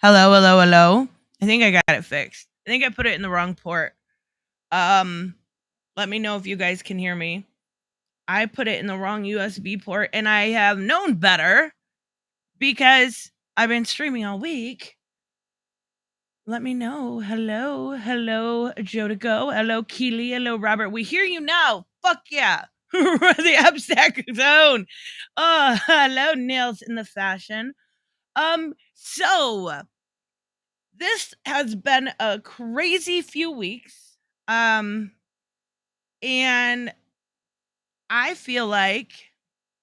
Hello, hello, hello. I think I got it fixed. I think I put it in the wrong port. Um, Let me know if you guys can hear me. I put it in the wrong USB port and I have known better because I've been streaming all week. Let me know. Hello, hello, Joe to go. Hello, Keely. Hello, Robert. We hear you now. Fuck yeah. The Abstack Zone. Oh, hello, Nails in the fashion. So this has been a crazy few weeks. And I feel like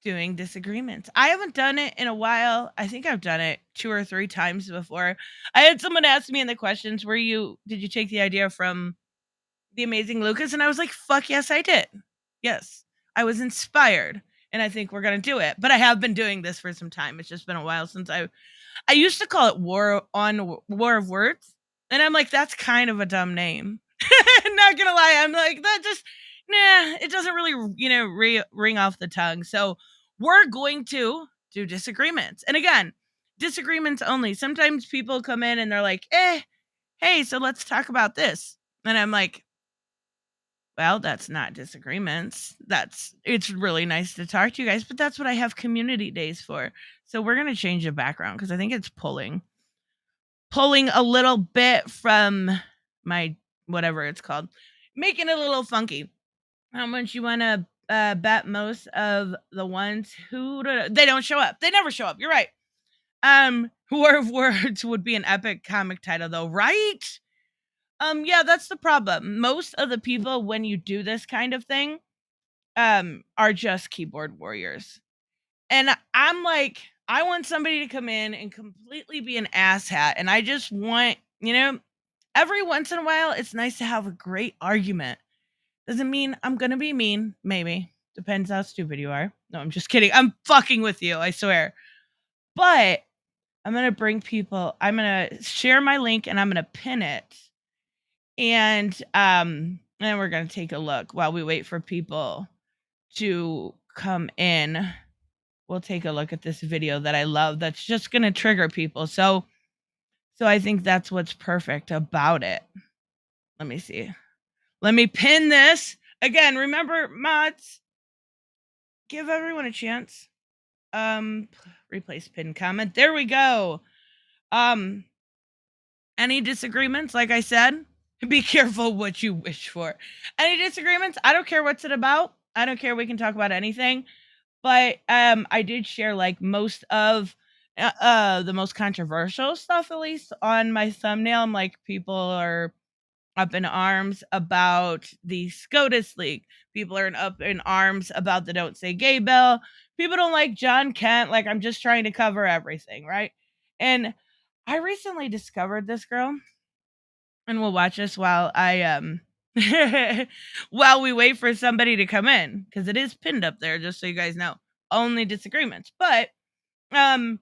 doing disagreements. I haven't done it in a while. I think I've done it 2 or 3 times before. I had someone ask me in the questions, did you take the idea from The Amazing Lucas? And I was like, fuck yes, I did. Yes. I was inspired and I think we're going to do it. But I have been doing this for some time. It's just been a while since I used to call it War of Words, and I'm like, that's kind of a dumb name. Not gonna lie, I'm like, that just it doesn't really ring off the tongue. So we're going to do disagreements, and again, disagreements only. Sometimes people come in and they're like, hey, so let's talk about this, and I'm like, well, that's not disagreements. It's really nice to talk to you guys, but that's what I have community days for. So we're gonna change the background because I think it's pulling a little bit from my whatever it's called, making it a little funky. How much you want to bet most of the ones who they don't show up? They never show up. You're right. War of Words would be an epic comic title, though, right? Yeah, that's the problem. Most of the people, when you do this kind of thing, are just keyboard warriors. And I'm like, I want somebody to come in and completely be an asshat. And I just want, every once in a while, it's nice to have a great argument. Doesn't mean I'm going to be mean. Maybe. Depends how stupid you are. No, I'm just kidding. I'm fucking with you, I swear. But I'm going to bring people, I'm going to share my link and I'm going to pin it. And then we're going to take a look while we wait for people to come in. We'll take a look at this video that I love that's just going to trigger people. So I think that's what's perfect about it. Let me see. Let me pin this. Again, remember, mods, give everyone a chance. Replace pin comment. There we go. Any disagreements, like I said, be careful what you wish for. Any disagreements, I don't care what's it about. I don't care. We can talk about anything. But I did share like most of the most controversial stuff, at least on my thumbnail. I'm like, people are up in arms about the SCOTUS leak. People are up in arms about the Don't Say Gay bill. People don't like John Kent. Like, I'm just trying to cover everything, right? And I recently discovered this girl, and we'll watch this while I while we wait for somebody to come in, because it is pinned up there, just so you guys know. Only disagreements. But I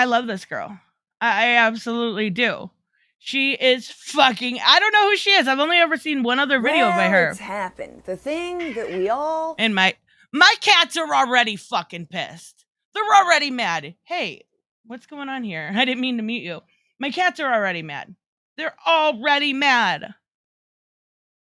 love this girl. I absolutely do. She is fucking, I don't know who she is. I've only ever seen one other video by her. It's happened. The thing that we all... And my cats are already fucking pissed. They're already mad. Hey, what's going on here? I didn't mean to mute you. My cats are already mad. They're already mad.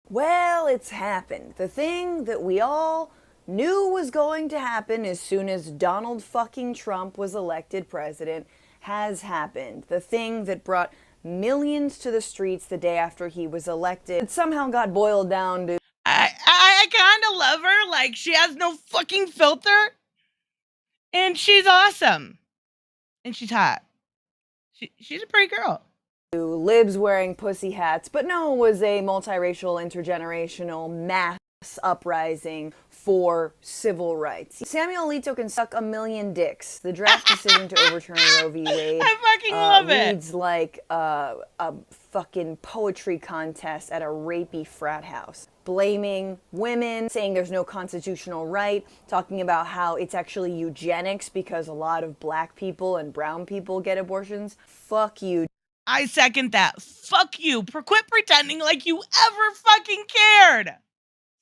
Well, it's happened. The thing that we all knew was going to happen as soon as Donald fucking Trump was elected president has happened. The thing that brought millions to the streets the day after he was elected. It somehow got boiled down to... I kind of love her. Like, she has no fucking filter. And she's awesome. And she's hot. She's a pretty girl. Libs wearing pussy hats, but no, it was a multiracial, intergenerational mass uprising for civil rights. Samuel Alito can suck a million dicks. The draft decision to overturn Roe V Wade I fucking love it. reads like a fucking poetry contest at a rapey frat house. Blaming women, saying there's no constitutional right, talking about how it's actually eugenics because a lot of black people and brown people get abortions. Fuck you. I second that. Fuck you. Quit pretending like you ever fucking cared.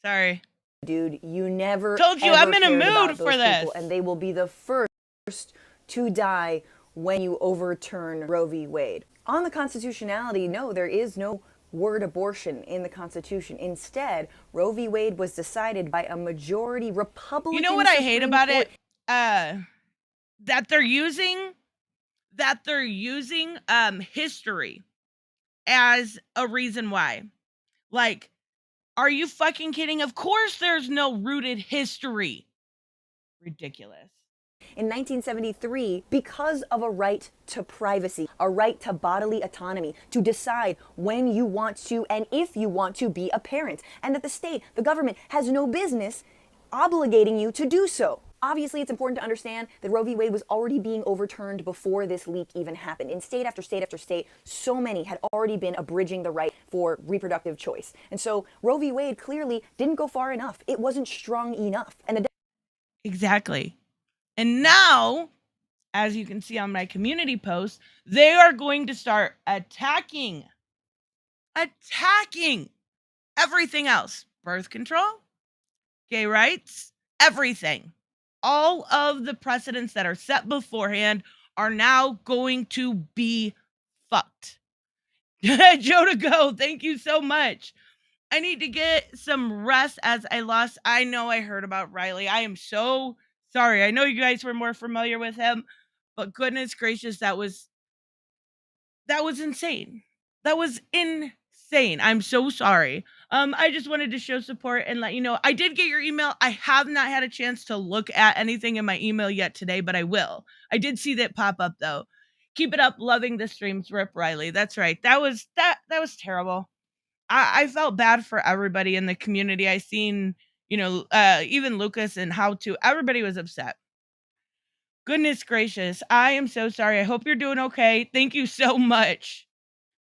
Sorry. Dude, you never told you I'm in a mood for this. People, and they will be the first to die when you overturn Roe v. Wade. On the constitutionality, no, there is no word abortion in the Constitution. Instead, Roe v. Wade was decided by a majority Republican You know what I hate Supreme about Court. it? That they're using history as a reason why. Like, are you fucking kidding? Of course there's no rooted history. Ridiculous. In 1973, because of a right to privacy, a right to bodily autonomy, to decide when you want to and if you want to be a parent, and that the state, the government, has no business obligating you to do so. Obviously, it's important to understand that Roe v. Wade was already being overturned before this leak even happened. In state after state after state, so many had already been abridging the right for reproductive choice. And so Roe v. Wade clearly didn't go far enough. It wasn't strong enough. And Exactly. And now, as you can see on my community post, they are going to start attacking everything else. Birth control, gay rights, everything. All of the precedents that are set beforehand are now going to be fucked. Joe to go, thank you so much. I need to get some rest as I know I heard about Riley. I am so sorry. I know you guys were more familiar with him, but goodness gracious, that was insane. That was insane. I'm so sorry. I just wanted to show support and let you know. I did get your email. I have not had a chance to look at anything in my email yet today, but I will. I did see that pop up though. Keep it up, loving the streams, Rip Riley. That's right. That was terrible. I felt bad for everybody in the community. I seen, even Lucas and how to everybody was upset. Goodness gracious. I am so sorry. I hope you're doing okay. Thank you so much.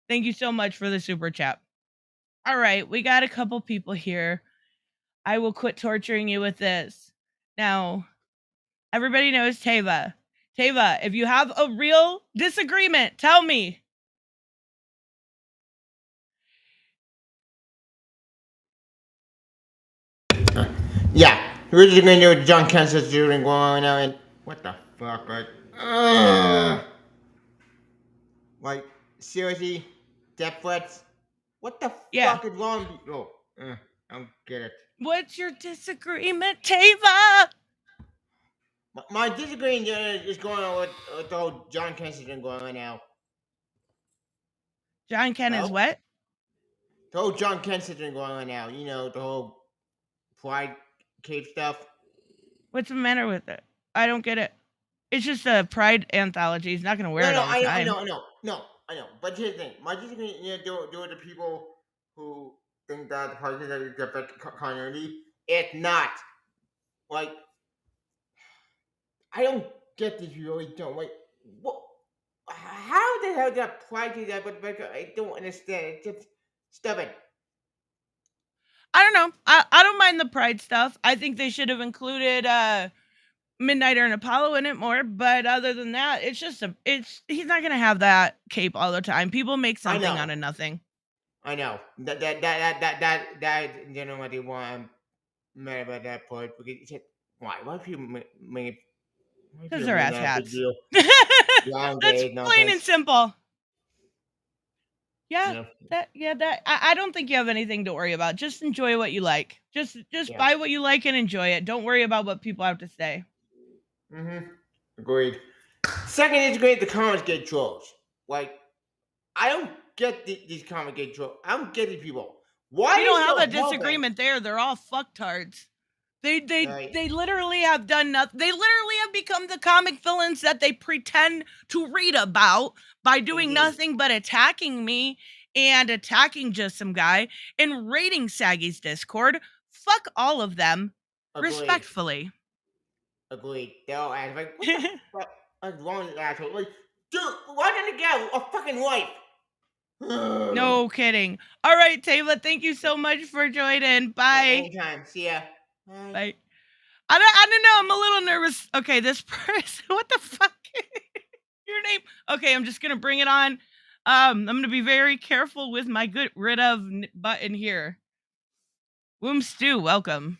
Thank you so much for the super chat. All right, we got a couple people here. I will quit torturing you with this. Now, everybody knows Tava. Tava, if you have a real disagreement, tell me. Yeah, we're just gonna do a John Cancer shooting going on and what the fuck, like seriously, death threats. What the Yeah. fuck is wrong with you? I don't get it. What's your disagreement, Tava? My disagreement is going on with the whole John Cancer thing going on now. John Ken is Hello? what? The whole John Cancer thing going on now. You know, the whole Pride Cave stuff. What's the matter with it? I don't get it. It's just a Pride anthology. He's not going to wear it all the time. I know. But here's the thing. My disagreement, do with the people who think that the party that affect continuity. It's not. Like, I don't get this. You really don't. Like, what? How the hell did that apply to that? But I don't understand. It's just stupid. I don't know. I don't mind the Pride stuff. I think they should have included Midnighter and Apollo in it more. But other than that, it's just he's not gonna have that cape all the time. People make something out of nothing. I know that you know what they want. I'm mad about that part because it's just, why people make Because they're ass hats. Long That's days, no plain offense. and simple. Yeah. I don't think you have anything to worry about. Just enjoy what you like. Just buy what you like and enjoy it. Don't worry about what people have to say. Agreed. Second is great. The Comicsgate trolls. Like, I don't get these Comicsgate trolls. I don't get these people. Why? We don't have a disagreement there. They're all fucktards. They literally have done nothing. They literally have become the comic villains that they pretend to read about by doing nothing but attacking me and attacking just some guy and raiding Saggy's Discord. Fuck all of them. Agreed. Respectfully. Agreed. They're all ass. Like, what the fuck? What's wrong with this asshole? Like, dude, why didn't he get a fucking wife? No kidding. All right, Taylor, thank you so much for joining. Bye. Anytime. See ya. Bye. I don't know. I'm a little nervous. Okay, this person. What the fuck? Your name? Okay, I'm just gonna bring it on. I'm gonna be very careful with my get rid of button here. Womb Stew, welcome.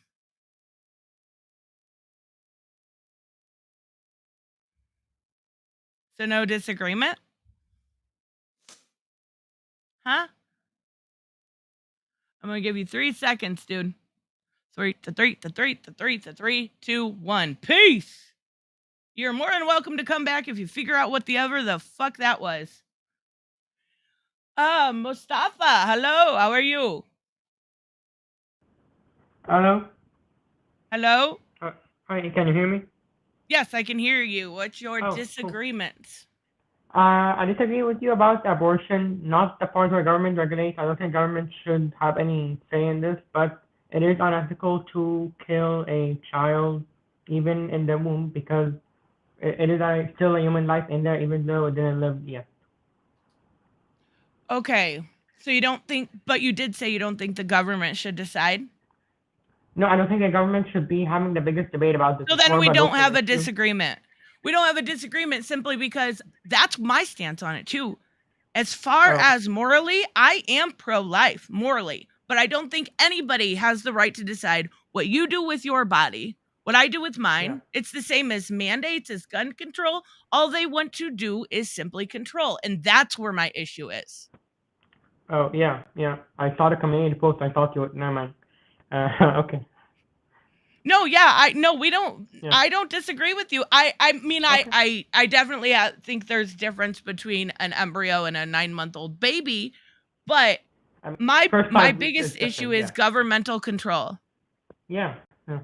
So no disagreement? Huh? I'm gonna give you 3 seconds, dude. 3, 2, 1. Peace! You're more than welcome to come back if you figure out what the fuck that was. Mustafa, hello, how are you? Hello? Hello? Hi, can you hear me? Yes, I can hear you. What's your Oh, cool. disagreement? I disagree with you about abortion, not the part where government regulates. I don't think government should have any say in this, but it is unethical to kill a child even in the womb because it is still a human life in there even though it didn't live yet. Okay, so you don't think, but you did say you don't think the government should decide? No, I don't think the government should be having the biggest debate about this. So It's then more of we a don't local have a issue. disagreement. We don't have a disagreement simply because that's my stance on it too. As far Oh, as morally, I am pro-life morally, but I don't think anybody has the right to decide what you do with your body, what I do with mine. yeah. It's the same as mandates, as gun control. All they want to do is simply control, and that's where my issue is. Oh, yeah, yeah. I saw the community post. I thought you would. Never mind. Okay. No, yeah, we don't. Yeah. I don't disagree with you. I mean, Okay. I definitely think there's difference between an embryo and a 9-month-old baby, but I mean, my first my 5 weeks is biggest issue different. is Yeah. governmental control. Yeah. Yeah.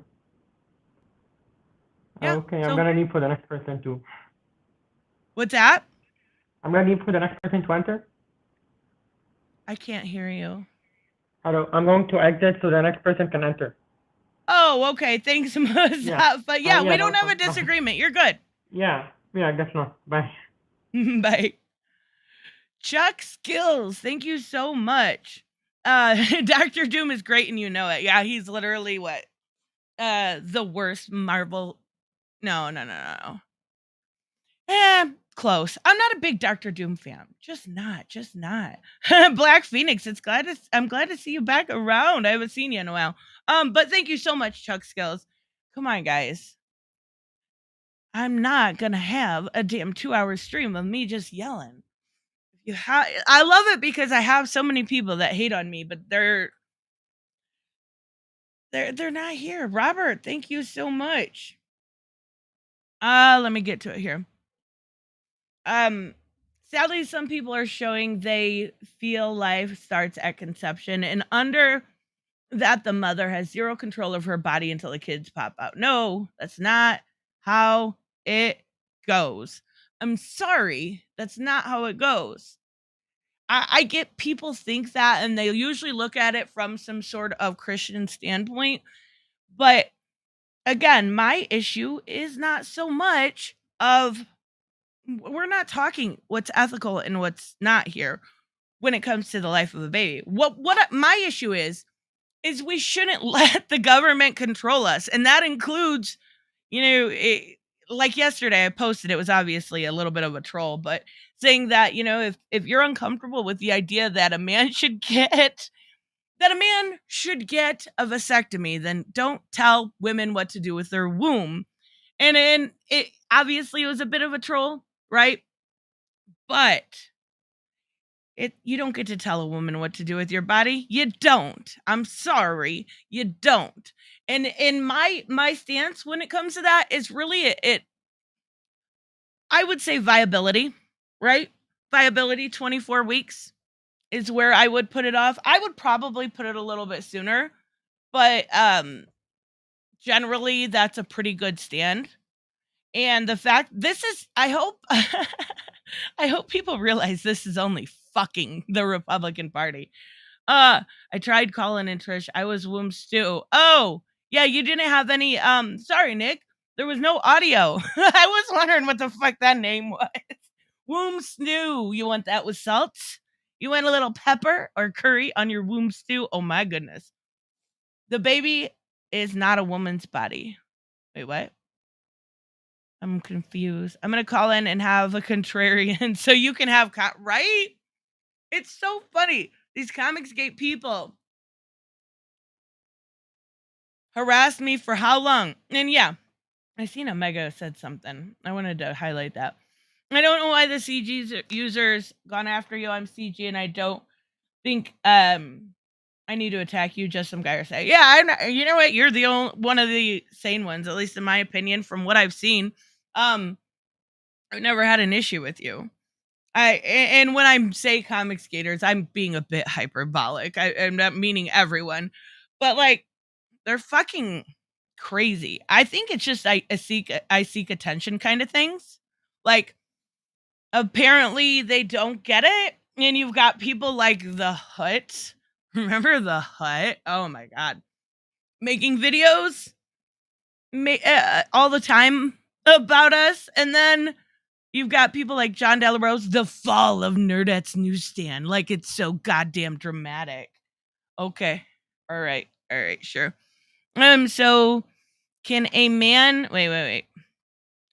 Yeah. Okay, I'm So gonna need for the next person to. what's that? I'm gonna need for the next person to enter. I can't hear you. Hello. I'm going to exit so the next person can enter. Oh, okay. Thanks, Yeah. Musa. But yeah, Yeah. we No don't have a problem. Bye. disagreement. You're good. Yeah. Yeah. I guess not. Bye. Bye. Chuck Skills, thank you so much. Dr. Doom is great and you know it. Yeah, he's literally what? The worst Marvel. No. Close. I'm not a big Doctor Doom fan. Just not. Black Phoenix, I'm glad to see you back around. I haven't seen you in a while. But thank you so much, Chuck Skills. Come on, guys. I'm not gonna have a damn 2-hour stream of me just yelling. I love it because I have so many people that hate on me, but they're not here. Robert, thank you so much. Let me get to it here. Sadly, some people are showing they feel life starts at conception, and under that, the mother has zero control of her body until the kids pop out. No, that's not how it goes. I'm sorry, that's not how it goes. I get people think that, and they usually look at it from some sort of Christian standpoint. But again, my issue is not so much of we're not talking what's ethical and what's not here when it comes to the life of a baby. What my issue is we shouldn't let the government control us, and that includes, like yesterday I posted, it was obviously a little bit of a troll, but saying that, if you're uncomfortable with the idea that a man should get a vasectomy, then don't tell women what to do with their womb. And it obviously was a bit of a troll, right? But you don't get to tell a woman what to do with your body. You don't. I'm sorry, you don't. And in my stance when it comes to that is really it I would say viability, right? Viability 24 weeks is where I would put it off. I would probably put it a little bit sooner, but generally that's a pretty good stand. And the fact this is I hope I hope people realize this is only fucking the Republican Party. I tried calling in Trish. I was womb stew. Oh, yeah, you didn't have any sorry, Nick. There was no audio. I was wondering what the fuck that name was. Womb stew. You want that with salt? You want a little pepper or curry on your womb stew? Oh my goodness. The baby is not a woman's body. Wait, what? I'm confused. I'm going to call in and have a contrarian so you can have right? It's so funny. These Comicsgate people harassed me for how long? And yeah, I seen Omega said something. I wanted to highlight that. I don't know why the CG users gone after you. I'm CG, and I don't think I need to attack you. Just some guy or say, yeah, I'm not, you know what? You're the only one of the sane ones, at least in my opinion, from what I've seen. I've never had an issue with you. And when I say comic skaters, I'm being a bit hyperbolic. I'm not meaning everyone, but like they're fucking crazy. I think it's just I seek attention kind of things. Like apparently they don't get it, and you've got people like the Hut. Remember the Hut? Oh my god, making videos all the time about us, and then you've got people like John Delarose, the fall of Nerdette's newsstand. Like it's so goddamn dramatic. Okay. All right, sure. So can a man wait.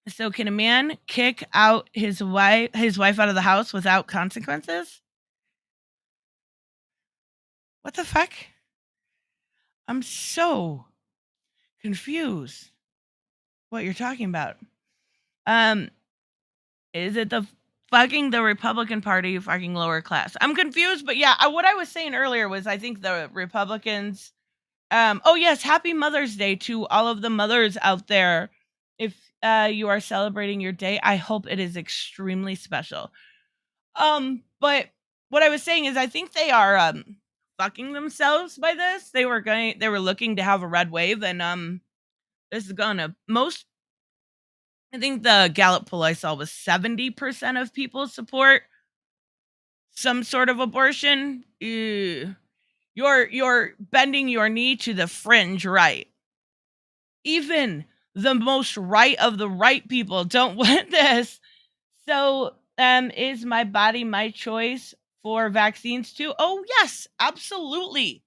So can a man kick out his wife out of the house without consequences? What the fuck? I'm so confused what you're talking about. Is it the Republican Party fucking lower class? I'm confused, but yeah, what I was saying earlier was I think the Republicans. Oh yes, happy Mother's Day to all of the mothers out there. If you are celebrating your day, I hope it is extremely special. But what I was saying is I think they are fucking themselves by this. They were looking to have a red wave, and this is gonna I think the Gallup poll I saw was 70% of people support some sort of abortion. Ew. You're bending your knee to the fringe right. Even the most right of the right people don't want this. So, is my body my choice for vaccines too? Oh, yes, absolutely.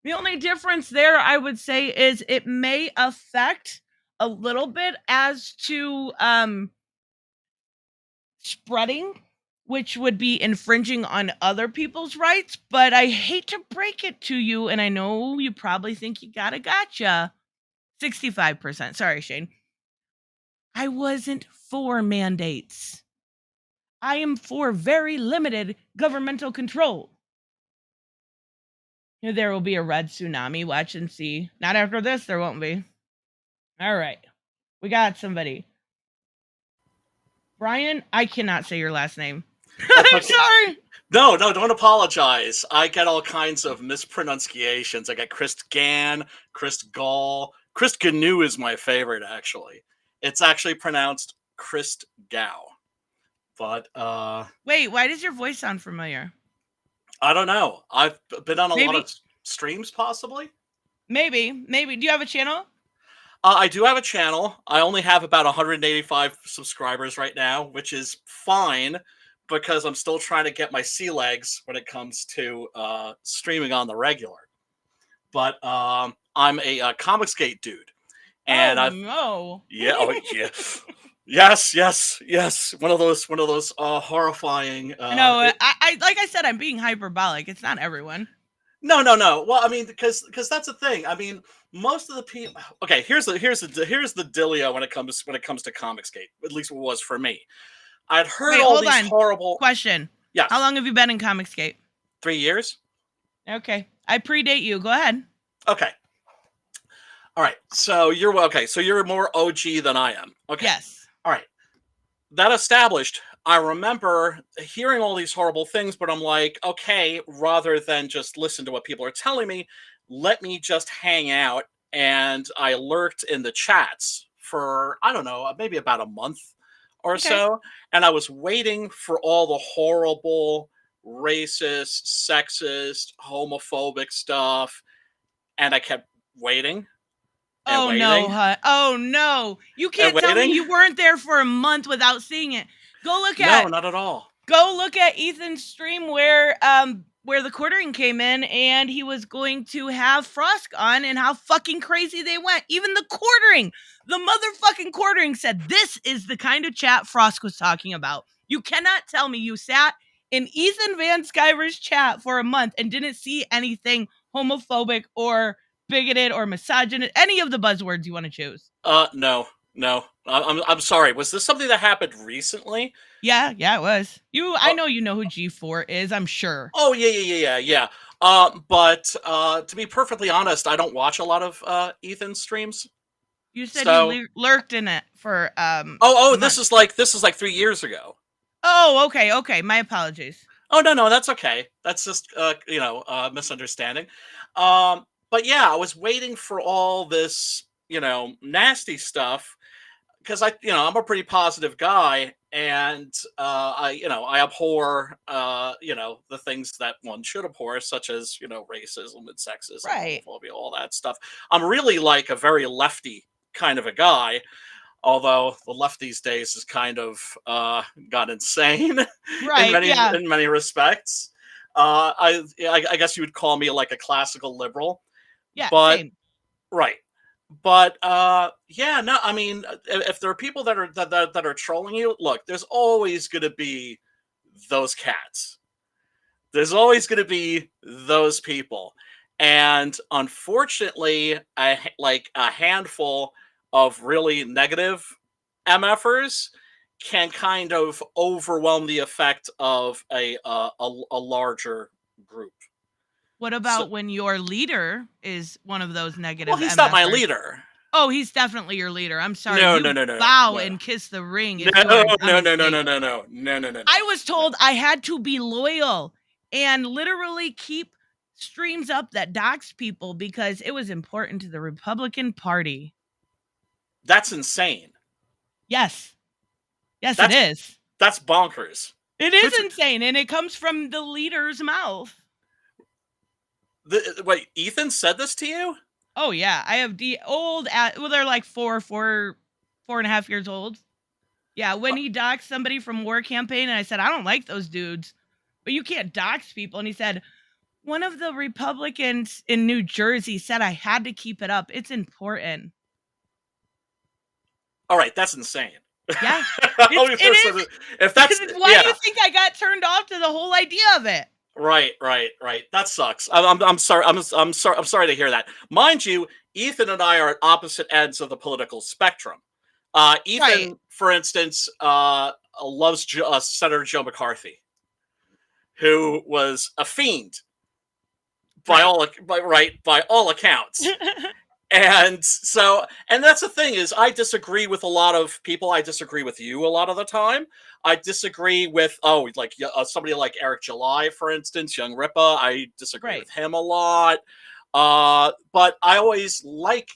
The only difference there, I would say, is it may affect a little bit as to spreading, which would be infringing on other people's rights. But I hate to break it to you, and I know you probably think you gotcha. 65%. Sorry, Shane. I wasn't for mandates. I am for very limited governmental control. There will be a red tsunami. Watch and see. Not after this, there won't be. All right. We got somebody. Brian, I cannot say your last name. I'm sorry. No, don't apologize. I get all kinds of mispronunciations. I get Chris Gann, Chris Gall. Chris Gnu is my favorite, actually. It's actually pronounced Chris Gao. But, wait, why does your voice sound familiar? I don't know. I've been on a lot of streams, possibly. Maybe. Do you have a channel? I do have a channel. I only have about 185 subscribers right now, which is fine because I'm still trying to get my sea legs when it comes to streaming on the regular. But I'm a Comicsgate dude, and no. Yeah. Yes. One of those horrifying. No, I like I said, I'm being hyperbolic. It's not everyone. No. Well, I mean, because that's the thing. I mean, most of the people. Okay, here's the dealio when it comes to Comicsgate. At least it was for me. I'd heard all these horrible. Question. Yes. How long have you been in Comicsgate? 3 years. Okay, I predate you. Go ahead. Okay. All right. So you're more OG than I am. Okay. Yes. All right. That established, I remember hearing all these horrible things, but I'm like, okay, rather than just listen to what people are telling me, let me just hang out. And I lurked in the chats for, I don't know, maybe about a month or so. And I was waiting for all the horrible, racist, sexist, homophobic stuff. And I kept waiting. Oh no! You can't tell me you weren't there for a month without seeing it. Go look at. No, not at all. Go look at Ethan's stream where the quartering came in, and he was going to have Frosk on, and how fucking crazy they went. Even the motherfucking quartering said this is the kind of chat Frosk was talking about. You cannot tell me you sat in Ethan Van Sciver's chat for a month and didn't see anything homophobic or bigoted or misogynist, any of the buzzwords you want to choose. No. No, I'm sorry. Was this something that happened recently? Yeah, it was. I Oh, know you know who G4 is, I'm sure. oh yeah. But to be perfectly honest, I don't watch a lot of Ethan's streams. You said you So, lurked in it for this is months. like 3 years ago. Oh, okay. My apologies. Oh no, that's okay. That's just misunderstanding. But yeah, I was waiting for all this nasty stuff because I'm a pretty positive guy, and I abhor the things that one should abhor, such as racism and sexism, Right. homophobia, all that stuff. I'm really like a very lefty kind of a guy, although the left these days has kind of got insane in Right. Yeah. many respects. I guess you would call me like a classical liberal, Yeah, but same. right. But yeah, no, I mean, if there are people that are trolling you, look, there's always going to be those cats. There's always going to be those people, and unfortunately, like a handful of really negative MFers can kind of overwhelm the effect of a larger group. What So, about when your leader is one of those well, negative he's not my MFers? leader. Oh, he's definitely your leader. I'm sorry. No, You no, no, no, no, bow no, and kiss the ring no, if you are no, on the no, no, no, stage. no, no, no, no, no, I was told I had to be loyal and literally keep streams up that dox people because it was important to the Republican Party. That's insane. Yes, it That's is. that's bonkers. It is insane, and it comes from the leader's mouth. Wait, Ethan said this to you? Oh yeah, I have they're like 4.5 years old. Yeah, when he doxed somebody from War Campaign, and I said, I don't like those dudes, but you can't dox people. And he said, one of the Republicans in New Jersey said I had to keep it up. It's important. All right, that's insane. Yeah, It is. If that's Why do you think I got turned off to the whole idea of it? Right. That sucks. I'm sorry. I'm sorry to hear that. Mind you, Ethan and I are at opposite ends of the political spectrum. Ethan, Right. for instance, loves Senator Joe McCarthy, who was a fiend by all accounts. And that's the thing is, I disagree with a lot of people. I disagree with you a lot of the time. I disagree with somebody like Eric July, for instance, Young Ripa. I disagree with him a lot. But I always like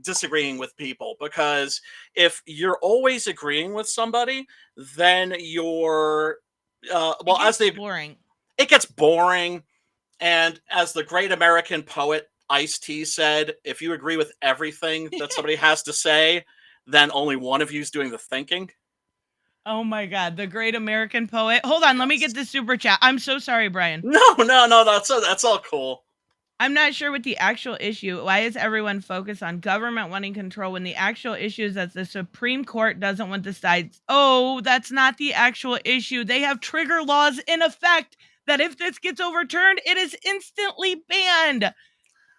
disagreeing with people, because if you're always agreeing with somebody, then you're boring. It gets boring. And as the great American poet Ice-T said, if you agree with everything that somebody has to say, then only one of you is doing the thinking. Oh my God, the great American poet. Hold on, let me get the super chat. I'm so sorry, Brian. No, that's all cool. I'm not sure what the actual issue. Why is everyone focused on government wanting control when the actual issue is that the Supreme Court doesn't want the sides? Oh, that's not the actual issue. They have trigger laws in effect that if this gets overturned, it is instantly banned.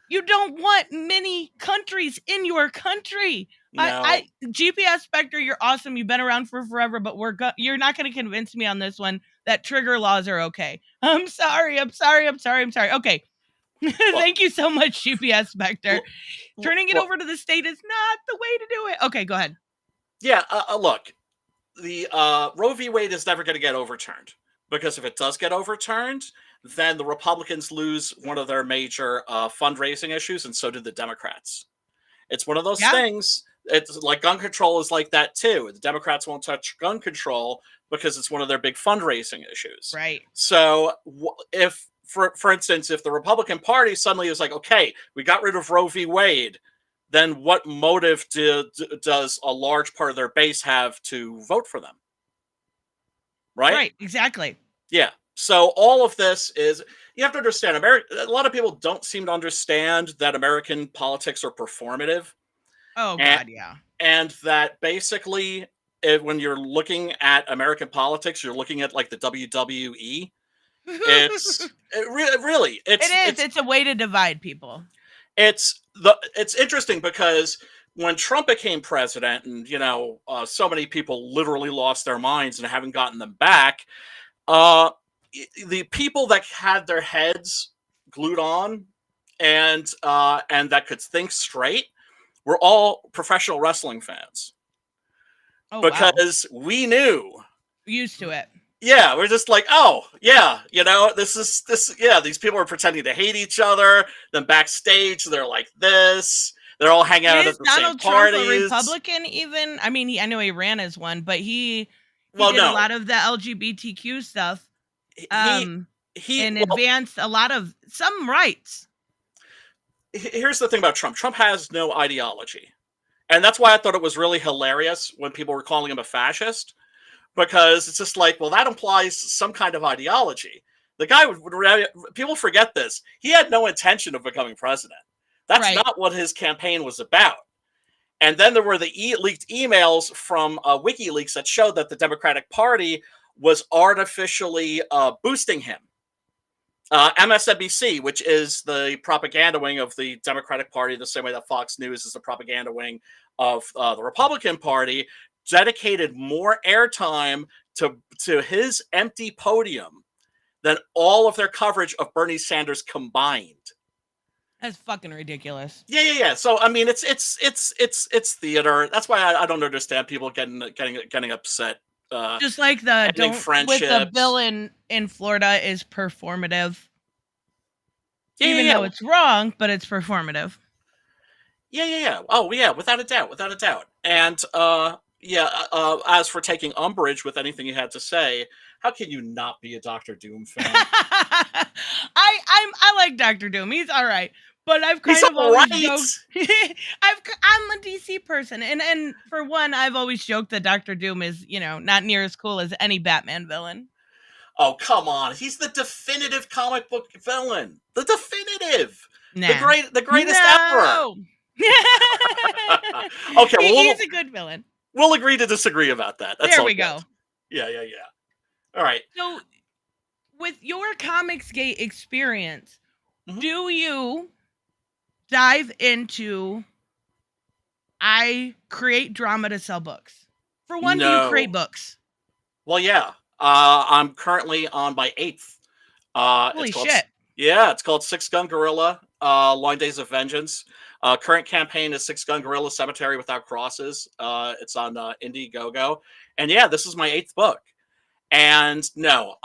You don't want many countries in your country. No. GPS Spectre, you're awesome. You've been around for forever, but you're not going to convince me on this one that trigger laws are okay. I'm sorry. Okay. Thank you so much, GPS Spectre. Turning it over to the state is not the way to do it. Okay, go ahead. Yeah, look, the Roe v. Wade is never going to get overturned, because if it does get overturned, then the Republicans lose one of their major fundraising issues, and so do the Democrats. It's one of those things. It's like gun control is like that too. The Democrats won't touch gun control because it's one of their big fundraising issues. Right. So if, for instance, if the Republican Party suddenly is like, okay, we got rid of Roe v. Wade, then what motive does a large part of their base have to vote for them? Right, exactly. Yeah. So all of this is, you have to understand, a lot of people don't seem to understand that American politics are performative. Oh, God, yeah. And that basically, when you're looking at American politics, you're looking at like the WWE. It's a way to divide people. It's interesting because when Trump became president, and so many people literally lost their minds and haven't gotten them back. The people that had their heads glued on and that could think straight were all professional wrestling fans. Oh, wow. Because we knew. Used to it. Yeah, we're just like, oh, yeah, these people are pretending to hate each other. Then backstage, they're like this. They're all hanging out at the Donald same Trump parties. a Republican even? I mean, I know he ran as one, but he did no. a lot of the LGBTQ stuff and well, advanced a lot of some rights. Here's the thing about Trump. Trump has no ideology. And that's why I thought it was really hilarious when people were calling him a fascist. Because it's just like, well, that implies some kind of ideology. The guy people forget this. He had no intention of becoming president. That's Right. not what his campaign was about. And then there were the leaked emails from WikiLeaks that showed that the Democratic Party was artificially boosting him. MSNBC, which is the propaganda wing of the Democratic Party, the same way that Fox News is the propaganda wing of the Republican Party, dedicated more airtime to his empty podium than all of their coverage of Bernie Sanders combined. That's fucking ridiculous. Yeah. So I mean, it's theater. That's why I don't understand people getting upset. Just like with the bill in Florida is performative. Even though it's wrong, but it's performative. Yeah. Oh yeah, without a doubt. And as for taking umbrage with anything you had to say, how can you not be a Dr. Doom fan? I like Dr. Doom. He's all right. But I've kind of always joked. I'm a DC person, and for one, I've always joked that Dr. Doom is, not near as cool as any Batman villain. Oh, come on. He's the definitive comic book villain. The definitive. Nah. The greatest ever. Okay, well, he's a good villain. We'll agree to disagree about that. That's there we go. Yeah. All right. So, with your Comicsgate experience, do you dive into I create drama to sell books? For one, do you create books? Well, yeah. I'm currently on my 8th. Holy shit. Yeah, it's called Six Gun Gorilla, Long Days of Vengeance. Current campaign is Six Gun Gorilla Cemetery Without Crosses. It's on Indiegogo. And yeah, this is my 8th book. And no,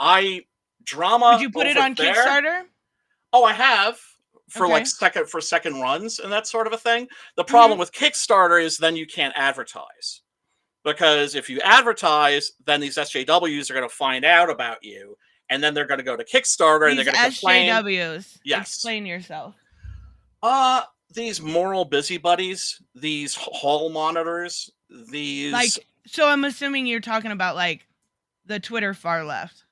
drama. Did you put it on Kickstarter? Oh, I have. For second runs and that sort of a thing. The problem with Kickstarter is then you can't advertise. Because if you advertise, then these SJWs are going to find out about you, and then they're going to go to Kickstarter and they're going to complain. SJWs. Yes. Explain yourself. These moral busybodies, these hall monitors, these so I'm assuming you're talking about the Twitter far left.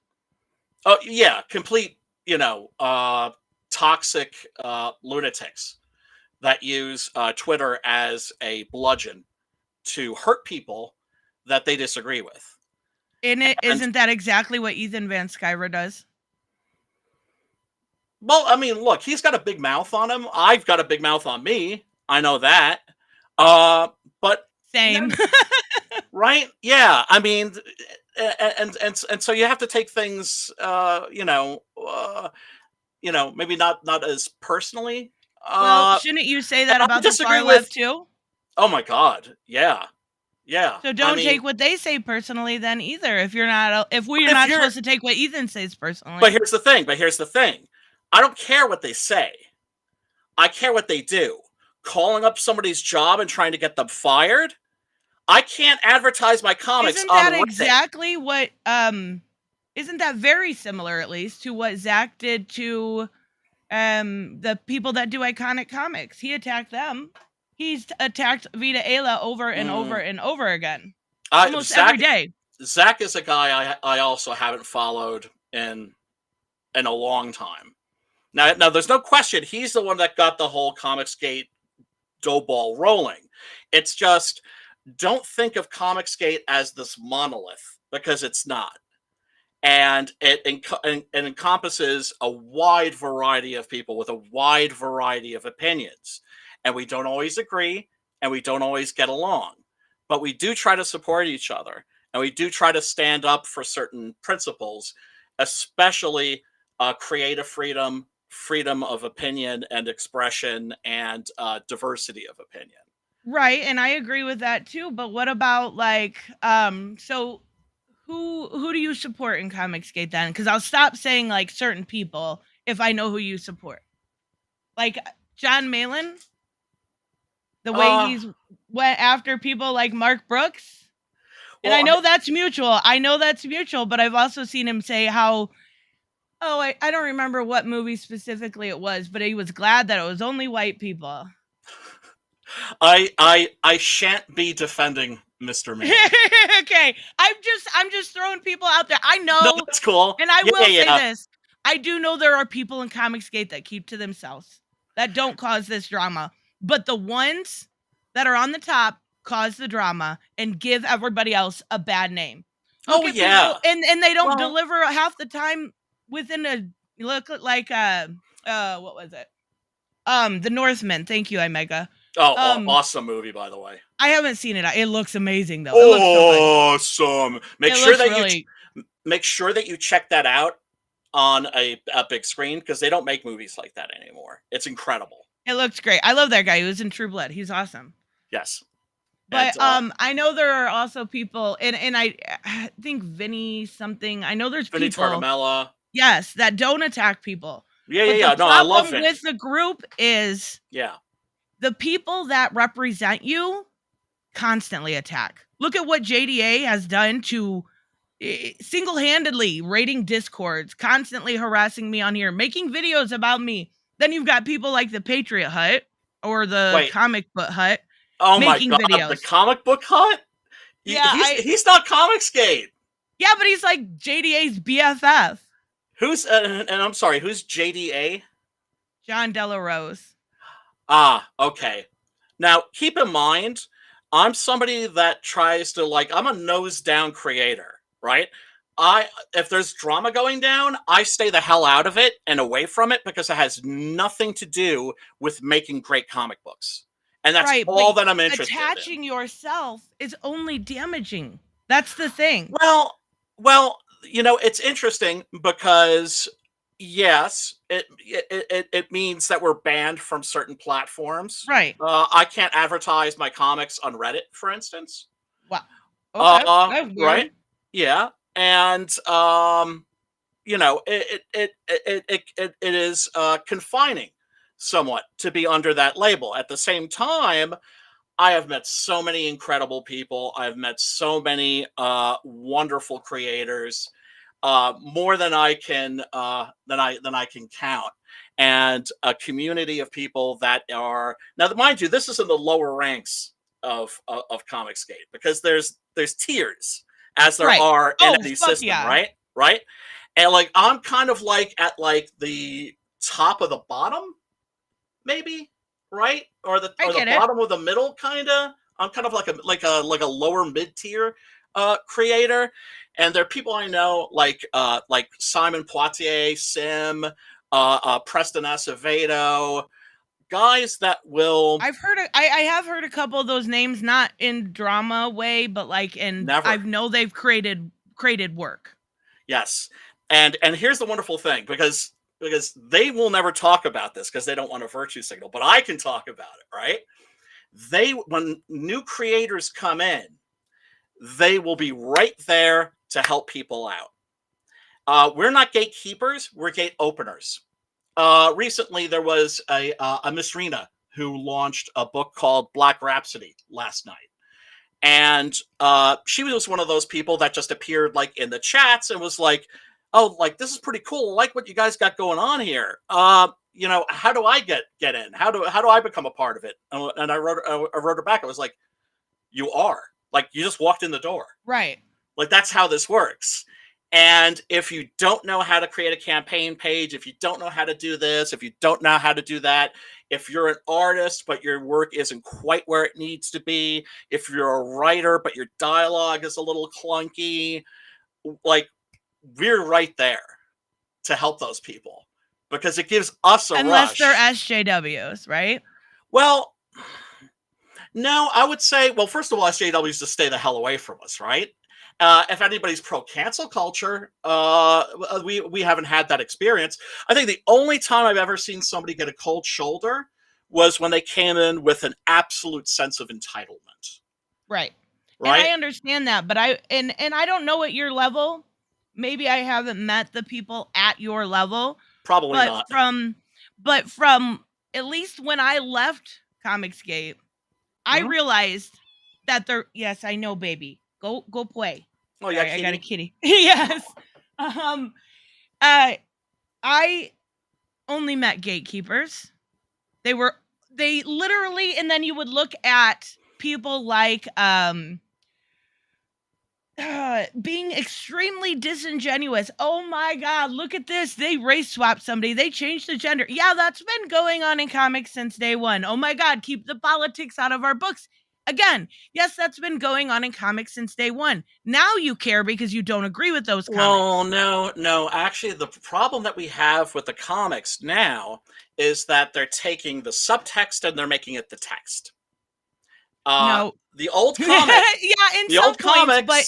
Oh yeah, complete, toxic lunatics that use Twitter as a bludgeon to hurt people that they disagree with. Isn't that exactly what Ethan Van Sciver does? Well, I mean, look, he's got a big mouth on him. I've got a big mouth on me. I know that. But same. Right? Yeah. I mean, and so you have to take things maybe not as personally. Well, shouldn't you say that about the far left too? Oh my God. Yeah. So don't take what they say personally then either. If we're not supposed to take what Ethan says personally. But here's the thing. I don't care what they say. I care what they do. Calling up somebody's job and trying to get them fired. I can't advertise my comics Isn't on that Reddit. exactly what isn't that very similar at least to what Zach did to the people that do Iconic Comics? He attacked them. He's attacked Vita Ayla over and over and over again. Almost every day. Zach is a guy I also haven't followed in a long time. Now, there's no question he's the one that got the whole Comicsgate dough ball rolling. It's just, don't think of Comicsgate as this monolith, because it's not. And it encompasses a wide variety of people with a wide variety of opinions. And we don't always agree, and we don't always get along, but we do try to support each other, and we do try to stand up for certain principles, especially creative freedom, freedom of opinion and expression, and diversity of opinion. Right, and I agree with that too, but what about like so who do you support in Comicsgate then? Cuz I'll stop saying like certain people if I know who you support. Like John Malin, the way he's went after people like Mark Brooks. And Well, I know that's mutual. I know that's mutual, but I've also seen him say how I don't remember what movie specifically it was, but he was glad that it was only white people. I shan't be defending Mr. Man. Okay, I'm just throwing people out there. I know, No, that's cool. and I Yeah, will yeah, say yeah. this: I do know there are people in Comicsgate that keep to themselves, that don't cause this drama, but the ones that are on the top cause the drama and give everybody else a bad name. Look Oh, at yeah. people, and they don't Well- deliver half the time within a look like what was it? The Northman. Thank you, Imega. Oh, awesome movie, by the way. I haven't seen it. It looks amazing though. It looks so good. Awesome. Make It sure looks that really- make sure that you check that out on a big screen, because they don't make movies like that anymore. It's incredible. It looks great. I love that guy. He was in True Blood. He's awesome. Yes. But And, I know there are also people, and I think Vinny something. I know there's Vinny people. Tartamella. Yes, that don't attack people. Yeah, But yeah, yeah. the No, I love problem Vinny. with the group is Yeah. the people that represent you constantly attack. Look at what JDA has done to single-handedly raiding discords, constantly harassing me on here, making videos about me. Then you've got people like the Patriot Hut or the Wait. Comic Book Hut. Oh making my god, videos. the Comic Book Hut? Yeah, he's not Comicsgate. Yeah, but he's like JDA's BFF. Who's and I'm sorry, who's JDA? John Delarose. Ah, okay. Now, keep in mind, I'm somebody that tries to, like, I'm a nose down creator, right? If there's drama going down, I stay the hell out of it and away from it, because it has nothing to do with making great comic books. And that's Right, all but that I'm interested attaching in. yourself is only damaging. That's the thing. Well, you know, it's interesting because yes, it means that we're banned from certain platforms. Right. I can't advertise my comics on Reddit, for instance. Wow. Okay. That's weird. Right? Yeah, and you know, it is confining somewhat to be under that label. At the same time, I have met so many incredible people. I've met so many wonderful creators, more than I can count, and a community of people that are now. Mind you, this is in the lower ranks of Comicsgate, because there's tiers, as there Right. are in Oh, any fuck system, yeah. right? And like I'm kind of like at like the top of the bottom, maybe, right? Or the get it. bottom of the middle, kind of. I'm kind of like a lower mid tier creator, and there are people I know like Simon Poitier, Sim, Preston Acevedo, guys that will. I've heard. I have heard a couple of those names, not in drama way, but like in. Never. I know they've created work. Yes, and here's the wonderful thing, because they will never talk about this because they don't want a virtue signal, but I can talk about it, right? When new creators come in, they will be right there to help people out. We're not gatekeepers, we're gate openers. Recently, there was a Miss Rena who launched a book called Black Rhapsody last night. And she was one of those people that just appeared like in the chats and was like, oh, like, this is pretty cool. I like what you guys got going on here. You know, how do I get in? How do I become a part of it? And I wrote her back. I was like, you are. Like, you just walked in the door. Right. Like, that's how this works. And if you don't know how to create a campaign page, if you don't know how to do this, if you don't know how to do that, if you're an artist but your work isn't quite where it needs to be, if you're a writer but your dialogue is a little clunky, like, we're right there to help those people, because it gives us a Unless rush. they're SJWs, right? Well, No, I would say, well, first of all, SJWs just stay the hell away from us, right? If anybody's pro cancel culture, we haven't had that experience. I think the only time I've ever seen somebody get a cold shoulder was when they came in with an absolute sense of entitlement. Right. Right. And I understand that, but I don't know at your level. Maybe I haven't met the people at your level. Probably but not. From at least when I left Comicsgate, I realized that yes, I know, baby. Go play. Oh, yeah, I got a kitty. Yes. I only met gatekeepers. They literally, and then you would look at people like being extremely disingenuous. Oh my God, look at this. They race swapped somebody. They changed the gender. Yeah, that's been going on in comics since day one. Oh my God, keep the politics out of our books. Again, yes, that's been going on in comics since day one. Now you care because you don't agree with those comics. Well, no. Actually, the problem that we have with the comics now is that they're taking the subtext and they're making it the text. No. The old comics. Yeah, in some points, but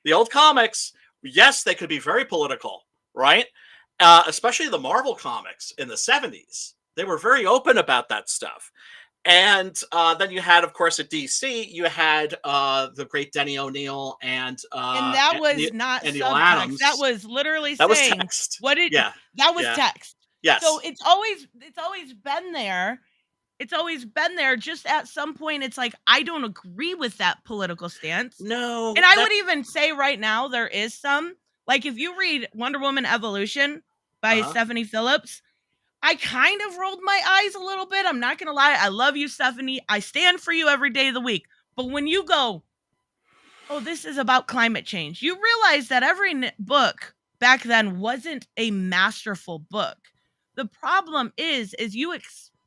the old comics, yes, they could be very political, right? Especially the Marvel comics in the 70s. They were very open about that stuff. And then you had, of course, at DC, you had the great Denny O'Neil and that was not Neil subtext. Adams. That was literally that saying was text. That was text. Yes. So it's always been there. It's always been there. Just at some point, it's like, I don't agree with that political stance. No. And I would even say right now, there is some. Like, if you read Wonder Woman Evolution by Stephanie Phillips, I kind of rolled my eyes a little bit. I'm not going to lie. I love you, Stephanie. I stand for you every day of the week. But when you go, oh, this is about climate change, you realize that every book back then wasn't a masterful book. The problem is you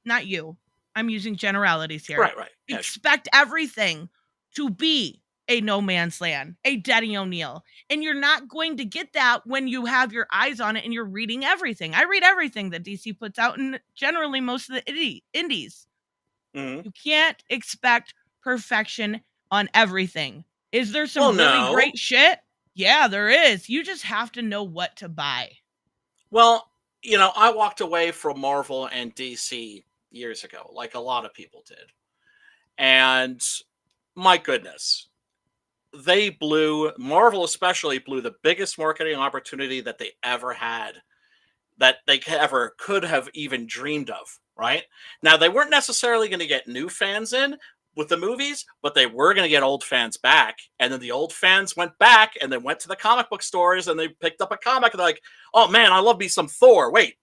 not you. I'm using generalities here. Right. Expect everything to be a No Man's Land, a Denny O'Neil. And you're not going to get that when you have your eyes on it and you're reading everything. I read everything that DC puts out, and generally most of the indies. Mm-hmm. You can't expect perfection on everything. Is there some really great shit? Yeah, there is. You just have to know what to buy. Well, I walked away from Marvel and DC years ago, like a lot of people did. And my goodness, Marvel especially blew the biggest marketing opportunity that they ever had, that they could have even dreamed of, right? Now, they weren't necessarily going to get new fans in with the movies, but they were going to get old fans back. And then the old fans went back and they went to the comic book stores and they picked up a comic and they're like, oh man, I love me some Thor. Wait,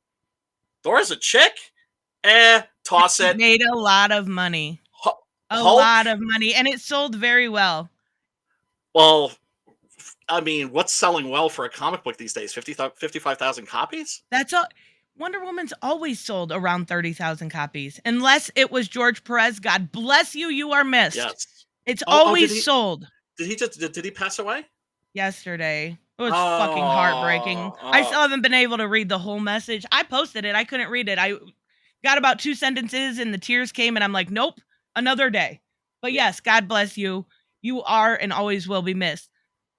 Thor's a chick? Toss it. Made a lot of money. A lot of money. And it sold very well. Well, I mean, what's selling well for a comic book these days? 55,000 copies? That's all. Wonder Woman's always sold around 30,000 copies. Unless it was George Perez. God bless you. You are missed. Yes. It's always sold. Did he pass away? Yesterday. It was fucking heartbreaking. I still haven't been able to read the whole message. I posted it. I couldn't read it. I got about 2 sentences and the tears came and I'm like, nope, another day. But yes, God bless you. You are and always will be missed.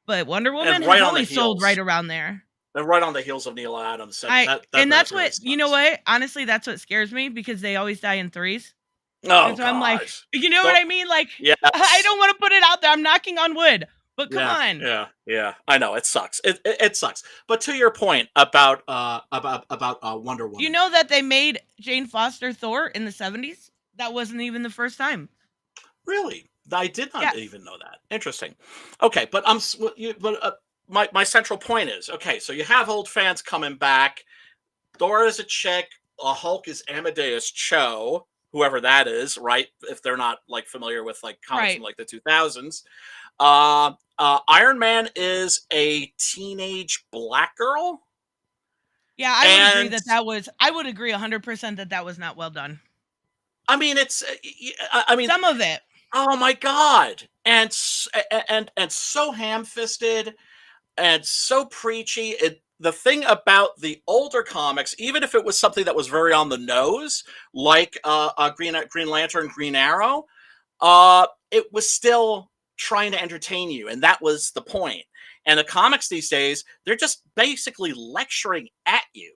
But Wonder Woman has always sold right around there. And right on the heels of Neil Adams. That's what, you know what? Honestly, that's what scares me because they always die in threes. Oh, so I'm like, you know what I mean? Like, yes. I don't want to put it out there. I'm knocking on wood. But come on. Yeah. I know it sucks. It sucks. But to your point about Wonder Woman, you know that they made Jane Foster Thor in the 70s. That wasn't even the first time. Really, I did not even know that. Interesting. Okay, but my central point is so you have old fans coming back. Thor is a chick. Hulk is Amadeus Cho, whoever that is, right? If they're not like familiar with like comics from like the 2000s. Iron Man is a teenage black girl. Yeah, I would agree I would agree 100% that was not well done. I mean, some of it. Oh my God. And so ham-fisted and so preachy. The thing about the older comics, even if it was something that was very on the nose, like Green Lantern, Green Arrow, it was still trying to entertain you, and that was the point. And the comics these days, they're just basically lecturing at you.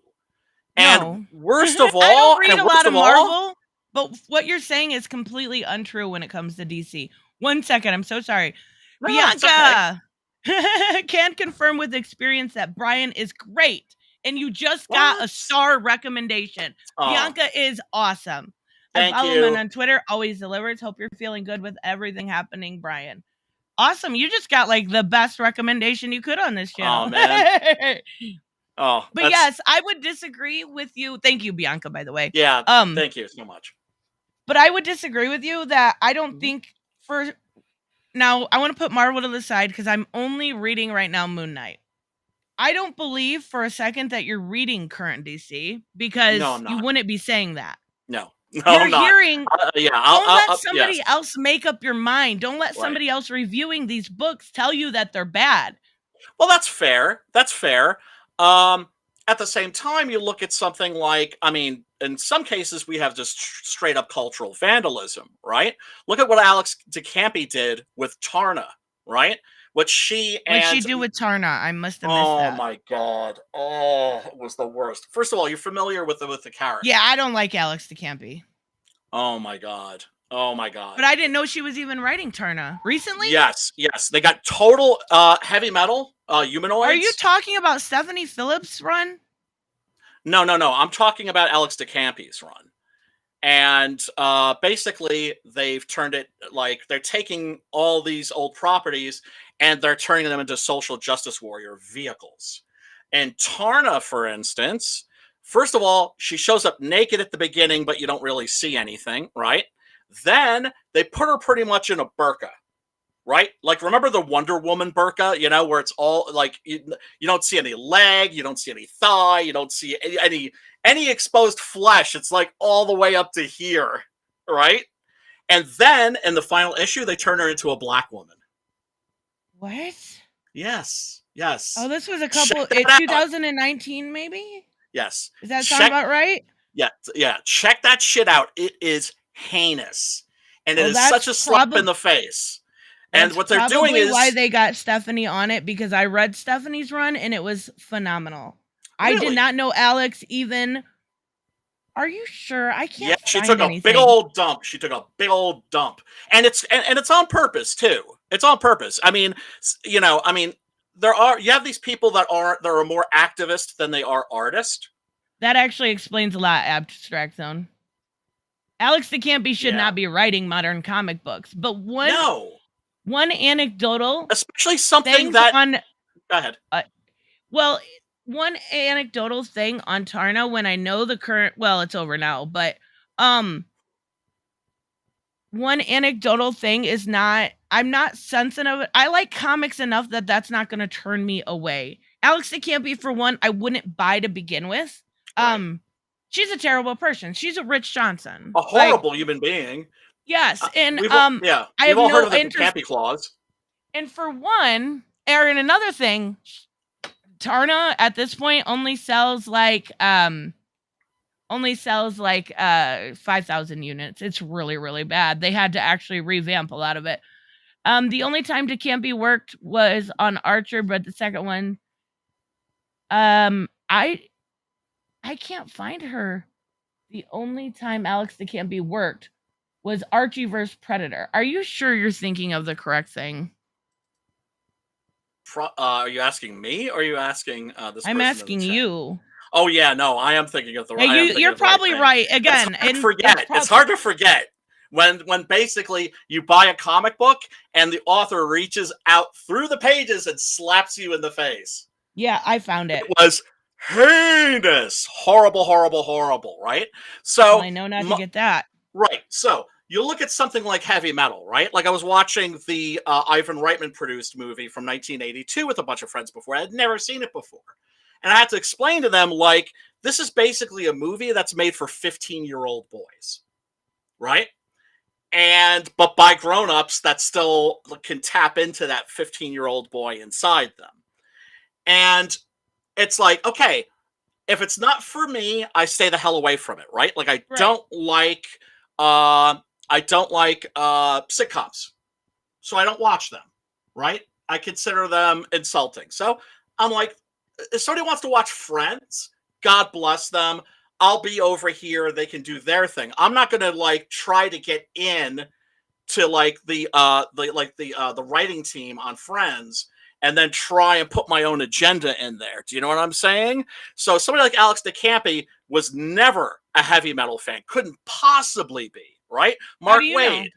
And No. worst of I don't all, read and a worst lot of of all, Marvel, but what you're saying is completely untrue when it comes to DC. 1 second, I'm so sorry. no, it's okay. Bianca can confirm with experience that Brian is great, and you just got a What? star recommendation. Oh, Bianca is awesome. I thank follow him you. on Twitter, always delivers. Hope you're feeling good with everything happening, Brian. Awesome. You just got like the best recommendation you could on this channel. Oh, man. Oh, But yes, I would disagree with you. Thank you, Bianca, by the way. yeah, thank you so much. But I would disagree with you that I don't Mhm. think for now, I want to put Marvel to the side because I'm only reading right now Moon Knight. I don't believe for a second that you're reading current DC because No, I'm you not. wouldn't be saying that. No, You're I'm not. hearing. Yeah, Don't let yes. somebody else make up your mind. Don't let Right. somebody else reviewing these books tell you that they're bad. Well, that's fair. That's fair. At the same time, you look at something like, I mean, in some cases, we have just straight up cultural vandalism, right? Look at what Alex Decampi did with Tarna, right? What'd she do with Tarna? I must have missed Oh that. my god! Oh, it was the worst. First of all, you're familiar with the character. Yeah, I don't like Alex Decampi. Oh my god! Oh my god! But I didn't know she was even writing Tarna recently. Yes, they got total heavy metal humanoids. Are you talking about Stephanie Phillips' run? No. I'm talking about Alex Decampi's run. And basically, they've turned it like they're taking all these old properties and they're turning them into social justice warrior vehicles. And Tarna, for instance, first of all, she shows up naked at the beginning, but you don't really see anything, right? Then they put her pretty much in a burqa, right? Like, remember the Wonder Woman burqa, where it's all like you don't see any leg, you don't see any thigh, you don't see any exposed flesh. It's like all the way up to here, right? And then in the final issue, they turn her into a black woman. What? Yes. Oh, this was a couple. 2019, maybe. Yes. Does that sound about right? Yeah. Check that shit out. It is heinous, and it is such a slap in the face. And what they're doing is why they got Stephanie on it, because I read Stephanie's run and it was phenomenal. Really? I did not know Alex even. Are you sure? I can't. Yeah, she took a big old dump. And it's on purpose too. It's on purpose. I mean, you have these people that are more activist than they are artist. That actually explains a lot. Abstract Zone. Alex Decampi should not be writing modern comic books, but one anecdotal, especially something that go ahead. One anecdotal thing on Tarna, when I know the current, well, it's over now, but one anecdotal thing is I'm not sensitive. I like comics enough that that's not going to turn me away. Alex Decampi, for one, I wouldn't buy to begin with. Right. She's a terrible person. She's a Rich Johnson. A horrible human being. Yes, and we've all heard of the Decampi Clause. And for one, Aaron, another thing, Tarna at this point only sells like 5,000 units. It's really, really bad. They had to actually revamp a lot of it. The only time Decampi worked was on Archer, but the second one, I can't find her. The only time Alex Decampi worked was Archie vs. Predator. Are you sure you're thinking of the correct thing? Are you asking me, or are you asking this person? I'm asking you. Oh yeah, no, I am thinking of the right. You're probably right. Again, it's hard to forget when basically you buy a comic book and the author reaches out through the pages and slaps you in the face. Yeah, I found it. It was heinous, horrible, right? So I know not to get that. Right. So you look at something like heavy metal, right? Like I was watching the Ivan Reitman produced movie from 1982 with a bunch of friends before. I had never seen it before. And I had to explain to them, like, this is basically a movie that's made for 15-year-old boys, right? But by grown-ups that still can tap into that 15-year-old boy inside them. And it's like, okay, if it's not for me, I stay the hell away from it, right? Like I don't like I don't like sitcoms, so I don't watch them. Right? I consider them insulting. So I'm like, if somebody wants to watch Friends, God bless them. I'll be over here. They can do their thing. I'm not gonna like try to get in to like the writing team on Friends and then try and put my own agenda in there. Do you know what I'm saying? So somebody like Alex Decampi was never a heavy metal fan. Couldn't possibly be, right? Mark do you Wade. know?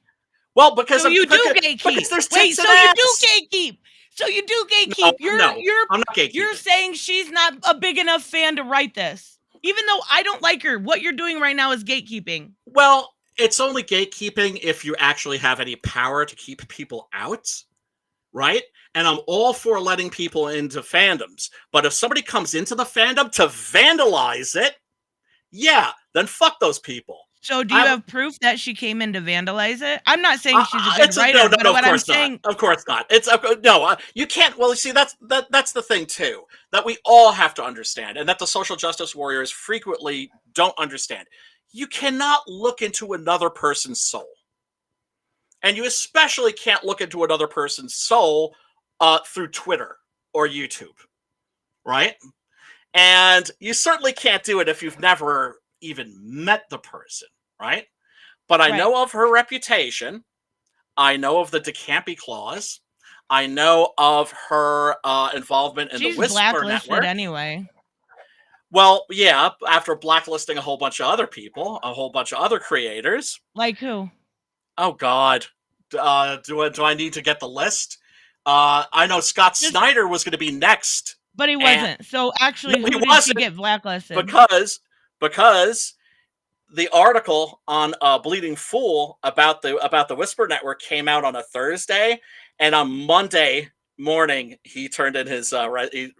Well, because So you do because gatekeep. there's Wait, tits so and you ass. do gatekeep. So you do No, gatekeep. no, I'm not gatekeeping. You're saying she's not a big enough fan to write this. Even though I don't like her, what you're doing right now is gatekeeping. Well, it's only gatekeeping if you actually have any power to keep people out, right? And I'm all for letting people into fandoms. But if somebody comes into the fandom to vandalize it, yeah, then fuck those people. So do you have proof that she came in to vandalize it? I'm not saying she's a good writer, no, but of what I'm course saying... not. Of course not. It's no, you can't. Well, you see, that's the thing too, that we all have to understand, and that the social justice warriors frequently don't understand. You cannot look into another person's soul, and you especially can't look into another person's soul through Twitter or YouTube, right? And you certainly can't do it if you've never even met the person, right? But I know of her reputation. I know of the Decampi Clause. I know of her involvement in the Whisper blacklisted Network. Anyway. Well, yeah, after blacklisting a whole bunch of other people, a whole bunch of other creators. Like who? Oh, God. Do I need to get the list? I know Scott Snyder was going to be next. But he wasn't. So actually, who did she get blacklisted? Because the article on Bleeding Fool about the Whisper Network came out on a Thursday, and on Monday morning he turned in his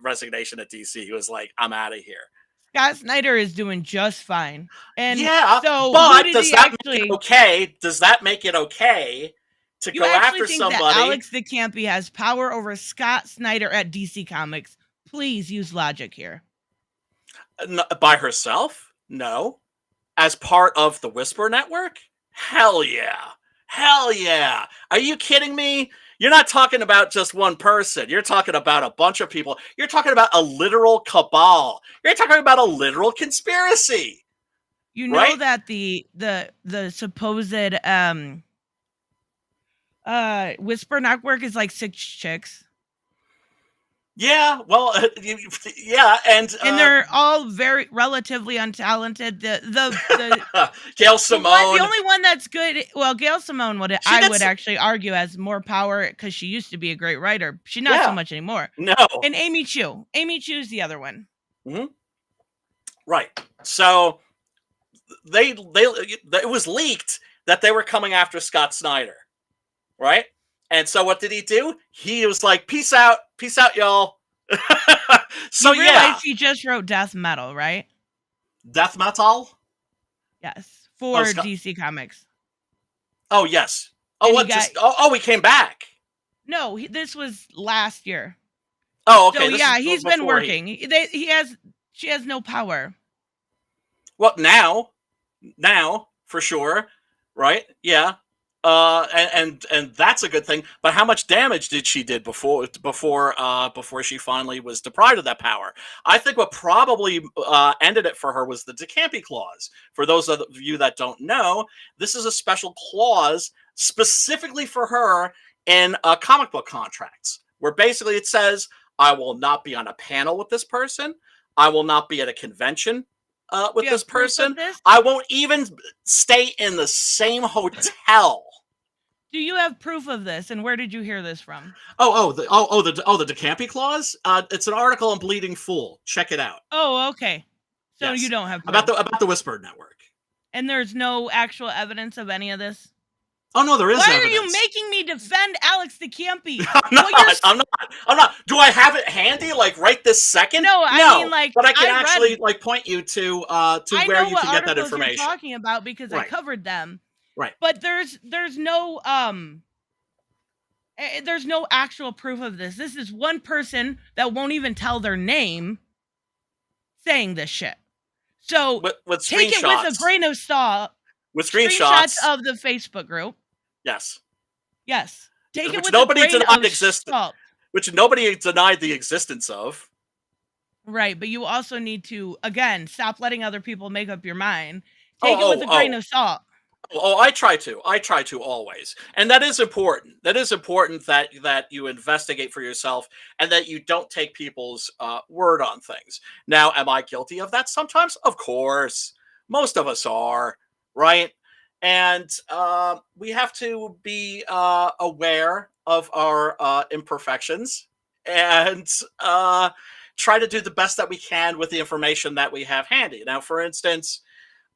resignation at DC. He was like, "I'm out of here." Scott Snyder is doing just fine. And yeah, so but does that make it okay? Does that make it okay to go after somebody? That Alex Decampi has power over Scott Snyder at DC Comics. Please use logic here. By herself? No. As part of the Whisper Network? Hell yeah. Hell yeah. Are you kidding me? You're not talking about just one person. You're talking about a bunch of people. You're talking about a literal cabal. You're talking about a literal conspiracy. You know that the supposed Whisper Network is like 6 chicks. Yeah, well, yeah, and they're all very relatively untalented. The Gail Simone, the only one that's good. Well, Gail Simone would actually argue has more power because she used to be a great writer. She's not so much anymore. No, and Amy Chu is the other one. Mm-hmm. Right. So it was leaked that they were coming after Scott Snyder, right? And so what did he do? He was like, peace out, y'all. So you realize he just wrote death metal, right? Death metal? Yes, for DC Comics. Oh, yes. Oh, he came back. No, this was last year. Oh, okay. So yeah, he's been working. She has no power. Well, now for sure, right? Yeah. And that's a good thing. But how much damage did she did before she finally was deprived of that power? I think what probably ended it for her was the Decampi Clause. For those of you that don't know, this is a special clause specifically for her in comic book contracts, where basically it says, "I will not be on a panel with this person. I will not be at a convention with this person. I won't even stay in the same hotel." Do you have proof of this, and where did you hear this from? The Decampi Clause. It's an article on Bleeding Fool. Check it out. Oh, okay. So yes. You don't have proof. about the Whisper Network. And there's no actual evidence of any of this. Oh no, there is. Why evidence. are you making me defend Alex Decampi? I'm not. Do I have it handy, like right this second? No, I mean, like, but I can actually point you to where you can get that information. You're talking about because I covered them. Right. But there's no actual proof of this. This is one person that won't even tell their name saying this shit. So with take it with a grain of salt. with screenshots screenshots. of the Facebook group. Yes. Yes. Take it Which with nobody a grain denied of existed. salt. Which nobody denied the existence of. Right, but you also need to, again, stop letting other people make up your mind. Take it with a grain of salt. Oh, I try to always. And that is important. That is important that you investigate for yourself and that you don't take people's word on things. Now, am I guilty of that sometimes? Of course. Most of us are, right? And we have to be aware of our imperfections and try to do the best that we can with the information that we have handy. Now, for instance,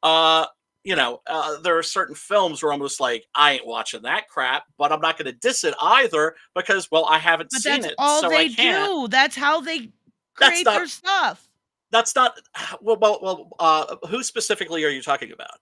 there are certain films where I'm just like, I ain't watching that crap, but I'm not going to diss it either because, well, I haven't But seen that's it, all so they I can't. do. That's how they That's create not. their stuff. That's not. Who specifically are you talking about?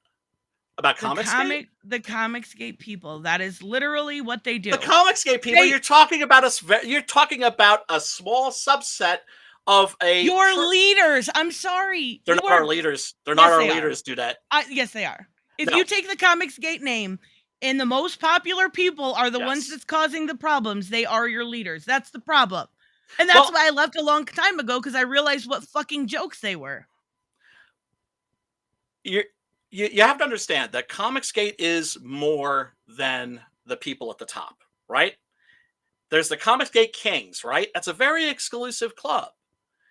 About Comicsgate? The Comicsgate people. That is literally what they do. The Comicsgate people. You're talking about us. You're talking about a small subset of your leaders. I'm sorry. They're not our leaders. They're not our leaders, Dudette. Yes, they are. If you take the Comicsgate name, and the most popular people are the ones that's causing the problems, they are your leaders. That's the problem. And that's why I left a long time ago, because I realized what fucking jokes they were. You have to understand that Comicsgate is more than the people at the top, right? There's the Comicsgate Kings, right? That's a very exclusive club.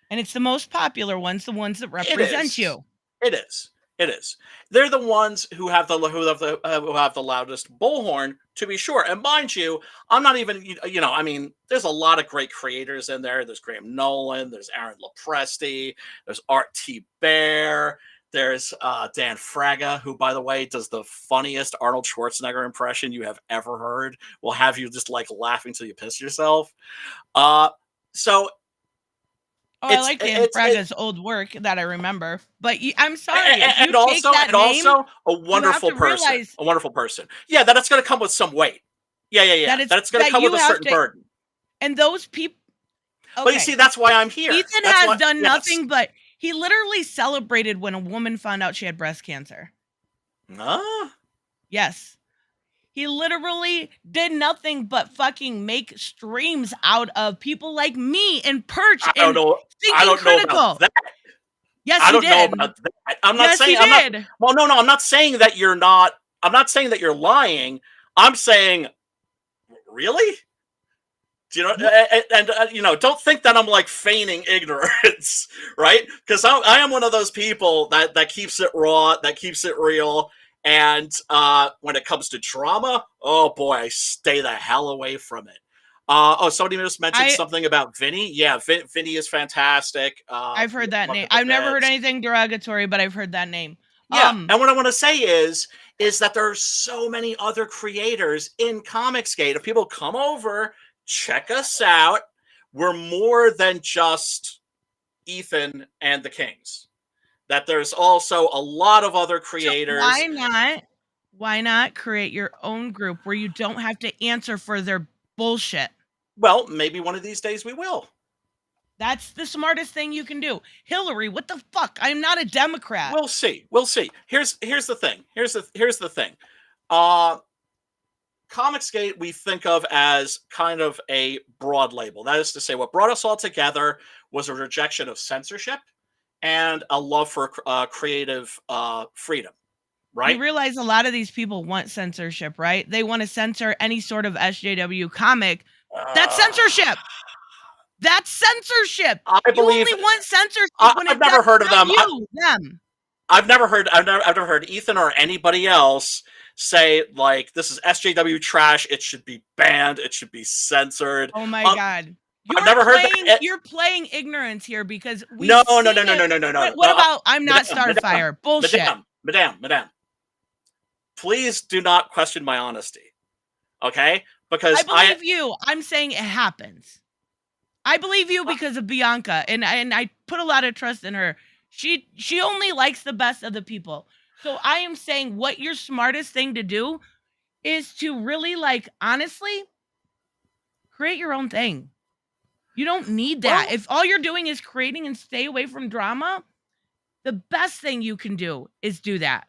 And it's the most popular ones, the ones that represent you. It is. It is. They're the ones who have the loudest bullhorn, to be sure. And mind you, I'm not even, I mean, there's a lot of great creators in there. There's Graham Nolan. There's Aaron Lopresti. There's Art T. Bear. There's Dan Fraga, who, by the way, does the funniest Arnold Schwarzenegger impression you have ever heard. Will have you just like laughing till you piss yourself. I like Dan Fraga's old work that I remember, but I'm sorry. And also a wonderful person. A wonderful person. Yeah, that's going to come with some weight. Yeah. That's going to come with a certain burden. And those people. Okay. But you see, that's why I'm here. Ethan has done nothing but he literally celebrated when a woman found out she had breast cancer. Yes. He literally did nothing but fucking make streams out of people like me and Perch and I don't know about that. Yes, I don't he did. know about that. I'm not saying. I'm not saying that you're not. I'm not saying that you're lying. I'm saying, really? Do you know? And don't think that I'm like feigning ignorance, right? Because I am one of those people that keeps it raw, that keeps it real. And when it comes to drama, oh boy, I stay the hell away from it. Somebody just mentioned something about Vinny. Yeah, Vinny is fantastic. I've heard that name. I've never heard anything derogatory, but I've heard that name. Yeah, and what I want to say is that there are so many other creators in Comicsgate. If people come over, check us out. We're more than just Ethan and the Kings. That there's also a lot of other creators. So why not create your own group where you don't have to answer for their bullshit? Well, maybe one of these days we will. That's the smartest thing you can do. Hillary, what the fuck? I'm not a Democrat. We'll see. Here's the thing. Here's the thing. Comicsgate we think of as kind of a broad label. That is to say, what brought us all together was a rejection of censorship and a love for creative freedom, right? You realize a lot of these people want censorship, right? They want to censor any sort of SJW comic. That's censorship. That's censorship. I believe you only want censorship when I've never heard of them. Them. I've never heard Ethan or anybody else say like this is SJW trash. It should be banned. It should be censored. Oh my god. I've never heard that. You're playing ignorance here because we. No. What about I'm not Starfire? Bullshit. Madame. Please do not question my honesty. Okay? Because I believe you. I'm saying it happens. I believe you because of Bianca, and I put a lot of trust in her. She only likes the best of the people. So I am saying what your smartest thing to do is to really honestly create your own thing. You don't need that. Well, if all you're doing is creating and stay away from drama, the best thing you can do is do that.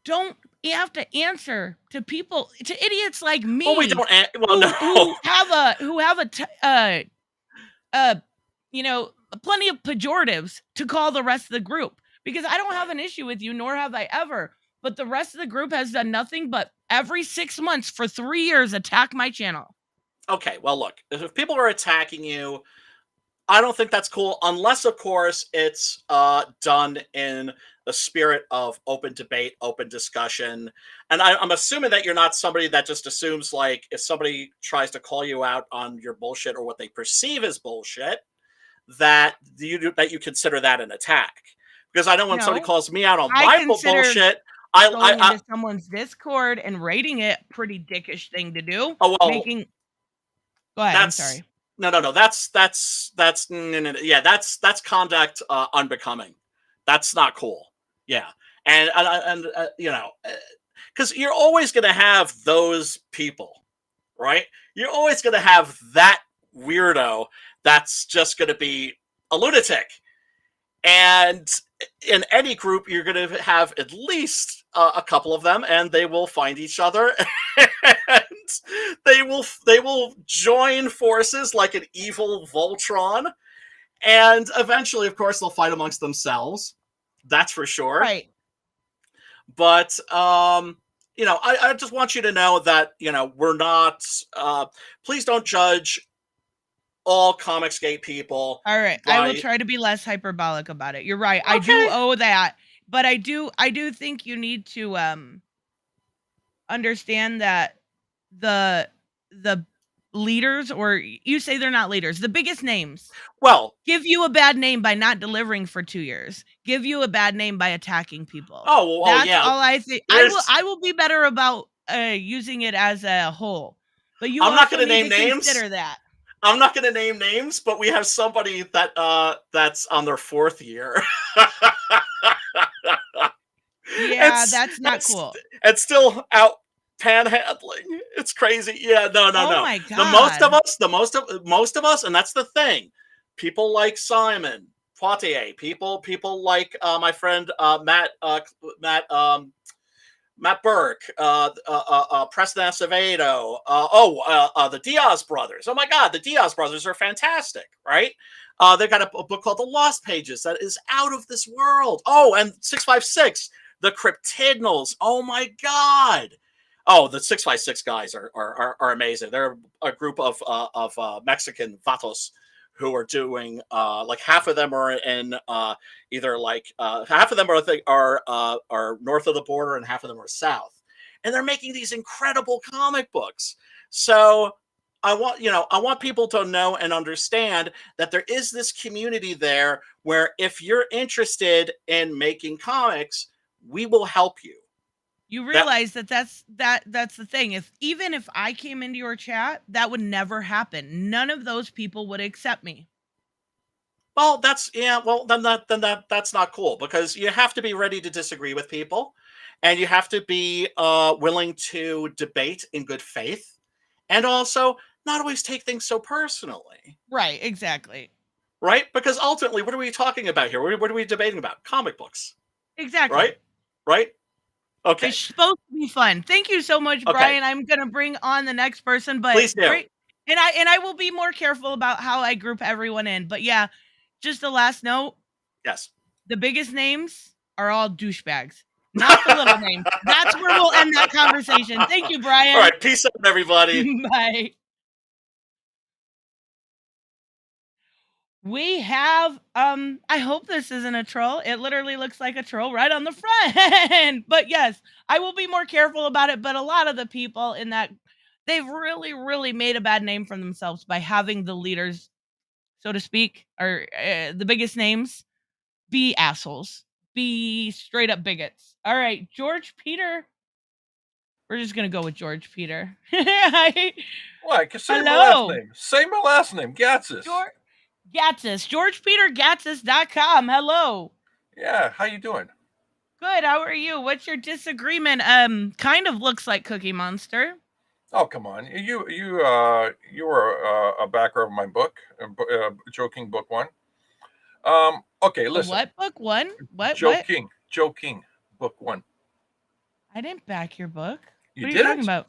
Don't you have to answer to people, to idiots like me. Well, we don't. Well, who, no. who have you know, plenty of pejoratives to call the rest of the group, because I don't have an issue with you, nor have I ever. But the rest of the group has done nothing but every 6 months for 3 years attack my channel. Okay, well, look, if people are attacking you, I don't think that's cool, unless, of course, it's done in the spirit of open debate, open discussion. And I'm assuming that you're not somebody that just assumes, like, if somebody tries to call you out on your bullshit or what they perceive as bullshit, that you consider that an attack. Because I know when somebody No, calls me out on I my consider bullshit, going into someone's Discord and rating it pretty dickish thing to do. Oh, well, Making. Go ahead. I'm sorry. No. That's yeah. That's conduct unbecoming. That's not cool. Yeah, and you know, because you're always going to have those people, right? You're always going to have that weirdo that's just going to be a lunatic, and in any group, you're going to have at least a couple of them, and they will find each other, and they will join forces like an evil Voltron, and eventually, of course, they'll fight amongst themselves. That's for sure. Right. But you know, I just want you to know that, you know, we're not. Please don't judge all Comicsgate people. All right. I will try to be less hyperbolic about it. You're right. Okay. I do owe that, but I do think you need to understand that the leaders, or you say they're not leaders, the biggest names, well, give you a bad name by not delivering for 2 years. Give you a bad name by attacking people. Oh, well, that's yeah. all I think. I will be better about using it as a whole. But you I'm also not going to name names. Consider that. I'm not going to name names, but we have somebody that that's on their 4th year. Yeah, that's not cool. And still out panhandling. It's crazy. Yeah, no. Oh my God. The most of us, and that's the thing. People like Simon Poitier. People like my friend Matt Burke, Preston Acevedo, the Diaz brothers. Oh my God, the Diaz brothers are fantastic, right? They've got a book called The Lost Pages that is out of this world. Oh, and 656, the Cryptidnals. Oh my God. Oh, the 656 guys are amazing. They're a group of Mexican vatos who are doing like half of them are in either like half of them are north of the border and half of them are south, and they're making these incredible comic books. So I want people to know and understand that there is this community there where if you're interested in making comics, we will help you. You realize that's the thing. Even if I came into your chat, that would never happen. None of those people would accept me. Well, that's not cool, because you have to be ready to disagree with people, and you have to be willing to debate in good faith, and also not always take things so personally. Right, exactly. Right? Because ultimately, what are we talking about here? What are we debating about? Comic books. Exactly. Right? Okay. It's supposed to be fun. Thank you so much, Brian. I'm gonna bring on the next person, but please do. Great. And I will be more careful about how I group everyone in. But yeah, just a last note. Yes. The biggest names are all douchebags, not the little names. That's where we'll end that conversation. Thank you, Brian. All right, peace out, everybody. Bye. We have I hope this isn't a troll. It literally looks like a troll right on the front. But yes, I will be more careful about it, but a lot of the people in that, they've really made a bad name for themselves by having the leaders, so to speak, or the biggest names be assholes, be straight up bigots. All right, George Peter. We're just gonna go with George Peter. Why? Say my last name. Say my last name. Gatsis. Gatsis. GeorgePeterGatsis.com. Hello. Yeah, how you doing? Good. How are you? What's your disagreement? Kind of looks like Cookie Monster. Oh, come on. You were a backer of my book, Joking Book 1. Okay, listen. What book 1? What? Joking Book 1. I didn't back your book. You What are you talking didn't? about?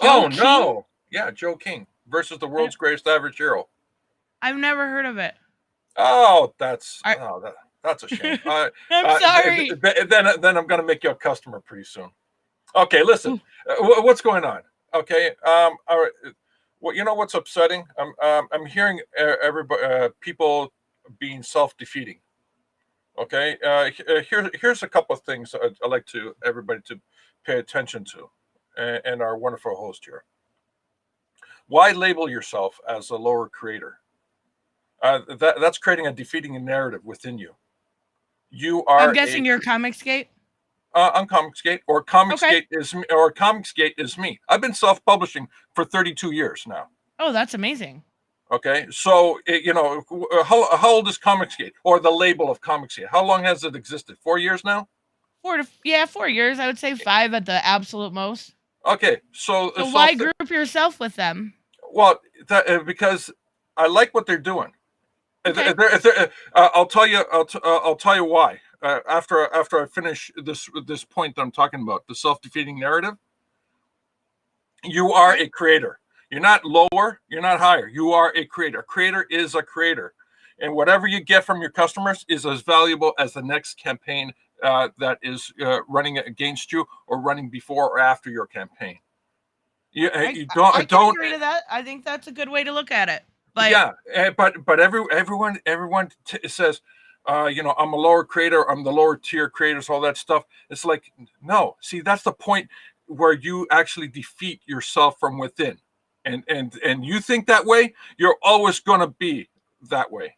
Oh Joe King? no! Yeah, Joe King versus the world's greatest average hero. I've never heard of it. Oh, that's Are- that's a shame. I'm sorry. Then I'm going to make you a customer pretty soon. Okay, listen. What's going on? Okay. All right. Well, you know what's upsetting? I'm hearing everybody people being self-defeating. Okay. Here's a couple of things I'd like to everybody to pay attention to, and our wonderful host here. Why label yourself as a lower creator? That's creating a defeating narrative within you. You I'm are guessing you're Comicsgate. On Comicsgate, or Okay. Comicsgate is me. I've been self-publishing for 32 years now. Oh, that's amazing. Okay, so how old is Comicsgate, or the label of Comicsgate? How long has it existed? 4 years now. 4 years. I would say 5 at the absolute most. Okay, so why group yourself with them? Well, because I like what they're doing. Okay. I'll tell you. I'll tell you why. After I finish this point that I'm talking about, the self-defeating narrative. You are a creator. You're not lower. You're not higher. You are a creator. A creator is a creator, and whatever you get from your customers is as valuable as the next campaign that is running against you or running before or after your campain. I can agree to that. I think that's a good way to look at it. But yeah, but everyone says, I'm a lower creator. I'm the lower tier creators. All that stuff. It's like, no. See, that's the point where you actually defeat yourself from within, and you think that way, you're always going to be that way.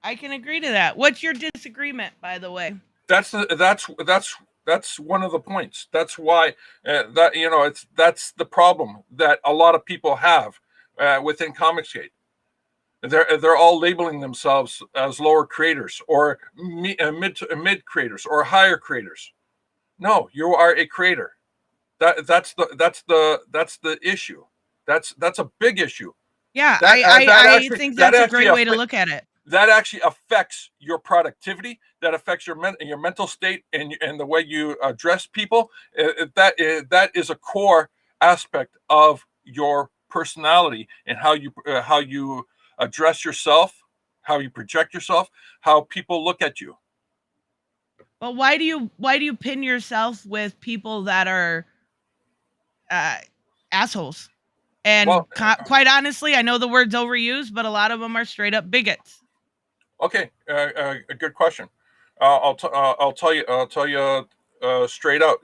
I can agree to that. What's your disagreement, by the way? That's one of the points. That's why that's the problem that a lot of people have within Comicsgate. They're all labeling themselves as lower creators or mid creators or higher creators. No, you are a creator. That's the issue. That's a big issue. Yeah, I think that's a great way to look at it. That actually affects your productivity. That affects your mental state and the way you address people. That is a core aspect of your personality and how you address yourself, how you project yourself, how people look at you. But why do you pin yourself with people that are assholes? And quite honestly, I know the word's overused, but a lot of them are straight up bigots. Okay, a good question. I'll tell you straight out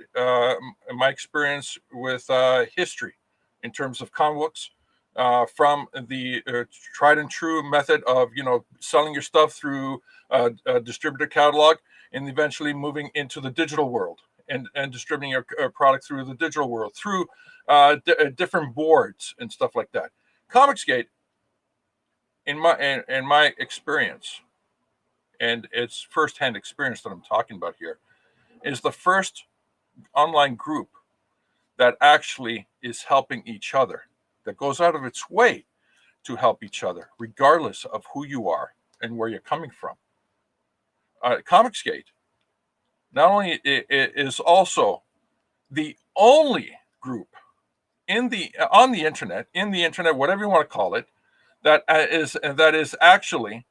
my experience with history in terms of comic books, from the tried and true method of selling your stuff through a distributor catalog and eventually moving into the digital world and distributing your product through the digital world through different boards and stuff like that. Comicsgate, in my experience, and it's firsthand experience that I'm talking about here, is the first online group that actually is helping each other, that goes out of its way to help each other, regardless of who you are and where you're coming from. Comicsgate not only is also the only group on the internet, whatever you want to call it, that is actually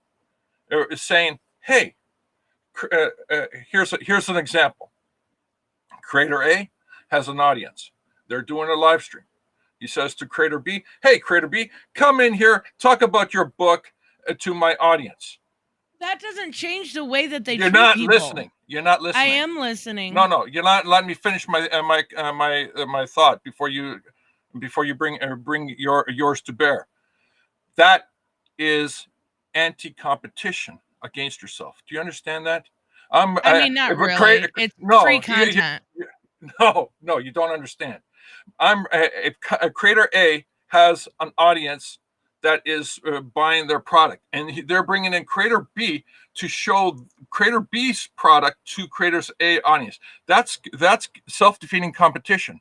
saying, hey, here's an example. Creator A has an audience. They're doing a live stream. He says to Creator B, hey, Creator B, come in here, talk about your book to my audience. That doesn't change the way that they treat people. You're not listening. I am listening. No, you're not letting me finish my thought before you bring yours to bear. That is anti-competition against yourself. Do you understand that? Not really. It's free content. No, you don't understand. A Creator A has an audience that is buying their product, and they're bringing in Creator B to show Creator B's product to Creator A audience. That's self-defeating competition.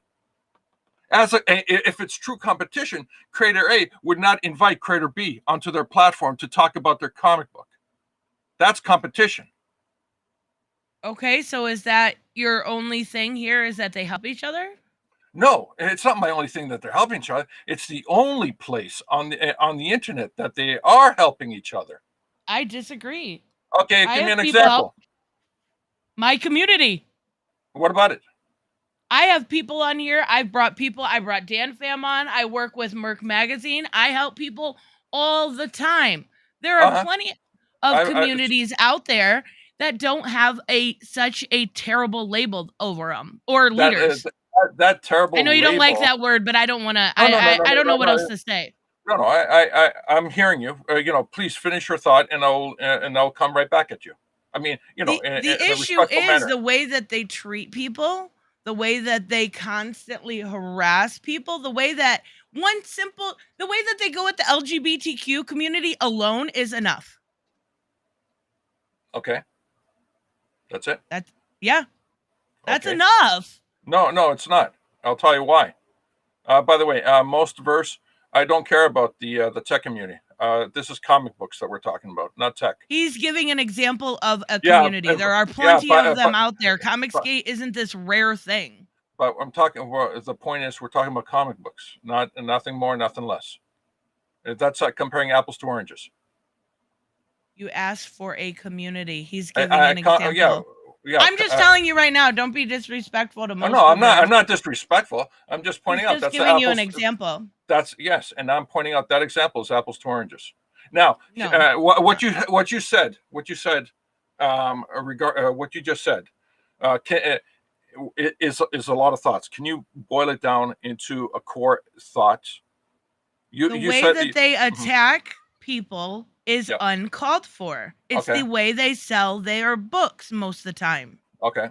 If it's true competition, Creator A would not invite Creator B onto their platform to talk about their comic book. That's competition. Okay, so is that your only thing here? Is that they help each other? No, it's not my only thing that they're helping each other. It's the only place on the internet that they are helping each other. I disagree. Okay, I give me have an people help example. my community. What about it? I have people on here. I brought Dan Pham on. I work with Merc Magazine. I help people all the time. There are Uh-huh. plenty of communities out there that don't have such a terrible label over them or leaders. That terrible. I know you don't like label. that word, but I don't want to. No, I don't know what else to say. No, I'm hearing you. Please finish your thought, and I'll come right back at you. I mean, The issue is the way that they treat people, the way that they constantly harass people, the way that they go at the LGBTQ community alone is enough. Okay. That's it? That's okay. Enough. No, it's not. I'll tell you why. By the way, most verse, I don't care about the tech community. This is comic books that we're talking about, not tech. He's giving an example of a community. There are plenty of them out there. Comicsgate isn't this rare thing. But I'm talking. Well, the point is, we're talking about comic books, nothing more, nothing less. That's like comparing apples to oranges. You asked for a community. He's giving an example. Yeah. I'm just telling you right now. Don't be disrespectful to most. No, I'm not. I'm not disrespectful. I'm just pointing out that's giving you an example. That's yes, and I'm pointing out that example is apples to oranges. Now, what you said, what you just said, is a lot of thoughts. Can you boil it down into a core thought? The way that they attack people is uncalled for. It's the way they sell their books most of the time. Okay.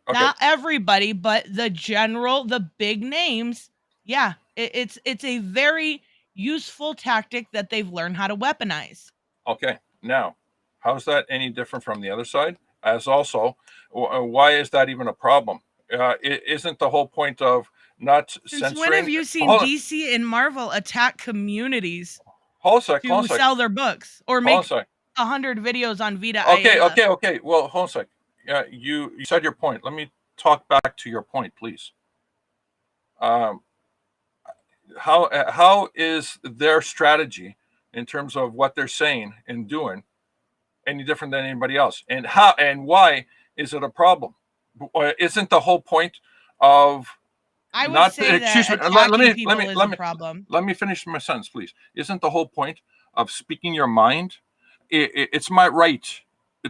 Not everybody, but the big names. Yeah, it's a very useful tactic that they've learned how to weaponize. Okay. Now, how's that any different from the other side? As also, why is that even a problem? Isn't the whole point of not censoring? When have you seen DC and Marvel attack communities to sell their books or make 100 videos on Vita? Okay. Well, hold on a sec. You said your point. Let me talk back to your point, please. How is their strategy in terms of what they're saying and doing any different than anybody else? And how and why is it a problem? Isn't the whole point of I would say that problem. Let me finish my sentence, please. Isn't the whole point of speaking your mind? It's my right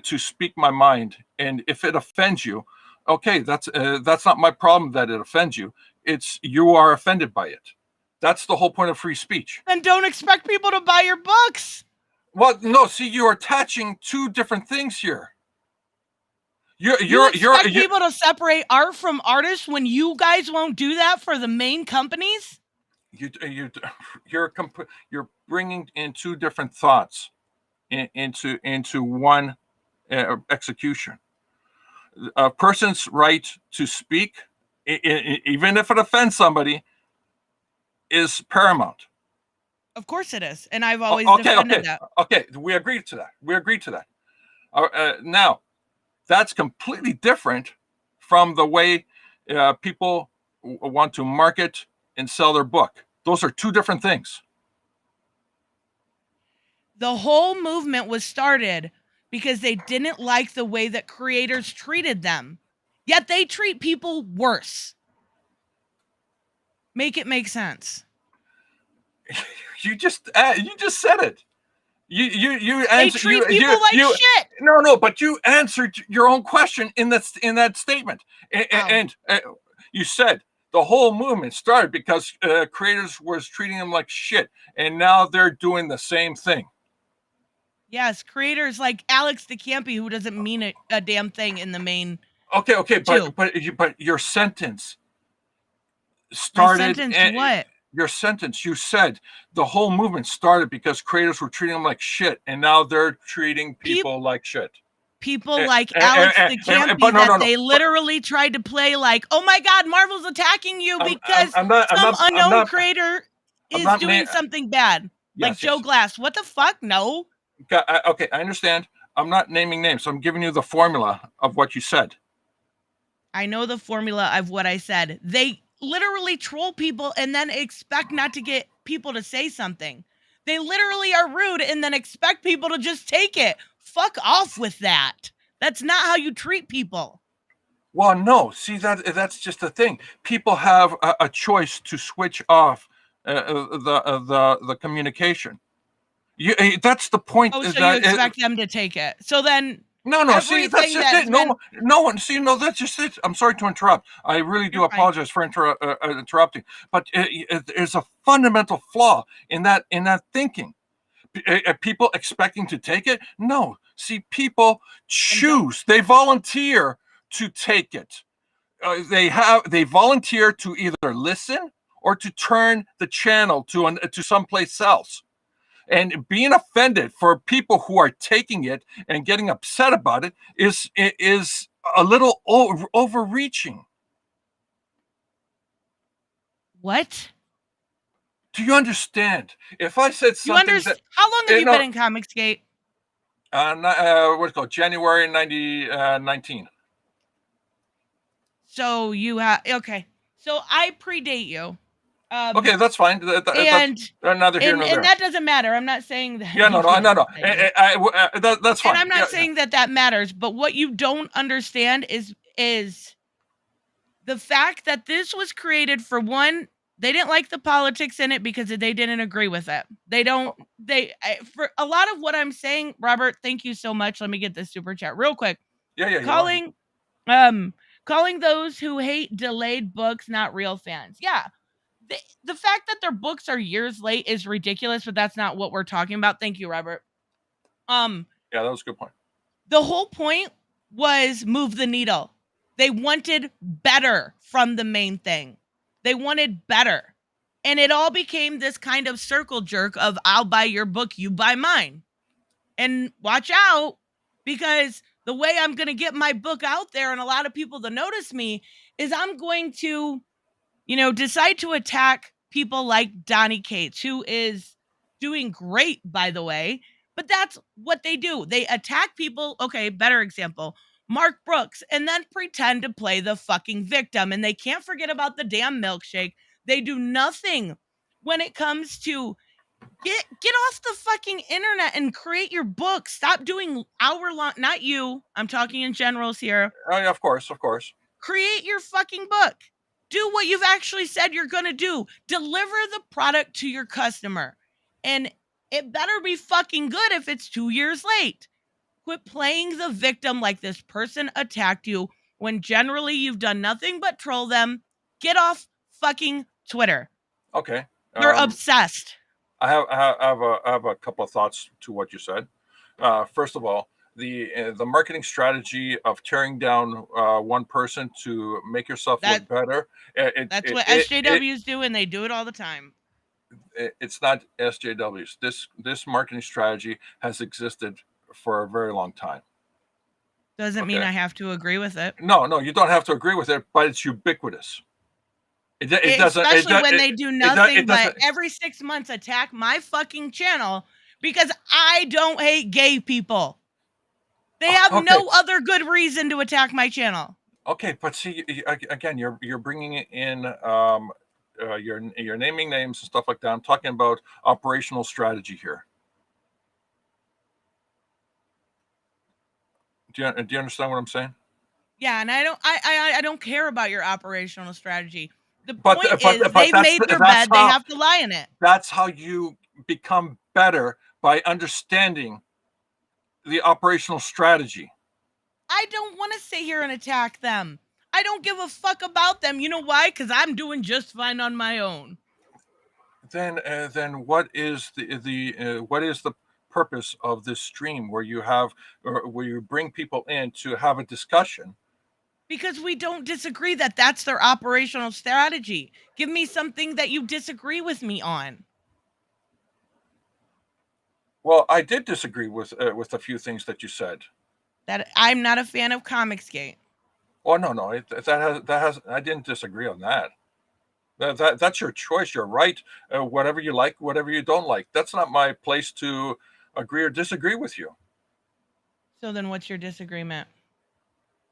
to speak my mind, and if it offends you, okay, that's not my problem that it offends you. It's you are offended by it. That's the whole point of free speech. Then don't expect people to buy your books. Well, no, see, you're attaching two different things here. You expect people to separate art from artists when you guys won't do that for the main companies? You're bringing in two different thoughts into one execution. A person's right to speak, even if it offends somebody, is paramount. Of course it is, and I've always defended that. Okay, we agreed to that. Now, that's completely different from the way people want to market and sell their book. Those are two different things. The whole movement was started because they didn't like the way that creators treated them. Yet they treat people worse. Make it make sense. You just said it. You answered. They treat people like shit. No, but you answered your own question in that statement, and you said the whole movement started because creators was treating them like shit, and now they're doing the same thing. Yes, creators like Alex Decampi, who doesn't mean a damn thing in the main. Okay, but your sentence started. What? Your sentence, you said the whole movement started because creators were treating them like shit, and now they're treating people like shit. People like Alex Decampi they literally tried to play like, oh my God, Marvel's attacking you because some unknown creator is doing something bad. Like Joe Glass. What the fuck? No. Okay, I understand. I'm not naming names. I'm giving you the formula of what you said. I know the formula of what I said. They literally troll people and then expect not to get people to say something. They literally are rude and then expect people to just take it. Fuck off with that. That's not how you treat people. Well, no. See, that's just the thing. People have a choice to switch off the communication. That's the point. Oh, Is so you that expect them to take it. So then no. See, that's everything just that's it. No, been no one. See, no, that's just it. I'm sorry to interrupt. I really do You're fine. apologize for interrupting. But there's a fundamental flaw in that thinking. People expecting to take it? No. See, people choose. They volunteer to take it. They volunteer to either listen or to turn the channel to someplace else. And being offended for people who are taking it and getting upset about it is a little overreaching. What? Do you understand? If I said You something How long have you been in Comicsgate? what's it called? January 19. So you have okay. So I predate you. Okay, that's fine. And that's neither here nor there. and that doesn't matter. I'm not saying that. Yeah, no. That's fine. And I'm not Yeah, saying that matters. But what you don't understand is the fact that this was created for one. They didn't like the politics in it because they didn't agree with it. For a lot of what I'm saying, Robert, thank you so much. Let me get this super chat real quick. Yeah. Calling those who hate delayed books not real fans. Yeah. The fact that their books are years late is ridiculous, but that's not what we're talking about. Thank you, Robert. Yeah, that was a good point. The whole point was move the needle. They wanted better from the main thing. They wanted better. And it all became this kind of circle jerk of I'll buy your book, you buy mine. And watch out, because the way I'm going to get my book out there and a lot of people to notice me is I'm going to, decide to attack people like Donnie Cates, who is doing great, by the way. But that's what they do. They attack people. Okay, better example. Mark Brooks, and then pretend to play the fucking victim. And they can't forget about the damn milkshake. They do nothing when it comes to get off the fucking internet and create your book. Stop doing hour-long, not you. I'm talking in generals here. Oh, yeah, of course. Create your fucking book. Do what you've actually said you're going to do. Deliver the product to your customer. And it better be fucking good if it's 2 years late. Quit playing the victim like this person attacked you when generally you've done nothing but troll them. Get off fucking Twitter. Okay. You're obsessed. I have a couple of thoughts to what you said. First of all, the marketing strategy of tearing down one person to make yourself look better. That's what SJWs do, and they do it all the time. It's not SJWs. This marketing strategy has existed for a very long time. Doesn't mean I have to agree with it. No, you don't have to agree with it, but it's ubiquitous. It doesn't, especially when they do nothing but every 6 months attack my fucking channel because I don't hate gay people. They have no other good reason to attack my channel. Okay, but see, again, you're bringing in you're naming names and stuff like that. I'm talking about operational strategy here. Do you understand what I'm saying? Yeah, and I don't care about your operational strategy. The point is they've made their bed, they have to lie in it. That's how you become better, by understanding the operational strategy. I don't want to sit here and attack them. I don't give a fuck about them. You know why? Because I'm doing just fine on my own. Then what is the purpose of this stream where you bring people in to have a discussion? Because we don't disagree that that's their operational strategy. Give me something that you disagree with me on. Well, I did disagree with a few things that you said. That I'm not a fan of Comicsgate. Oh no, I didn't disagree on that. That's your choice. You're right. Whatever you like, whatever you don't like. That's not my place to agree or disagree with you. So then what's your disagreement?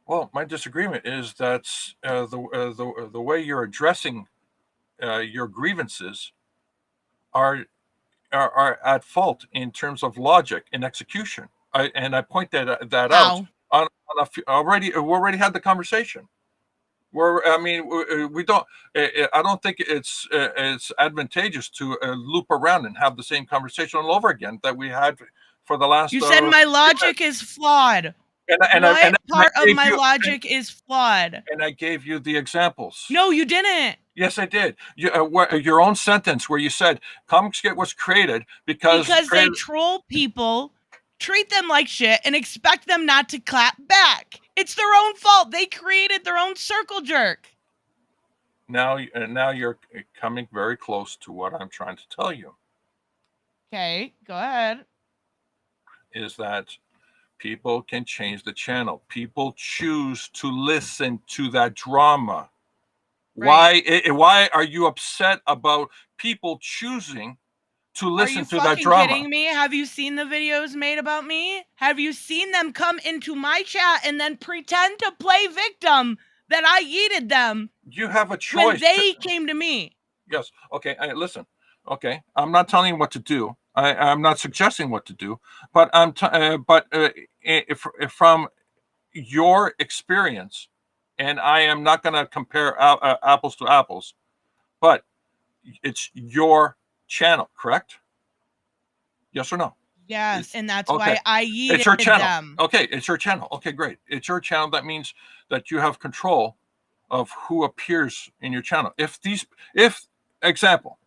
Well, my disagreement is that the way you're addressing your grievances are, are at fault in terms of logic and execution. I point that out How? on already. We already had the conversation. We don't. I don't think it's advantageous to loop around and have the same conversation all over again that we had for the last. You said my logic is flawed. What part of my logic is flawed? And I gave you the examples. No, you didn't. Yes, I did. Your own sentence where you said Comicsgate was created because they troll people, treat them like shit, and expect them not to clap back. It's their own fault. They created their own circle jerk. Now you're coming very close to what I'm trying to tell you. Okay, go ahead. Is that people can change the channel. People choose to listen to that drama. Right. Why are you upset about people choosing to listen to that drama? Are you fucking kidding me? Have you seen the videos made about me? Have you seen them come into my chat and then pretend to play victim that I yeeted them? You have a choice. When they came to me. Yes. Okay. Listen. Okay. I'm not telling you what to do. I'm not suggesting what to do. But if from your experience, and I am not going to compare apples to apples, but it's your channel, correct? Yes or no? Yes, and that's why I yeeted it's your channel. them. Okay, it's your channel. Okay, great. It's your channel. That means that you have control of who appears in your channel. If example,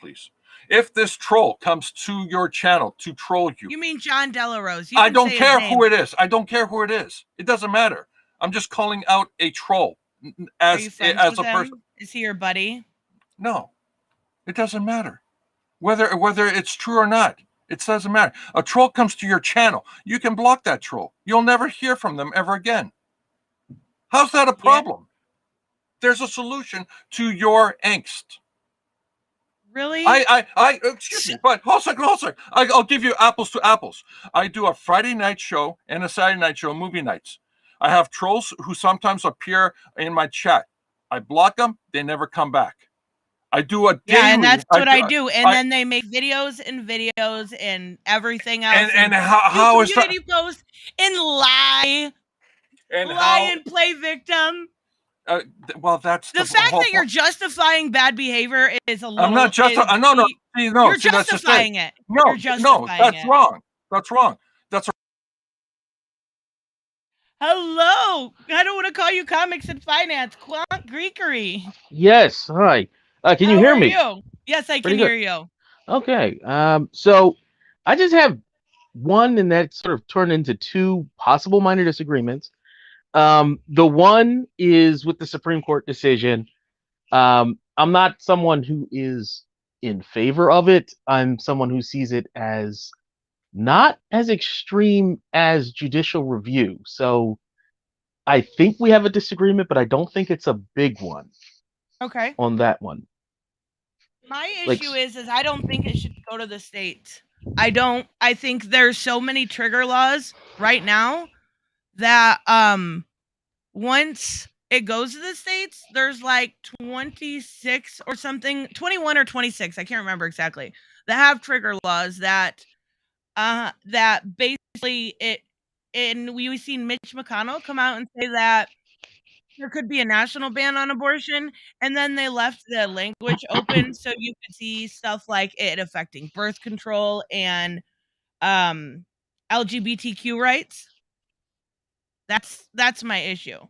please. If this troll comes to your channel to troll you. You mean John Delarose? I don't care who it is. I don't care who it is. It doesn't matter. I'm just calling out a troll as a person. Is he your buddy? No, it doesn't matter. Whether it's true or not, it doesn't matter. A troll comes to your channel. You can block that troll. You'll never hear from them ever again. How's that a problem? Yeah. There's a solution to your angst. Really? Excuse me, but hold on a second. I'll give you apples to apples. I do a Friday night show and a Saturday night show, movie nights. I have trolls who sometimes appear in my chat. I block them. They never come back. I do a daily. Yeah, and that's what I do. And then they make videos and everything else. And how is that? Community post and lie. And lie and play victim. Well, that's the fact that you're justifying bad behavior is a little. I'm not justifying. No. You're justifying it. No, that's wrong. That's wrong. Hello. I don't want to call you comics and finance. Quant Greekery. Yes. Hi. Can you hear me? You? Yes, I can hear you. Okay. So I just have one, and that sort of turned into two possible minor disagreements. The one is with the Supreme Court decision. I'm not someone who is in favor of it. I'm someone who sees it as not as extreme as judicial review. So I think we have a disagreement, but I don't think it's a big one. Okay. On that one. My issue is I don't think it should go to the states. I think there's so many trigger laws right now that once it goes to the states, there's like 26 or something, 21 or 26, I can't remember exactly, that have trigger laws that basically we've seen Mitch McConnell come out and say that there could be a national ban on abortion, and then they left the language open so you could see stuff like it affecting birth control and LGBTQ rights. That's my issue.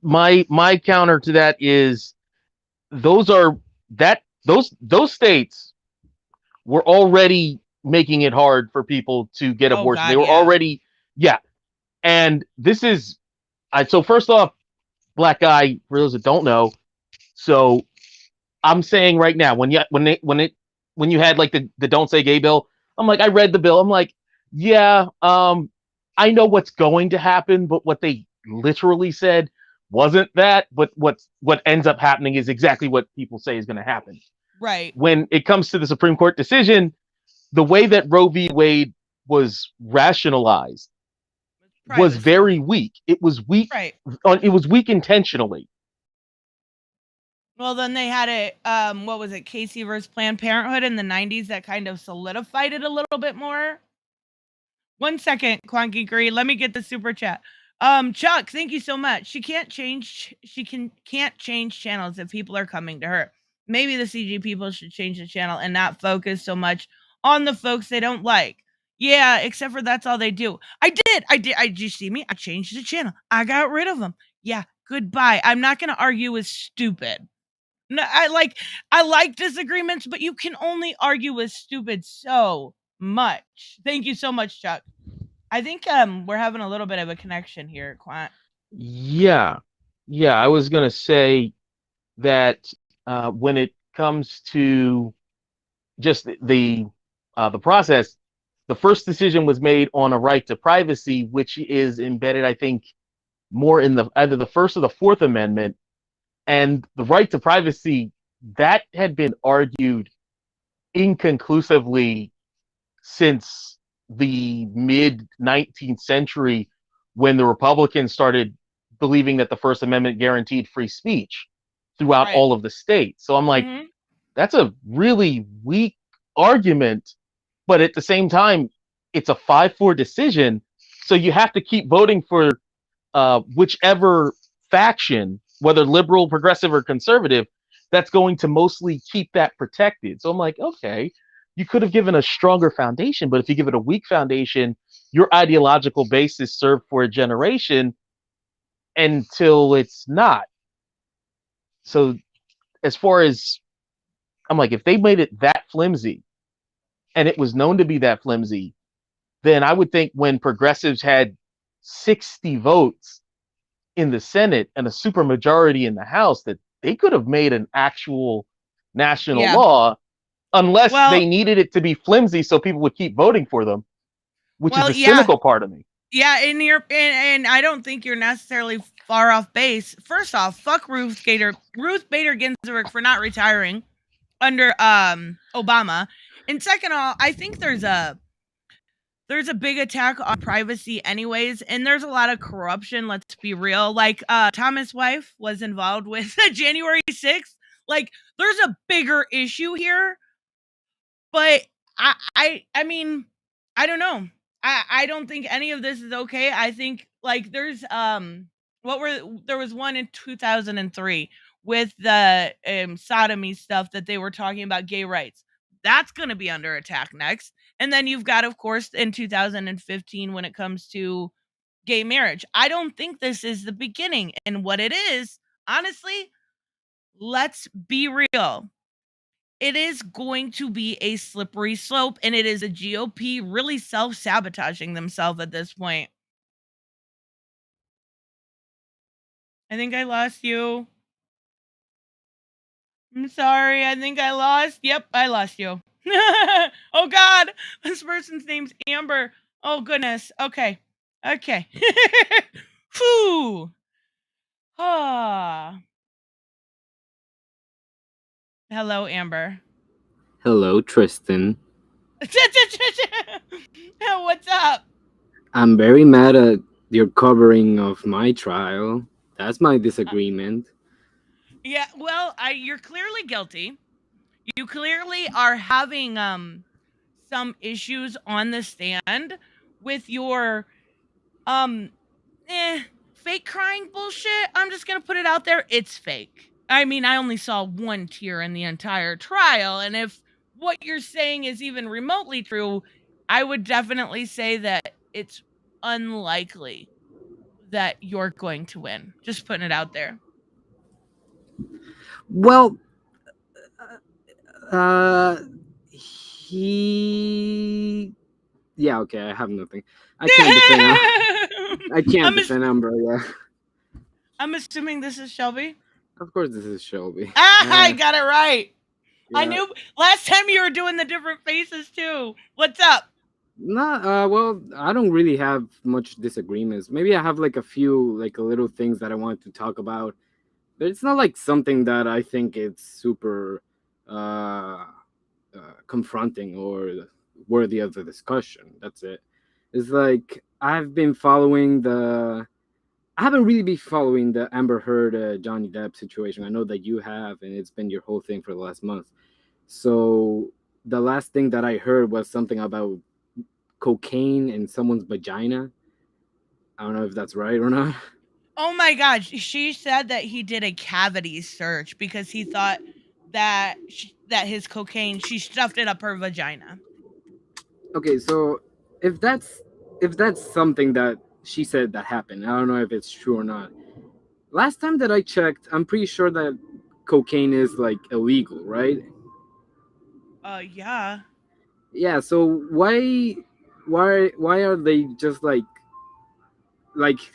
My counter to that is those states were already making it hard for people to get abortion. They were already and this is so first off, black guy, for those that don't know, so I'm saying right now, when you had like the Don't Say Gay bill, I'm like, I read the bill, I'm like, I know what's going to happen, but what they literally said wasn't that, but what ends up happening is exactly what people say is going to happen. Right. When it comes to the Supreme Court decision, the way that Roe V Wade was rationalized was Privacy. very weak. It was weak. Right. It was weak intentionally. Well, then they had it. What was it? Casey versus Planned Parenthood in the '90s that kind of solidified it a little bit more. 1 second, Quanky Green. Let me get the super chat. Chuck, thank you so much. She can't change channels if people are coming to her. Maybe the CG people should change the channel and not focus so much on the folks they don't like. Yeah, except for that's all they do. I did you see me? I changed the channel. I got rid of them. Yeah, goodbye. I'm not gonna argue with stupid. No, I like disagreements, but you can only argue with stupid so much. Thank you so much, Chuck. I think we're having a little bit of a connection here, Quant. Yeah, I was gonna say that when it comes to just the process, the first decision was made on a right to privacy, which is embedded, I think, more in the either the First or the Fourth Amendment, and the right to privacy that had been argued inconclusively since the mid 19th century when the Republicans started believing that the First Amendment guaranteed free speech throughout Right. all of the states. So I'm like, that's a really weak argument, but at the same time, it's a 5-4 decision. So you have to keep voting for whichever faction, whether liberal, progressive, or conservative, that's going to mostly keep that protected. So I'm like, okay, you could have given a stronger foundation, but if you give it a weak foundation, your ideological base is served for a generation until it's not. So as far as I'm like, if they made it that flimsy and it was known to be that flimsy, then I would think when progressives had 60 votes in the Senate and a supermajority in the House, that they could have made an actual national law, unless they needed it to be flimsy so people would keep voting for them, which is the cynical part of me. Yeah, and I don't think you're necessarily far off base. First off, fuck Ruth Bader Ginsburg for not retiring under Obama. And second of all, I think there's a big attack on privacy anyways, and there's a lot of corruption, let's be real. Like Thomas' wife was involved with January 6th. Like there's a bigger issue here. But I mean, I don't know. I don't think any of this is okay. I think like there was one in 2003 with the sodomy stuff that they were talking about gay rights. That's going to be under attack next. And then you've got, of course, in 2015 when it comes to gay marriage. I don't think this is the beginning. And what it is, honestly, let's be real. It is going to be a slippery slope, and it is a GOP really self-sabotaging themselves at this point. I think I lost you. I'm sorry. I think I lost. Yep, I lost you. Oh, God. This person's name's Amber. Oh, goodness. Okay. Whew. Ah. Hello, Amber. Hello, Tristan. What's up? I'm very mad at your covering of my trial. That's my disagreement. Yeah, well, you're clearly guilty. You clearly are having some issues on the stand with your fake crying bullshit. I'm just gonna put it out there. It's fake. I mean, I only saw one tear in the entire trial, and if what you're saying is even remotely true, I would definitely say that it's unlikely that you're going to win. Just putting it out there. Well, yeah, okay, I have nothing. I can't defend I can't defend Amber, yeah. I'm assuming this is Shelby. Of course this is Shelby. I got it right. Yeah. I knew last time you were doing the different faces too. What's up? Well, I don't really have much disagreements. Maybe I have like a few, like a little things that I want to talk about. But it's not like something that I think it's super confronting or worthy of the discussion. That's it. It's like I haven't really been following the Amber Heard Johnny Depp situation. I know that you have, and it's been your whole thing for the last month. So the last thing that I heard was something about cocaine in someone's vagina. I don't know if that's right or not. Oh my god, she said that he did a cavity search because he thought that that his cocaine, she stuffed it up her vagina. Okay, so if that's something that she said that happened, I don't know if it's true or not. Last time that I checked, I'm pretty sure that cocaine is like illegal, right? Yeah. Yeah, so why are they just like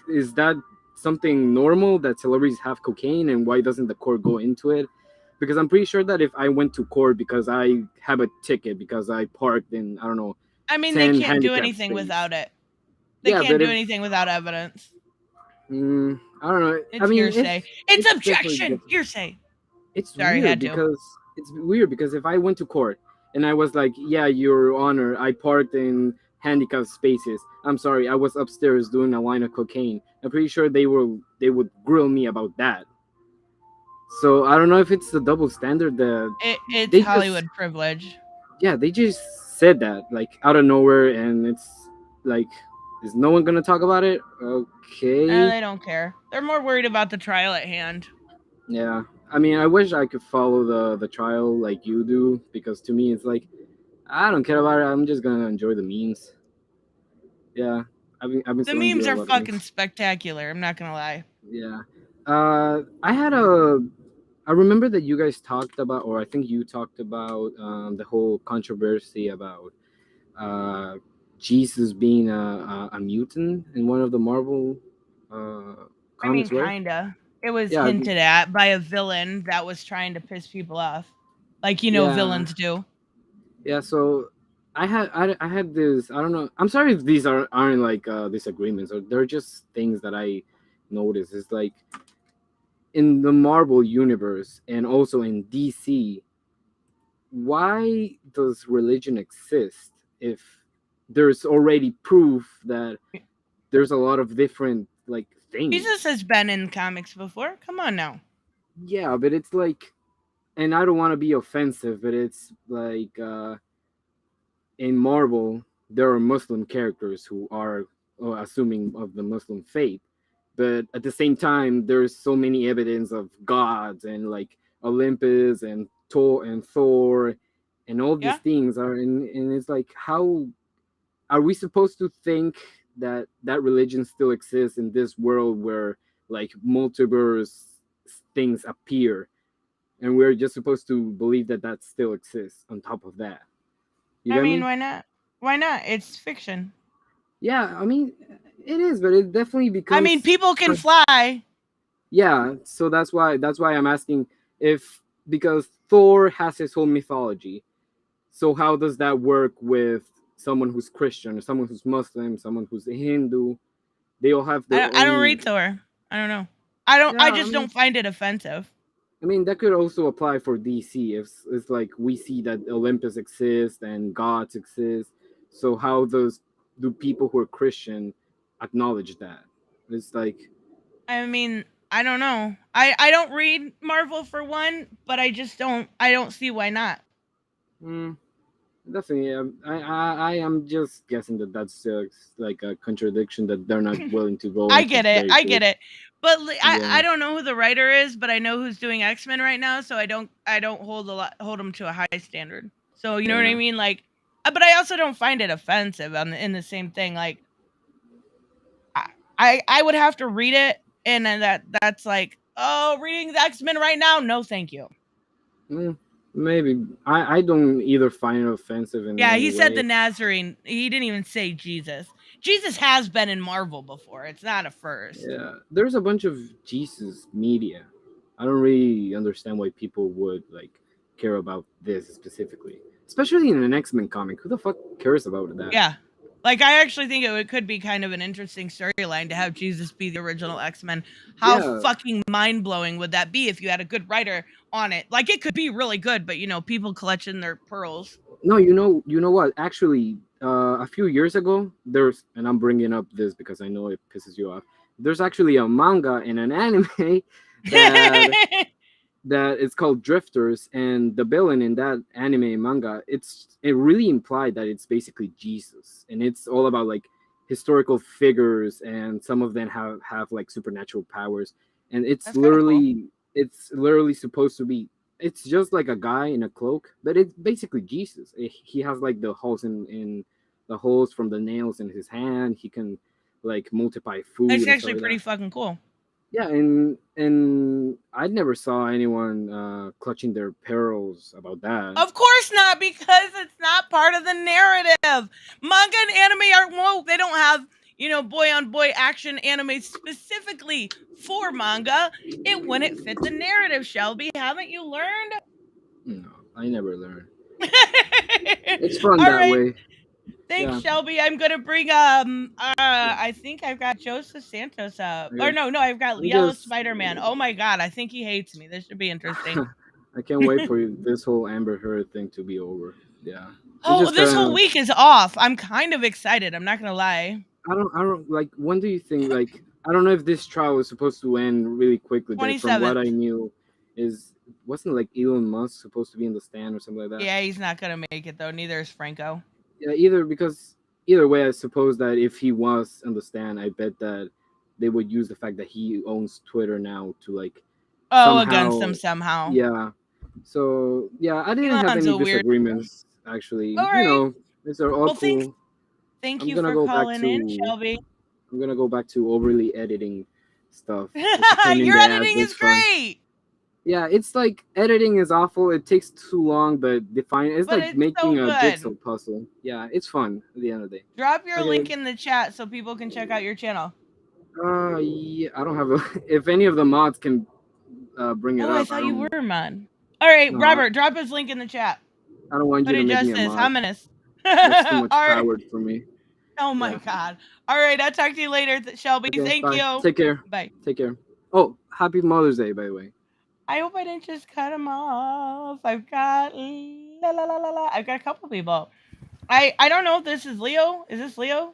is that something normal that celebrities have cocaine, and why doesn't the court go into it? Because I'm pretty sure that if I went to court because I have a ticket because I parked in, I don't know, I mean, they 10 can't do handicap anything space. without it. They Yeah, can't but do if anything without evidence. I don't know. It's I mean, hearsay. It's definitely objection. different. Hearsay. It's Sorry, weird had to. because if I went to court and I was like, yeah, Your Honor, I parked in handicapped spaces. I'm sorry, I was upstairs doing a line of cocaine. I'm pretty sure they would grill me about that. So I don't know if it's the double standard that It's they Hollywood privilege. Yeah, they just said that like out of nowhere, and it's like, is no one gonna talk about it? Okay. They don't care. They're more worried about the trial at hand. Yeah, I mean, I wish I could follow the trial like you do, because to me it's like, I don't care about it. I'm just gonna enjoy the memes. Yeah, I've been The still memes enjoying a are lot of fucking memes. spectacular. I'm not gonna lie. Yeah. I remember that you guys talked about, or I think you talked about the whole controversy about Jesus being a mutant in one of the Marvel I mean, comics, right? kinda. It was Yeah, hinted at by a villain that was trying to piss people off, like yeah, villains do. yeah. So I had this. I don't know. I'm sorry if these aren't like disagreements, or they're just things that I noticed. It's like in the Marvel universe and also in DC, why does religion exist if there's already proof that there's a lot of different like things? Jesus has been in comics before. Come on now. Yeah, but it's like, and I don't want to be offensive, but it's like in Marvel there are Muslim characters who are assuming of the Muslim faith, but at the same time there's so many evidence of gods and like Olympus and Thor and all these Yeah. things are and it's like, how are we supposed to think that religion still exists in this world where like multiverse things appear, and we're just supposed to believe that that still exists on top of that? You I get mean, me? why not? Why not? It's fiction. Yeah, I mean, it is, but it definitely becomes. I mean, people can fly. Yeah, so that's why I'm asking if, because Thor has his whole mythology. So how does that work with someone who's Christian or someone who's Muslim, someone who's a Hindu? They all have their I don't own. read Thor. I don't know. I don't. Yeah, I just don't find it offensive. I mean, that could also apply for DC. If it's like we see that Olympus exists and gods exist, so how do people who are Christian acknowledge that? It's like, I mean, I don't know. I don't read Marvel for one, but I just don't. I don't see why not. definitely. I am just guessing that that's like a contradiction that they're not willing to go I into. get it. I get it. But Yeah. I don't know who the writer is, but I know who's doing X-Men right now, so I don't hold them to a high standard. So you know what I Yeah. mean? Like, but I also don't find it offensive in the same thing. Like, I would have to read it, and then that's like, oh, reading the X-Men right now? No, thank you. Maybe I don't either find it offensive in Yeah, any he said way. the Nazarene. He didn't even say Jesus. Jesus has been in Marvel before. It's not a first. Yeah, there's a bunch of Jesus media. I don't really understand why people would like care about this specifically, especially in an X-Men comic. Who the fuck cares about that? Yeah. Like, I actually think it could be kind of an interesting storyline to have Jesus be the original X-Men. How Yeah. fucking mind-blowing would that be if you had a good writer on it? Like, it could be really good, but, people clutching their pearls. No, you know what? Actually, a few years ago, and I'm bringing up this because I know it pisses you off. There's actually a manga and an anime that that it's called Drifters, and the villain in that anime and manga, it really implied that it's basically Jesus, and it's all about like historical figures, and some of them have like supernatural powers, and That's kind of cool. it's literally supposed to be. It's just like a guy in a cloak, but it's basically Jesus. He has like the holes in the holes from the nails in his hand. He can like multiply food It's and stuff actually like pretty that. fucking cool. Yeah, and I never saw anyone clutching their pearls about that. Of course not, because it's not part of the narrative. Manga and anime aren't woke. They don't have, boy on boy action anime specifically for manga. It wouldn't fit the narrative, Shelby. Haven't you learned? No, I never learned. It's fun All that right. way. Thanks, Yeah. Shelby. I'm gonna bring I think I've got Joseph Santos up. Or Okay. no, I've got I'm Yellow just Spider-Man. Oh my god, I think he hates me. This should be interesting. I can't wait for this whole Amber Heard thing to be over. Yeah. It's Oh, just this whole week is off. I'm kind of excited. I'm not gonna lie. I don't like, when do you think, like, I don't know if this trial was supposed to end really quickly, but from what 27th. I knew is wasn't like Elon Musk supposed to be in the stand or something like that? Yeah, he's not gonna make it though. Neither is Franco. Yeah, either way, I suppose that if he was on the stand, I bet that they would use the fact that he owns Twitter now to like Oh, against somehow, him somehow. yeah. So yeah, I didn't have Elon's any a weird. disagreements actually. All right. These are all Well, cool. thank I'm you gonna for go back calling in, to Shelby. I'm gonna go back to overly editing stuff. It's a pain in Your the ass, editing but is it's fun. great, Yeah, it's like editing is awful. It takes too long, but define it's but like it's so making a jigsaw good. puzzle. Yeah, it's fun at the end of the day. Drop your Okay. link in the chat so people can check out your channel. Yeah, I don't have a. If any of the mods can bring it Oh, up, I thought you were, man. All right, No, Robert, drop his link in the chat. I don't want Put you to it make just me a as mod. ominous. That's too much All right. power for me. Oh my Yeah. god. All right, I'll talk to you later, Shelby. Okay, Thank bye. you. Take care. Bye. Take care. Oh, happy Mother's Day, by the way. I hope I didn't just cut him off. I've got I've got a couple people. I don't know if this is Leo. Is this Leo?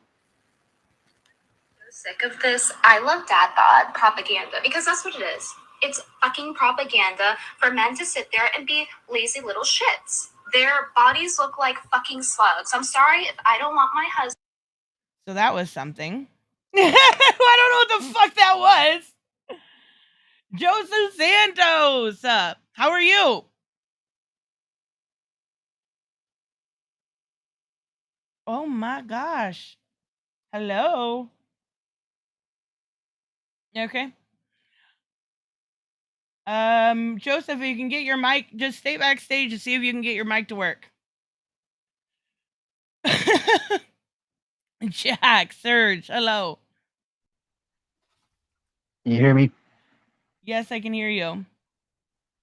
Sick of this I love dad bod propaganda, because that's what it is. It's fucking propaganda for men to sit there and be lazy little shits. Their bodies look like fucking slugs. I'm sorry if I don't want my husband. So that was something. I don't know what the fuck that was. Joseph Santos. How are you? Oh my gosh. Hello. You okay? Joseph, if you can get your mic, just stay backstage and see if you can get your mic to work. Jack, Serge, hello. Can you hear me? Yes, I can hear you.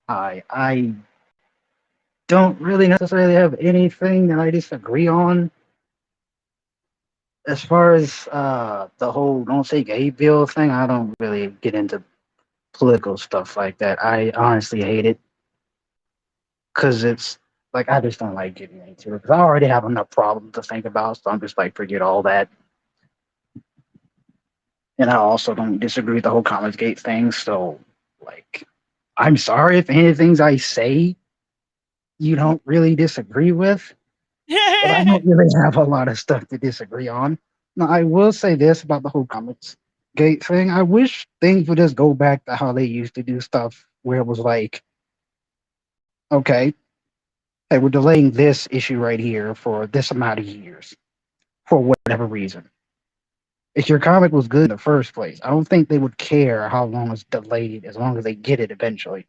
Hi. I don't really necessarily have anything that I disagree on. As far as the whole "don't say gay" bill thing, I don't really get into political stuff like that. I honestly hate it because it's like I just don't like getting into it because I already have enough problems to think about, so I'm just like forget all that. And I also don't disagree with the whole Comicsgate thing, so like I'm sorry if any things I say you don't really disagree with. But I don't really have a lot of stuff to disagree on. Now, I will say this about the whole Comics Gate thing. I wish things would just go back to how they used to do stuff, where it was like, okay, hey, we're delaying this issue right here for this amount of years for whatever reason. If your comic was good in the first place, I don't think they would care how long it's delayed as long as they get it eventually.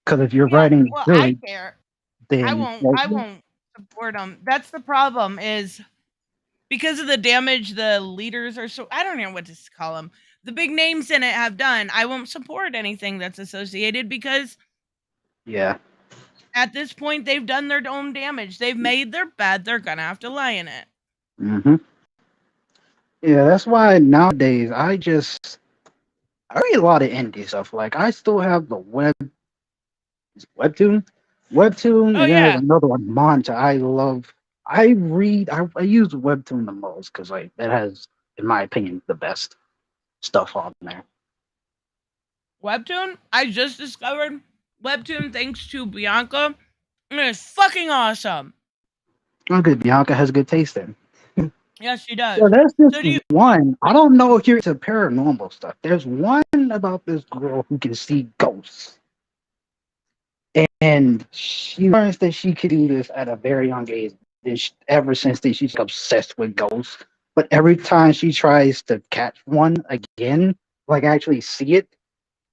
Because if you're writing well, good, I care. then I won't support them. That's the problem, is because of the damage the leaders are so, I don't know what to call them. The big names in it have done. I won't support anything that's associated because yeah, at this point they've done their own damage. They've made their bed. They're gonna have to lie in it. mm-hmm. Yeah, that's why nowadays I read a lot of indie stuff. Like I still have the webtoon, Webtoon, Oh and then there's yeah. another one, Manta. I use Webtoon the most because like that has, in my opinion, the best stuff on there. Webtoon? I just discovered Webtoon thanks to Bianca. And it's fucking awesome. Oh, good. Bianca has good taste then. Yes, she does. So there's this So do you one. I don't know if you're into paranormal stuff. There's one about this girl who can see ghosts. And she learns that she could do this at a very young age. And ever since then, she's obsessed with ghosts. But every time she tries to catch one again, like actually see it,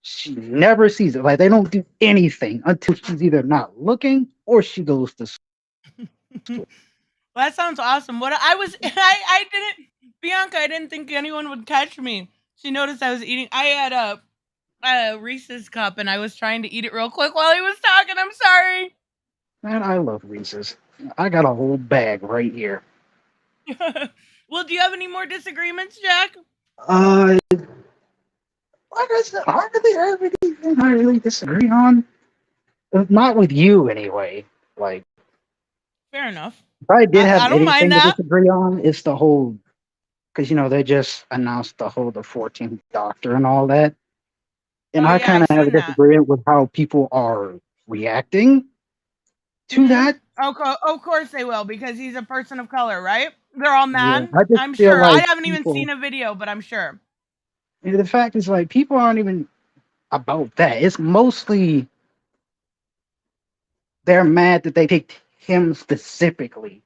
she never sees it. Like they don't do anything until she's either not looking or she goes to sleep. Well, that sounds awesome. What I was I didn't Bianca, I didn't think anyone would catch me. She noticed I was eating. I had a Reese's cup and I was trying to eat it real quick while he was talking. I'm sorry. Man, I love Reese's. I got a whole bag right here. Well, do you have any more disagreements, Jack? Like I said, I really have anything I really disagree on. Not with you, anyway. Like, Fair enough. if I did I have don't mind anything to that. disagree on, it's the whole, because they just announced the 14th Doctor and all that, and Oh I yeah, I kind of have a seen that. disagreement with how people are reacting to that. Of course they will, because he's a person of color, right? They're all Yeah, mad. I just I'm feel sure. I like haven't even people. seen a video, but I'm sure. The fact is, like, people aren't even about that. It's mostly they're mad that they picked him specifically.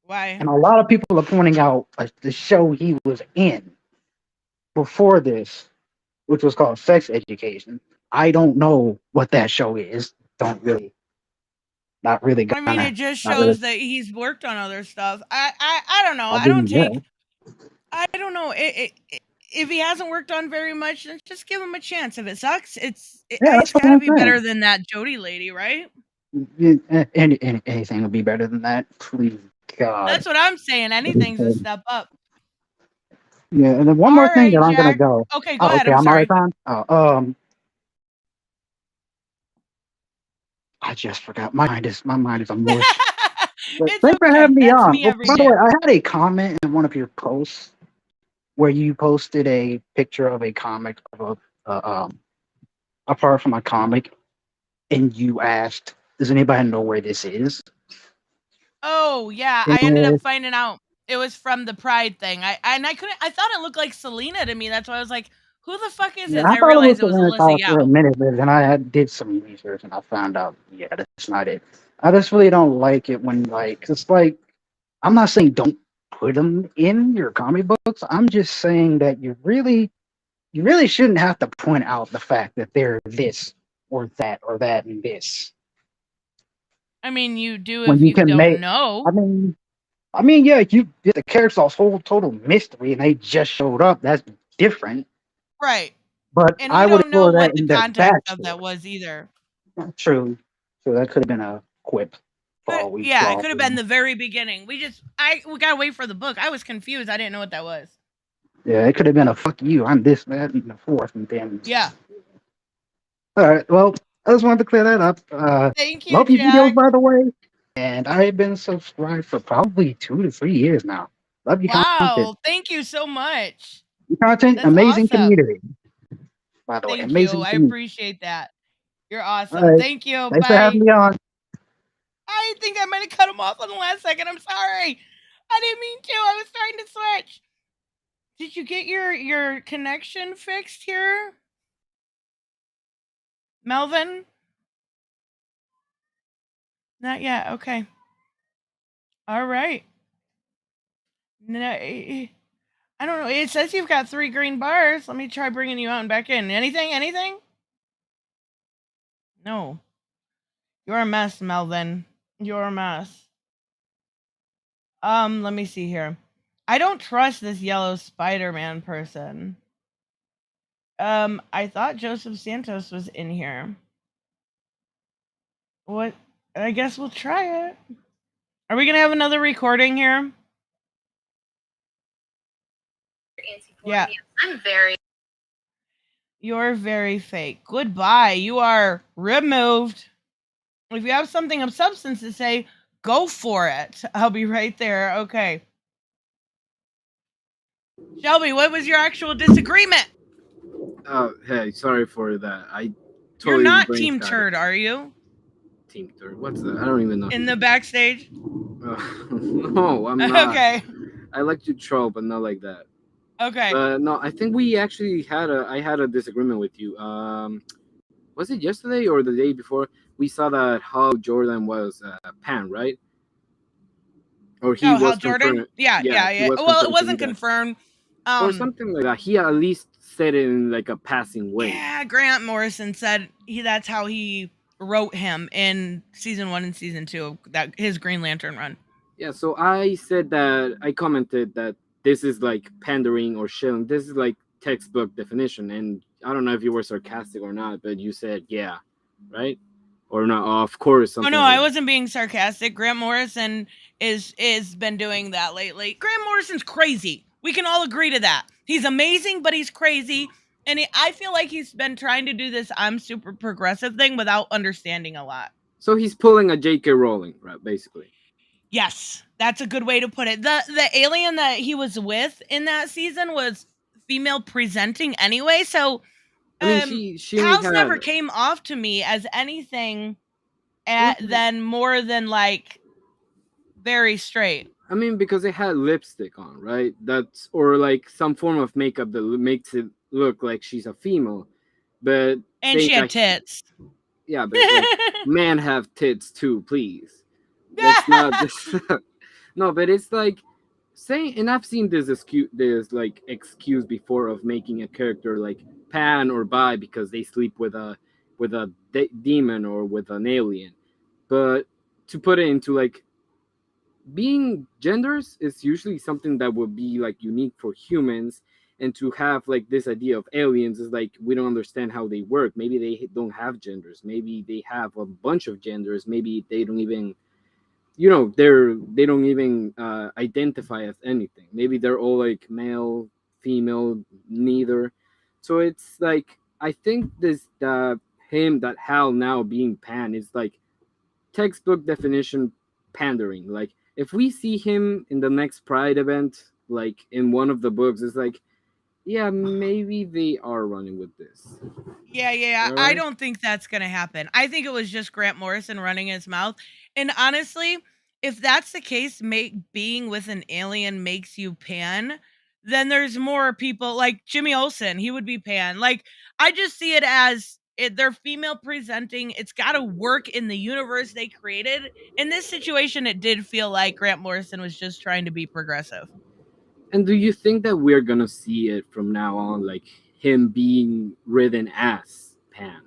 Why? And a lot of people are pointing out the show he was in before this, which was called Sex Education. I don't know what that show is. Don't really, not really I mean, gonna, it just not really. shows that he's worked on other stuff. I don't know. I mean, yeah, I don't know. If he hasn't worked on very much, then just give him a chance. If it sucks, yeah, that's it's what got to I'm be saying. better than that Jody lady, right? Anything would be better than that. Please, God. That's what I'm saying. Anything's a step up. Yeah, and then one All more thing right, that I'm gonna Jack. go. Okay, go Oh, ahead. okay, I'm I'm out of sorry. time. I just forgot. My mind is a mush. But It's thanks for okay. having me That's on. me Oh, every by the day. way, I had a comment in one of your posts where you posted a picture of a comic of apart from a comic, and you asked, "Does anybody know where this is?" Oh yeah, I ended up And finding out it was from the Pride thing. I couldn't. I thought it looked like Selena to me. That's why I was like, "Who the fuck is yeah, this?" I I thought it was realized it the was Winter Alyssa House for a Yao. minute, but then did some research and I found out, yeah, that's not it. I just really don't like it when it's like I'm not saying don't put them in your comic books. I'm just saying that you really shouldn't have to point out the fact that they're this or that and this I mean, you do when if you you can don't make. know. I mean, yeah, you did the character's whole total mystery and they just showed up. That's different. Right. But And I we would don't know throw that what the in their context of backstory. that was either. True. So that could have been a quip for all we Yeah, for it all could have we been know. the very beginning. We gotta wait for the book. I was confused. I didn't know what that was. Yeah, it could have been a fuck you. I'm this, that, and the fourth, and then. Yeah. All right. Well, I just wanted to clear that up. Thank you, Love your videos, Jack. by the way. And I've been subscribed for probably 2 to 3 years now. Love your content. Wow. Thank you so much. Your content, That's amazing awesome. community. By the way, Thank you. amazing I community. appreciate that. You're All awesome. right. Thank you. Thanks for having Bye. me on. I think I might have cut him off on the last second. I'm sorry. I didn't mean to. I was trying to switch. Did you get your connection fixed here, Melvin? Not yet. Okay. All right. No, I don't know. It says you've got 3 green bars. Let me try bringing you out and back in. Anything? Anything? No. You're a mess, Melvin. You're a mess. Let me see here. I don't trust this yellow Spider-Man person. I thought Joseph Santos was in here. What? I guess we'll try it. Are we gonna have another recording here? Yeah. I'm very. You're very fake. Goodbye. You are removed. If you have something of substance to say, go for it. I'll be right there. Okay. Shelby, what was your actual disagreement? Hey, sorry for that. I You're totally not brain Team scattered. Turd, are you? Team Third. What's that? I don't even know. In the backstage? No, I'm not. Okay. I like to troll, but not like that. Okay. No, I think we actually I had a disagreement with you. Was it yesterday or the day before? We saw that Hal Jordan was Pan, right? Or he Oh, Hal was Jordan? confirmed. Yeah, Yeah, yeah, he yeah. was Well, it confirmed to be wasn't that, confirmed. or something like that. He at least said it in like a passing way. Yeah, Grant Morrison said that's how he wrote him in season 1 and season 2, that his Green Lantern run. Yeah, so I said that I commented that this is like pandering or shilling. This is like textbook definition, and I don't know if you were sarcastic or not, but you said yeah, right? Or not? Oh, of course, Oh something no, like I that. wasn't being sarcastic. Grant Morrison is been doing that lately. Grant Morrison's crazy. We can all agree to that. He's amazing, but he's crazy. And I feel like he's been trying to do this I'm super progressive thing without understanding a lot. So he's pulling a J.K. Rowling, right? Basically. Yes, that's a good way to put it. The alien that he was with in that season was female presenting anyway, so I mean, she only Hal's had. never came off to me as anything Okay. than more than like very straight. I mean, because they had lipstick on, right? That's or like some form of makeup that makes it look like she's a female. But And saying she had that, tits. yeah, but like men have tits too, please. That's not this. No, but it's like saying, and I've seen this like excuse before of making a character like pan or bi because they sleep with a demon or with an alien. But to put it into like being genders is usually something that would be like unique for humans, and to have like this idea of aliens is like we don't understand how they work. Maybe they don't have genders, maybe they have a bunch of genders, maybe they don't even they don't even identify as anything. Maybe they're all like male, female, neither. So it's like I think this that Hal now being pan is like textbook definition pandering. Like if we see him in the next Pride event, like in one of the books, it's like, yeah, maybe they are running with this. Yeah. All I right. don't think that's going to happen. I think it was just Grant Morrison running his mouth. And honestly, if that's the case, being with an alien makes you pan, then there's more people like Jimmy Olsen. He would be pan. Like, I just see it as they're female presenting. It's got to work in the universe they created. In this situation, it did feel like Grant Morrison was just trying to be progressive. And do you think that we're gonna see it from now on, like him being ridden as Pan?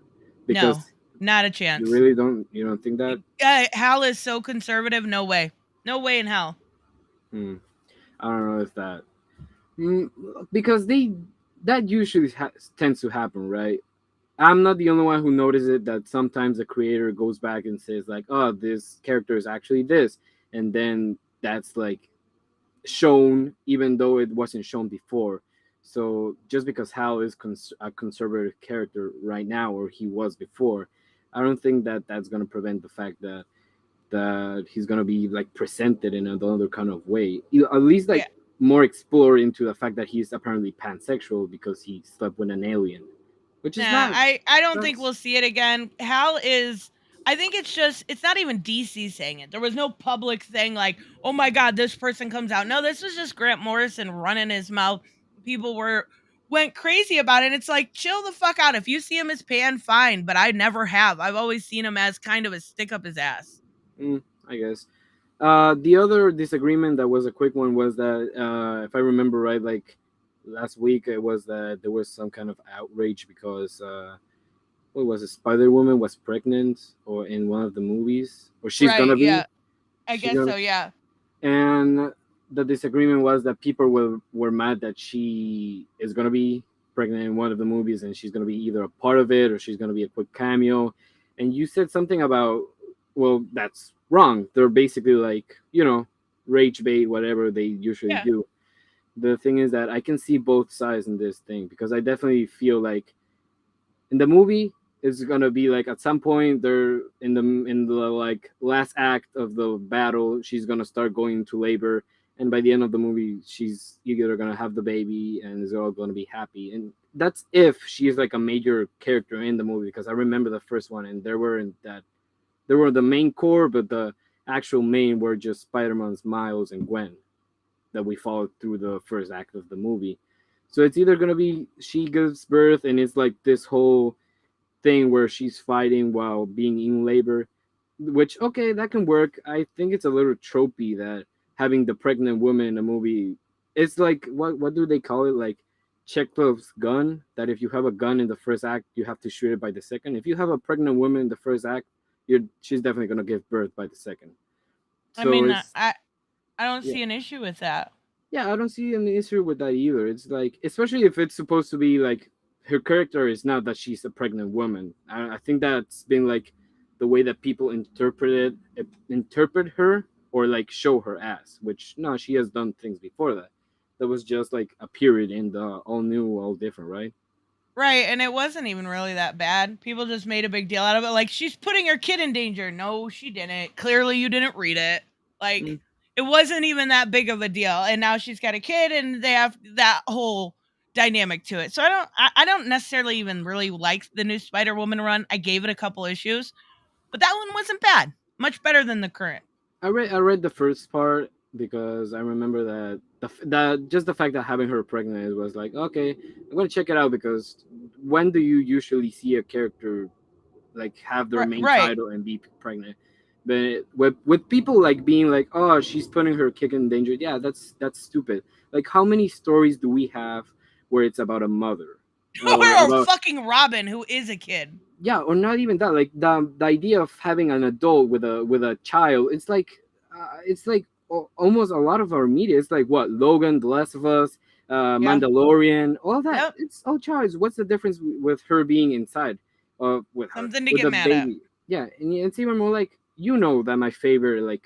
Because No, not a chance. you don't think that? Hal is so conservative. No way. No way in hell. I don't know if that because that usually tends to happen, right? I'm not the only one who noticed it. That sometimes the creator goes back and says like, "Oh, this character is actually this," and then that's like shown even though it wasn't shown before. So just because Hal is a conservative character right now, or he was before, I don't think that that's going to prevent the fact that he's going to be like presented in another kind of way. At least like more explore into the fact that he's apparently pansexual because he slept with an alien, which is not. I don't think we'll see it again. Hal is. I think it's not even DC saying it. There was no public thing like, oh my God, this person comes out. No, this was just Grant Morrison running his mouth. People went crazy about it. It's like, chill the fuck out. If you see him as pan, fine, but I never have. I've always seen him as kind of a stick up his ass. I guess. The other disagreement that was a quick one was that if I remember right, like last week, it was that there was some kind of outrage because what was it? Spider Woman was pregnant, or in one of the movies, or she's gonna be. Yeah, I guess so. Yeah. And the disagreement was that people were mad that she is gonna be pregnant in one of the movies, and she's gonna be either a part of it or she's gonna be a quick cameo. And you said something about, well, that's wrong. They're basically like, rage bait, whatever they usually do. The thing is that I can see both sides in this thing, because I definitely feel like in the movie it's gonna be like at some point they're in the like last act of the battle. She's gonna start going into labor, and by the end of the movie, she's either gonna have the baby and is all gonna be happy. And that's if she's like a major character in the movie, because I remember the first one, and there were the main core, but the actual main were just Spider-Man's Miles and Gwen that we followed through the first act of the movie. So it's either gonna be she gives birth and it's like this whole thing where she's fighting while being in labor, which okay, that can work. I think it's a little tropey that having the pregnant woman in a movie, it's like what do they call it, like Chekhov's gun, that if you have a gun in the first act you have to shoot it by the second. If you have a pregnant woman in the first act, she's definitely going to give birth by the second. So I mean, it's I don't yeah. see an issue with that. Yeah, I don't see any issue with that either. It's like, especially if it's supposed to be like her character is not that she's a pregnant woman. I think that's been like the way that people interpret her or like show her as. Which no, she has done things before that. That was just like a period in the all new, all different, right? Right, and it wasn't even really that bad. People just made a big deal out of it. Like, she's putting her kid in danger. No, she didn't. Clearly, you didn't read it. Like, it wasn't even that big of a deal. And now she's got a kid, and they have that whole dynamic to it. So I don't necessarily even really like the new Spider-Woman run. I gave it a couple issues, but that one wasn't bad. Much better than the current. I read the first part because I remember that that just the fact that having her pregnant was like, okay, I'm gonna check it out, because when do you usually see a character like have their main Right. title and be pregnant? But with people like being like, oh, she's putting her kid in danger, yeah, that's stupid. Like, how many stories do we have where it's about a mother Or about fucking Robin, who is a kid. yeah, or not even that, like the idea of having an adult with a child, it's like almost a lot of our media, it's like what, Logan, The Last of Us, Mandalorian, all that. Yep. It's all child. What's the difference with her being inside with her, Something to with get the mad at. baby? Yeah, and it's even more like, you know, that my favorite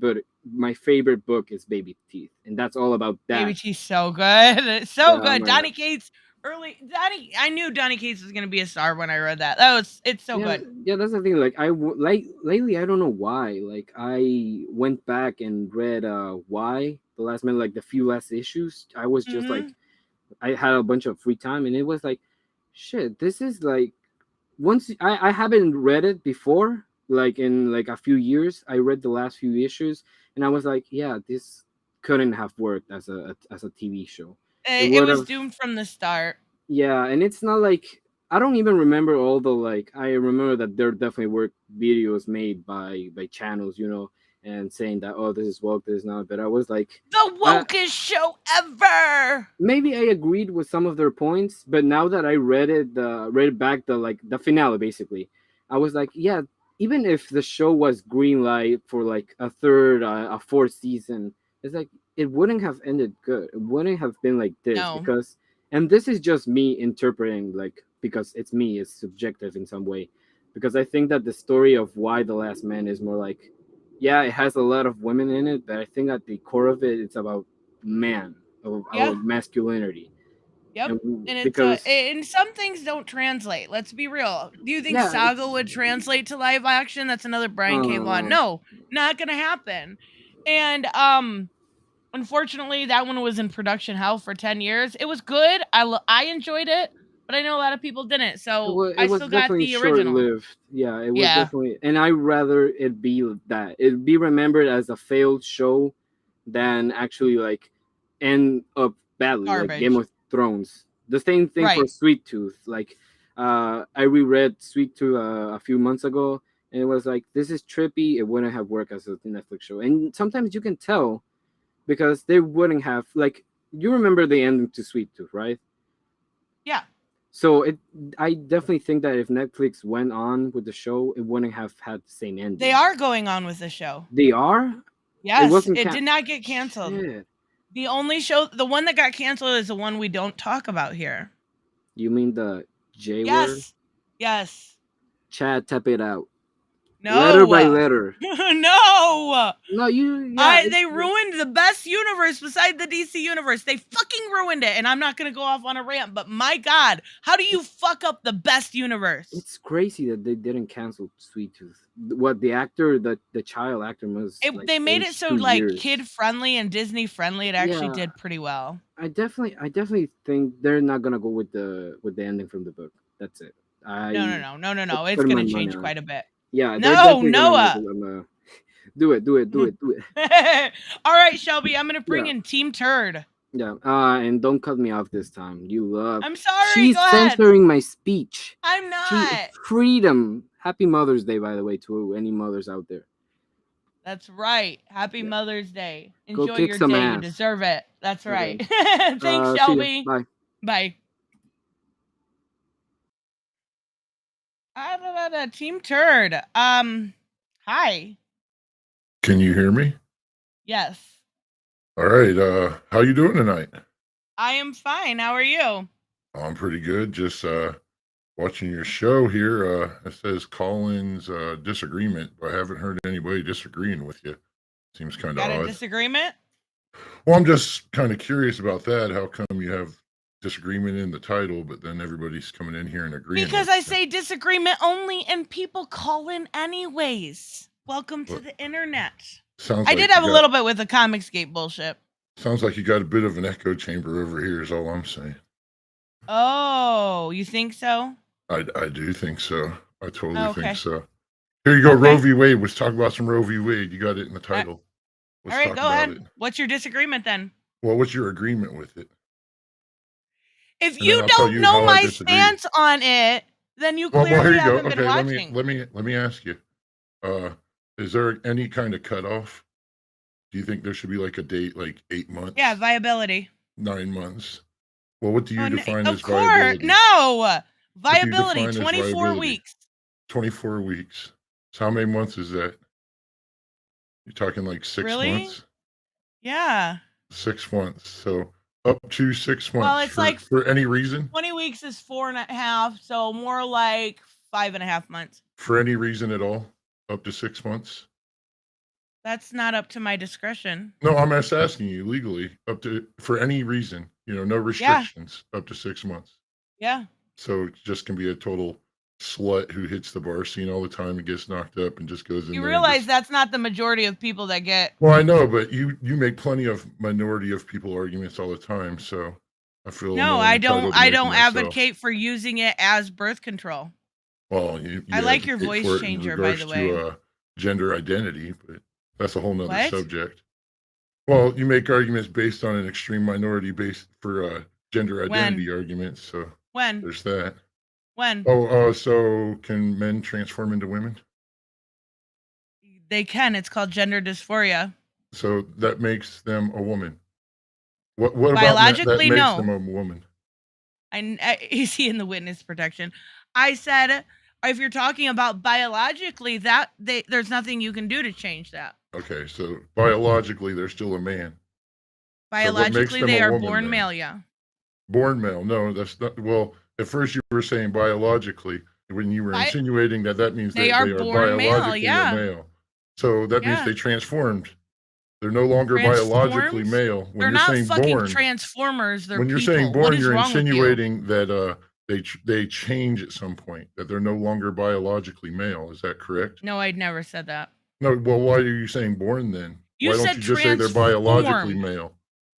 book is Baby Teeth, and that's all about that. Baby Teeth's so good. It's so Yeah, good. Donny Cates I knew Donny Cates was gonna be a star when I read that. It's so yeah, good. yeah, that's the thing. Like like lately, I don't know why. Like I went back and read why the last minute, like the few last issues. I was just like, I had a bunch of free time, and it was like, shit, this is like, once I haven't read it before, like in like a few years. I read the last few issues, and I was like, yeah, this couldn't have worked as a TV show. It was doomed from the start. Yeah, and it's not like, I don't even remember all the, like, I remember that there definitely were videos made by channels, you know, and saying that, oh, this is woke, this is not. But I was like, the wokest show ever. Maybe I agreed with some of their points, but now that I read back the finale, basically, I was like, yeah, even if the show was green light for like a third, a fourth season, it's like it wouldn't have ended good. It wouldn't have been like this. No. Because, and this is just me interpreting, like, because it's me, it's subjective in some way. Because I think that the story of Why the Last Man is more like, yeah, it has a lot of women in it, but I think at the core of it, it's about man, of our masculinity. Yep. And it's and some things don't translate. Let's be real. Do you think Saga would translate to live action? That's another Brian K. Vaughan. No, not gonna happen. And unfortunately, that one was in production hell for 10 years. It was good. I enjoyed it, but I know a lot of people didn't. So I still got the original. Short-lived. Yeah, it was definitely, and I rather it be that it be remembered as a failed show than actually like end up badly, like Game of Thrones. The same thing for Sweet Tooth. Like I reread Sweet Tooth a few months ago, and it was like, this is trippy. It wouldn't have worked as a Netflix show. And sometimes you can tell, because they wouldn't have, like, you remember the ending to Sweet Tooth, right? Yeah. So I definitely think that if Netflix went on with the show, it wouldn't have had the same ending. They are going on with the show. They are? Yes, it did not get canceled. Shit. The only show, the one that got canceled, is the one we don't talk about here. You mean the J word? Yes. Yes. Chad, tap it out. No. Letter by letter. No. No, yeah. They ruined the best universe beside the DC universe. They fucking ruined it. And I'm not gonna go off on a rant, but my God, how do you fuck up the best universe? It's crazy that they didn't cancel Sweet Tooth. What the actor, the child actor must. They made it so kid friendly and Disney friendly. It actually did pretty well. I definitely think they're not gonna go with the ending from the book. That's it. No. It's gonna change quite a bit. Yeah. No, Noah. Do it. All right, Shelby. I'm gonna bring in Team Turd. Yeah. And don't cut me off this time. You love. I'm sorry. She's censoring my speech. I'm not. Freedom. Happy Mother's Day, by the way, to any mothers out there. That's right. Happy Mother's Day. Enjoy your some day. ass. You deserve it. That's right. Okay. Thanks, Shelby. Bye. Bye. Team Turd. Hi. Can you hear me? Yes. All right. How you doing tonight? I am fine. How are you? I'm pretty good. Just watching your show here. It says Colin's disagreement, but I haven't heard anybody disagreeing with you. Seems kind of odd. Got a disagreement? Well, I'm just kind of curious about that. How come you have disagreement in the title, but then everybody's coming in here and agreeing? Because I say disagreement only, and people call in anyways. Welcome to the internet. I did have a little bit with the Comicsgate bullshit. Sounds like you got a bit of an echo chamber over here, is all I'm saying. Oh, you think so? I do think so. I totally think so. Here you go. Roe v. Wade. Let's talk about some Roe v. Wade. You got it in the title. All right, go ahead. What's your disagreement then? Well, what's your agreement with it? If you don't know my stance on it, then you clearly haven't been watching. Let me ask you. Is there any kind of cutoff? Do you think there should be like a date, like 8 months? Yeah, viability. 9 months. Well, what do you define as viability? viability? No, viability. 24 weeks. 24 weeks. So how many months is that? You're talking like 6 months? Yeah. 6 months. So up to 6 months. Well, it's like for any reason. 20 weeks is 4.5, so more like 5.5 months. For any reason at all, up to 6 months. That's not up to my discretion. No, I'm just asking you legally, for any reason, no restrictions, up to 6 months. Yeah. So it just can be a total slut who hits the bar scene all the time and gets knocked up and just goes in. You realize that's not the majority of people that get. Well, I know, but you make plenty of minority of people arguments all the time, so I feel no, I don't advocate for using it as birth control. Well, I like your voice changer, by the way. To, gender identity, but that's a whole nother subject. Well, you make arguments based on an extreme minority based for gender identity arguments. So there's that. When? So can men transform into women? They can. It's called gender dysphoria. So that makes them a woman. What biologically about that makes them a woman? Is he in the witness protection? I said, if you're talking about biologically, there's nothing you can do to change that. Okay, so biologically, they're still a man. Biologically, so they are born male, yeah. Born male. No, that's not. Well, at first you were saying biologically, when you were insinuating that means they are born biologically male. So that means they transformed. They're no longer biologically male. When they're not saying fucking born, transformers. They're when you're people. Saying born, you're insinuating that they change at some point, that they're no longer biologically male. Is that correct? No, I'd never said that. No, well, why are you saying born then? Why don't you just say they're biologically male?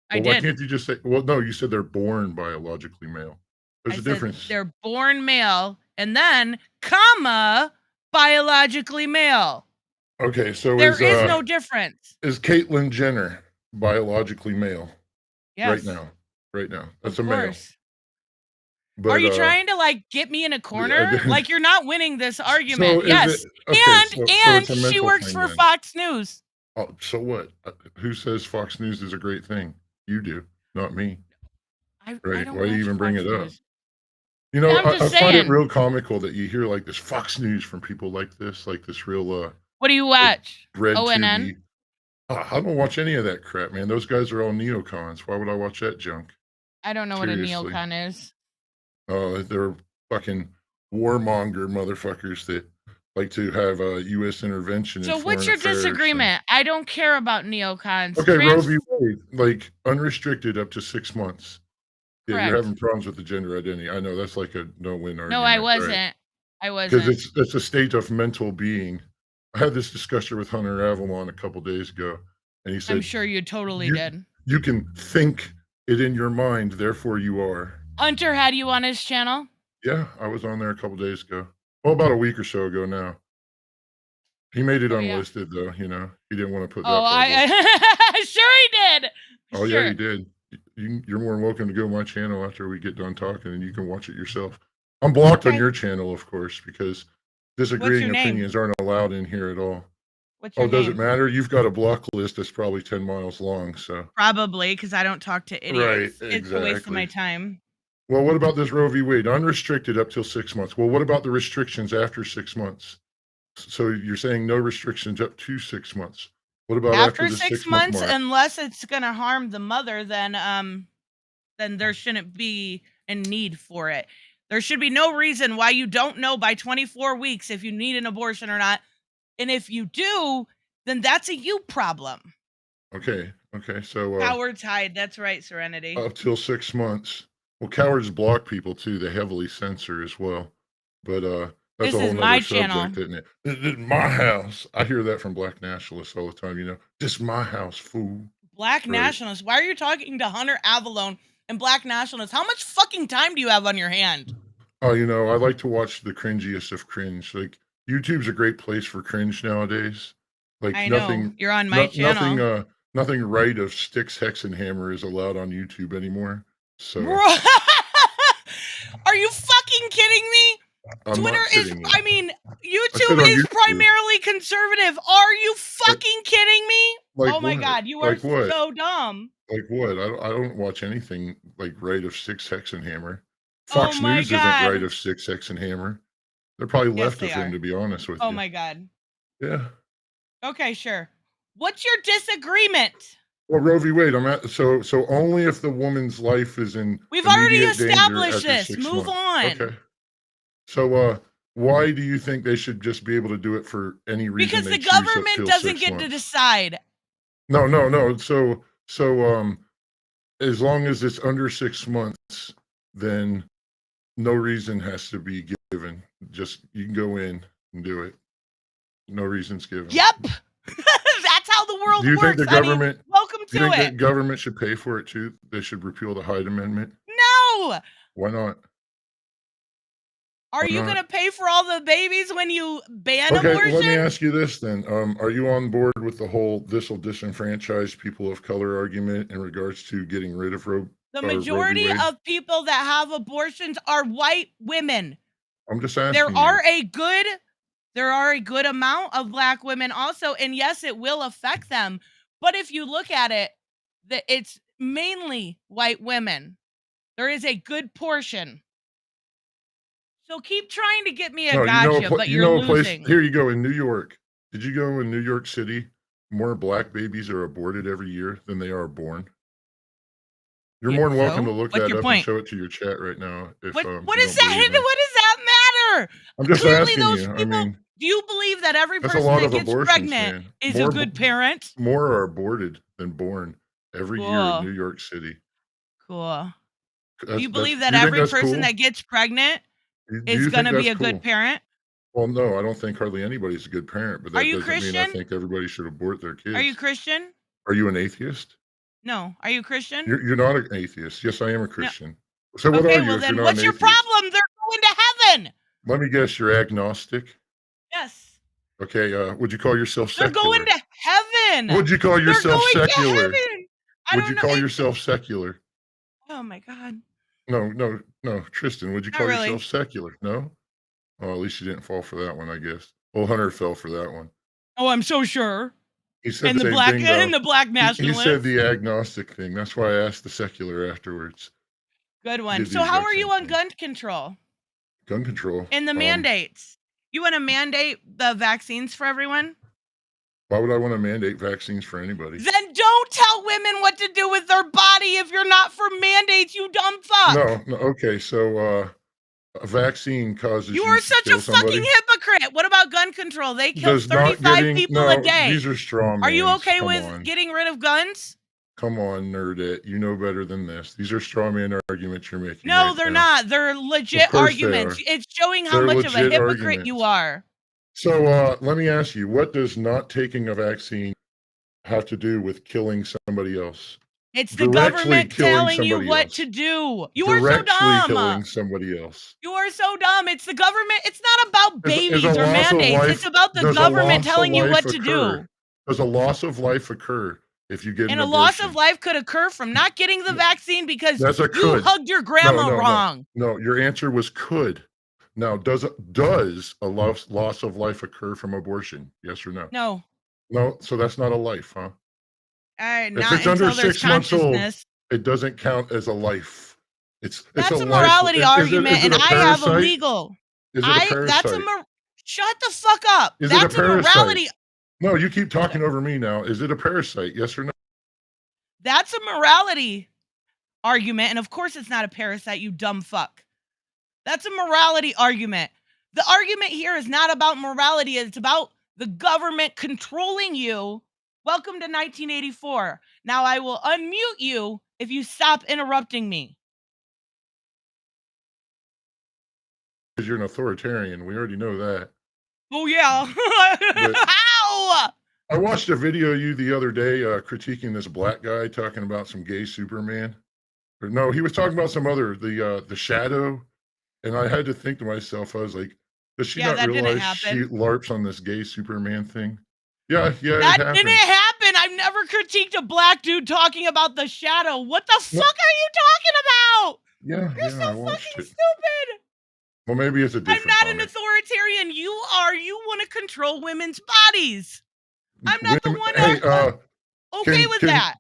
I did. Why can't you just say, well, no, you said they're born biologically male. There's a difference. They're born male and then, biologically male. Okay, so there is no difference. Is Caitlyn Jenner biologically male? Yes. Right now. That's a male. But, are you trying to get me in a corner? Like you're not winning this argument. So yes. And she works for Fox News. Oh, so what? Who says Fox News is a great thing? You do, not me. I Why don't do you even bring it up? News. I find it real comical that you hear this Fox News from people like this real. What do you watch? ONN? I don't watch any of that crap, man. Those guys are all neocons. Why would I watch that junk? I don't know Seriously. What a neocon is. Oh, they're fucking warmonger motherfuckers that like to have a U.S. intervention in So what's foreign your affairs. disagreement? I don't care about neocons. Okay, Roe v. Wade, like unrestricted up to 6 months. Yeah, Correct. you're having problems with the gender identity. I know that's like a no-win argument. No, I wasn't. Right? I wasn't. Because it's a state of mental being. I had this discussion with Hunter Avalon a couple days ago, and he said, I'm sure you totally did. You can think it in your mind, therefore you are. Hunter had you on his channel? Yeah, I was on there a couple days ago. Well, about a week or so ago now. He made it unlisted, though, you know. He didn't want to put that I sure he did. Oh, yeah, he did. You're more than welcome to go to my channel after we get done talking, and you can watch it yourself. I'm blocked on your channel, of course, because disagreeing opinions aren't allowed in here at all. What's your name? Does it matter? You've got a block list that's probably 10 miles long, so. Probably, because I don't talk to idiots. Right, exactly. It's a waste of my time. Well, what about this Roe v. Wade? Unrestricted up till 6 months. Well, what about the restrictions after 6 months? So you're saying no restrictions up to 6 months. What about after the 6 months? Unless it's going to harm the mother, then there shouldn't be a need for it. There should be no reason why you don't know by 24 weeks if you need an abortion or not. And if you do, then that's a you problem. Okay. So cowards hide. That's right, Serenity. Up till 6 months. Well, cowards block people too. They heavily censor as well. But that's a whole nother subject, isn't it? This is my house. I hear that from black nationalists all the time. You know, this is my house, fool. Black nationalists. Why are you talking to Hunter Avalon and black nationalists? How much fucking time do you have on your hand? Oh, you know, I like to watch the cringiest of cringe. Like YouTube's a great place for cringe nowadays. Like I know. You're on my channel. Nothing right of Sticks, Hex, and Hammer is allowed on YouTube anymore. So are you fucking kidding me? Twitter is, I mean, YouTube is primarily conservative. Are you fucking kidding me? Like oh my God, you are so dumb. Like what? I don't watch anything like right of Sticks, Hex, and Hammer. Fox News isn't right of Sticks, Hex, and Hammer. They're probably left of him, to be honest with you. Oh my God. Yeah. Okay, sure. What's your disagreement? Well, Roe v. Wade, so only if the woman's life is in. We've already established this. Move on. Okay. So why do you think they should just be able to do it for any reason? Because the government doesn't get to decide. No. So as long as it's under 6 months, then no reason has to be given. Just you can go in and do it. No reasons given. Yep. That's how the world works. Do you think the government? Welcome to it. Do you think the government should pay for it too? They should repeal the Hyde Amendment. No. Why not? Are you going to pay for all the babies when you ban abortion? Okay, let me ask you this then. Are you on board with the whole "this will disenfranchise people of color" argument in regards to getting rid of Roe? The majority of people that have abortions are white women. I'm just asking. There are a good amount of black women also, and yes, it will affect them. But if you look at it, it's mainly white women. There is a good portion. So keep trying to get me a gotcha, but you're losing. Here you go in New York. Did you go in New York City? More black babies are aborted every year than they are born. You're more than welcome to look that up and show it to your chat right now. What does that matter? I'm just asking you. I mean, do you believe that every person that gets pregnant is a good parent? More are aborted than born every year in New York City. Cool. Do you believe that every person that gets pregnant is going to be a good parent? Well, no, I don't think hardly anybody's a good parent, but that doesn't mean I think everybody should abort their kids. Are you Christian? Are you an atheist? No. Are you Christian? You're not an atheist. Yes, I am a Christian. No. So what are you? Well, then what's your problem? They're going to heaven. Let me guess, you're agnostic? Yes. Okay, would you call yourself secular? They're going to heaven. Would you call yourself secular? Would you call yourself secular? Oh my God. No, Tristan, would you call yourself secular? No? Oh, at least you didn't fall for that one, I guess. Well, Hunter fell for that one. Oh, I'm so sure. He said and the black nationalist. He said the agnostic thing. That's why I asked the secular afterwards. Good one. So how are you on gun control? Gun control? And the mandates. You want to mandate the vaccines for everyone? Why would I want to mandate vaccines for anybody? Then don't tell women what to do with their body if you're not for mandates, you dumb fuck. No, okay, so A vaccine causes You you are to such a kill fucking somebody. hypocrite. What about gun control? They kill Does not 35 getting people a no. day. These are straw Are you mans. okay Come with on. getting rid of guns? Come on, nerdette. You know better than this. These are straw man arguments you're making. No, right they're now. not. They're legit Of course they arguments. are. It's showing how They're much of a legit hypocrite you arguments. are. So let me ask you, what does not taking a vaccine have to do with killing somebody else? It's the Directly government killing telling you somebody what else. to do. You are so Directly killing dumb. somebody else. You are so dumb. It's the government. It's not about Is babies a or loss of mandates. life? It's about the Does a government loss of telling you life what to occur? do. Does a loss of life occur if you get And an a loss abortion? of life could occur from not getting the vaccine because That's a you could. hugged your grandma wrong. No, your answer was could. Now, does a loss of life occur from abortion? Yes or no? No. No, so that's not a life, huh? If Not it's under until there's 6 months old, consciousness. it doesn't count as a life. It's That's a a life. morality argument, Is it and a I have a parasite? legal. Is it a parasite? Shut the fuck up. Is That's it a a parasite? morality. No, you keep talking over me now. Is it a parasite? Yes or no? That's a morality argument, and of course it's not a parasite, you dumb fuck. That's a morality argument. The argument here is not about morality, it's about the government controlling you. Welcome to 1984. Now I will unmute you if you stop interrupting me. Because you're an authoritarian. We already know that. Oh, yeah. How? I watched a video of you the other day critiquing this black guy talking about some gay Superman. Or no, he was talking about some other, the Shadow. And I had to think to myself, I was like, does she not realize she LARPs on this gay Superman thing? Yeah, that it happened. Didn't happen. I've never critiqued a black dude talking about the Shadow. What the fuck are you talking about? You're so fucking stupid. Well, maybe it's a different I'm not an authoritarian. You are. You want to control women's bodies. I'm not the one okay with that.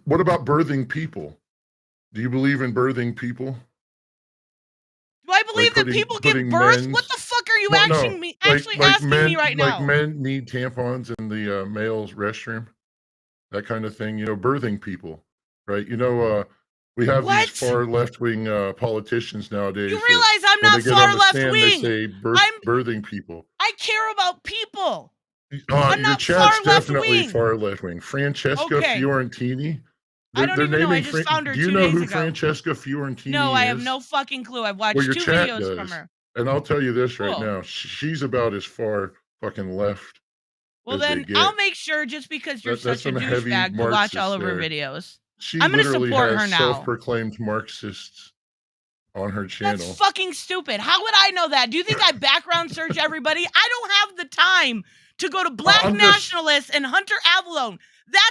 What about birthing people? Do you believe in birthing people? Do I believe that people give birth? What the fuck are you asking me right now? Like men need tampons in the male's restroom, that kind of thing. You know, birthing people, right? You know, we have these far left-wing politicians nowadays. You realize I'm not far left-wing. They say birthing people. I care about people. Your chat's definitely far left-wing. Francesca Fiorentini. I don't even know. I just found her 2 days ago. Do you know who Francesca Fiorentini is? No, I have no fucking clue. I've watched 2 videos from her. And I'll tell you this right now. She's about as far fucking left. Well, then I'll make sure, just because you're such a douchebag, to watch all of her videos. I'm going to support her now. Self-proclaimed Marxists on her channel. That's fucking stupid. How would I know that? Do you think I background search everybody? I don't have the time to go to Black Nationalists and Hunter Avalone.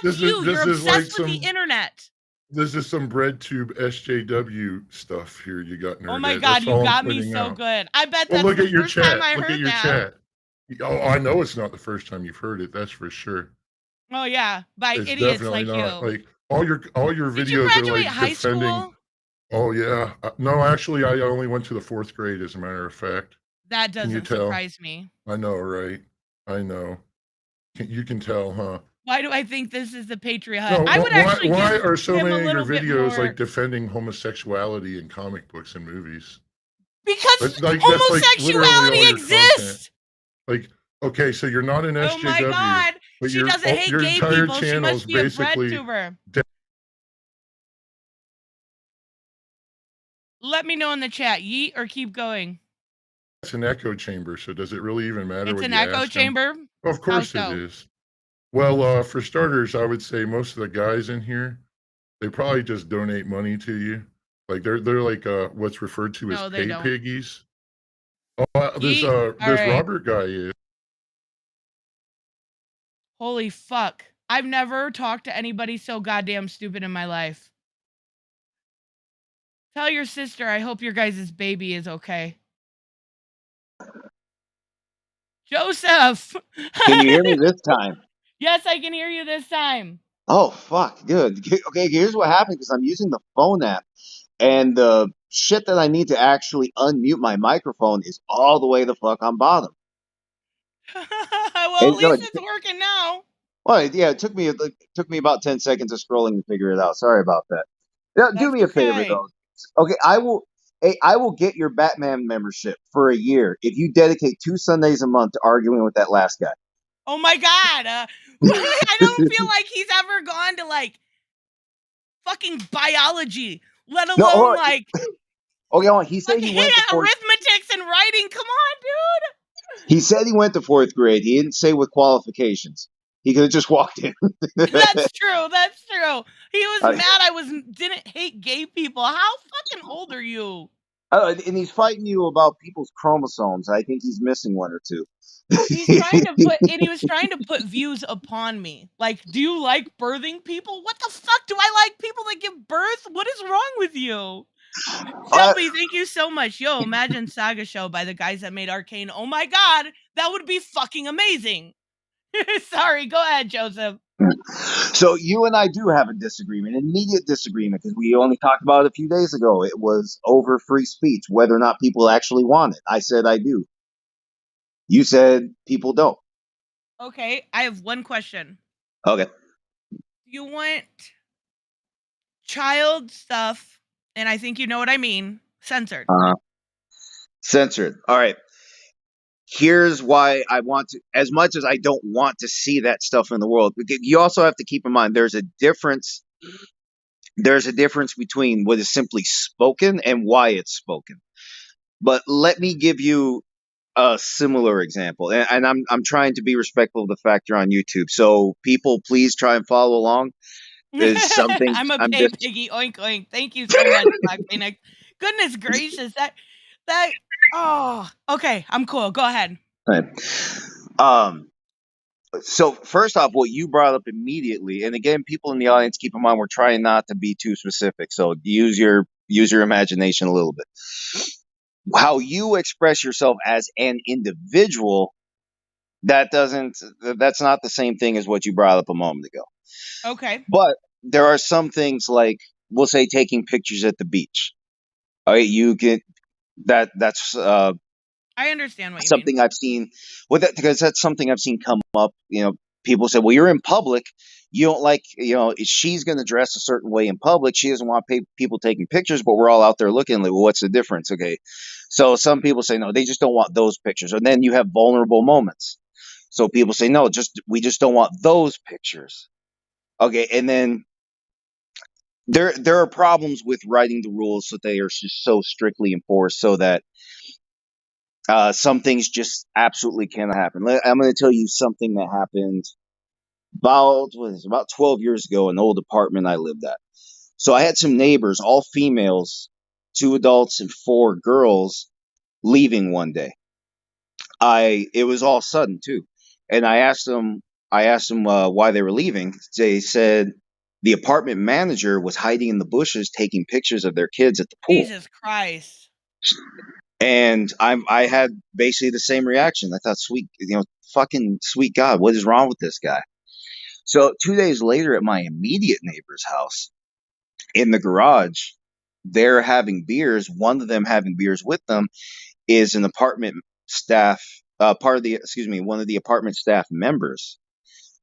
That's you. You're obsessed with the internet. This is some BreadTube SJW stuff here you got. Oh my God, you got me so good. I bet that's the first time I heard that. Chat. Oh, I know it's not the first time you've heard it. That's for sure. Oh yeah, by idiots like you. Like all your videos Did you graduate are like high defending. School? Oh yeah. No, actually, I only went to the 4th grade. As a matter of fact. That doesn't surprise me. I know, right? I know. You can tell, huh? Why do I think this is the Patriot Hut? No, I would actually. Why are so many of your videos like defending homosexuality in comic books and movies? Because homosexuality exists. Like, okay, so you're not an SJW. Oh my God, but she doesn't hate gay people. She must be a BreadTuber. Let me know in the chat, yeet or keep going. It's an echo chamber, so does it really even matter? It's an echo chamber? Of course it is. Well, for starters, I would say most of the guys in here, they probably just donate money to you. Like they're like what's referred to as pay piggies. This Robert guy is. Holy fuck. I've never talked to anybody so goddamn stupid in my life. Tell your sister I hope your guys' baby is okay. Joseph! Can you hear me this time? Yes, I can hear you this time. Oh, fuck. Good. Okay, here's what happened, because I'm using the phone app, and the shit that I need to actually unmute my microphone is all the way the fuck on bottom. Well, at least it's working now. Well, yeah, it took me about 10 seconds of scrolling to figure it out. Sorry about that. Yeah, do me a favor, though. Okay, I will. Hey, I will get your Batman membership for a year if you dedicate 2 Sundays a month to arguing with that last guy. Oh my god! I don't feel like he's ever gone to like fucking biology, let No, hold alone on. like Okay, hold on. He said he fucking went to fourth. arithmetics and writing. Come on, dude. He said he went to 4th grade. He didn't say with qualifications. He could have just walked in. That's true. That's true. He was Uh, mad I didn't hate gay people. How fucking old are you? and he's fighting you about people's chromosomes. I think he's missing one or two. He was trying to put views upon me. Like, do you like birthing people? What the fuck? Do I like people that give birth? What is wrong with you? Shelby, thank you so much. Yo, imagine Saga show by the guys that made Arcane. Oh my god, that would be fucking amazing. Sorry, go ahead, Joseph. So you and I do have a disagreement, an immediate disagreement, because we only talked about it a few days ago. It was over free speech, whether or not people actually want it. I said I do. You said people don't. Okay, I have one question. Okay. You want child stuff, and I think you know what I mean, censored. Censored. All right. Here's why I want to, as much as I don't want to see that stuff in the world, you also have to keep in mind there's a difference. There's a difference between what is simply spoken and why it's spoken. But let me give you a similar example, and I'm trying to be respectful of the fact you're on YouTube. So people, please try and follow along. There's something I'm a I'm pay just piggy, oink oink. Thank you so much, Black Phoenix. Goodness gracious, that oh okay, I'm cool. Go ahead. um. So first off, what you brought up immediately, and again, people in the audience, keep in mind we're trying not to be too specific, so use your imagination a little bit. How you express yourself as an individual, that's not the same thing as what you brought up a moment ago. Okay. But there are some things like, we'll say, taking pictures at the beach. All right, you can that's I understand what you mean. something I've seen with that, because that's something I've seen come up. People say, "Well, you're in public. You don't like, she's going to dress a certain way in public. She doesn't want people taking pictures, but we're all out there looking. Like, well, what's the difference?" Okay, so some people say no, they just don't want those pictures, and then you have vulnerable moments. So people say no, we just don't want those pictures. Okay, and then there are problems with writing the rules so they are just so strictly enforced, so that some things just absolutely cannot happen. I'm going to tell you something that happened about 12 years ago in an old apartment I lived at. So I had some neighbors, all females, 2 adults and 4 girls, leaving one day. It was all sudden too, and I asked them why they were leaving. They said the apartment manager was hiding in the bushes taking pictures of their kids at the pool. Jesus Christ. And I had basically the same reaction. I thought, sweet, fucking sweet God, what is wrong with this guy? So 2 days later, at my immediate neighbor's house, in the garage, they're having beers. One of them having beers with them is an apartment staff, one of the apartment staff members.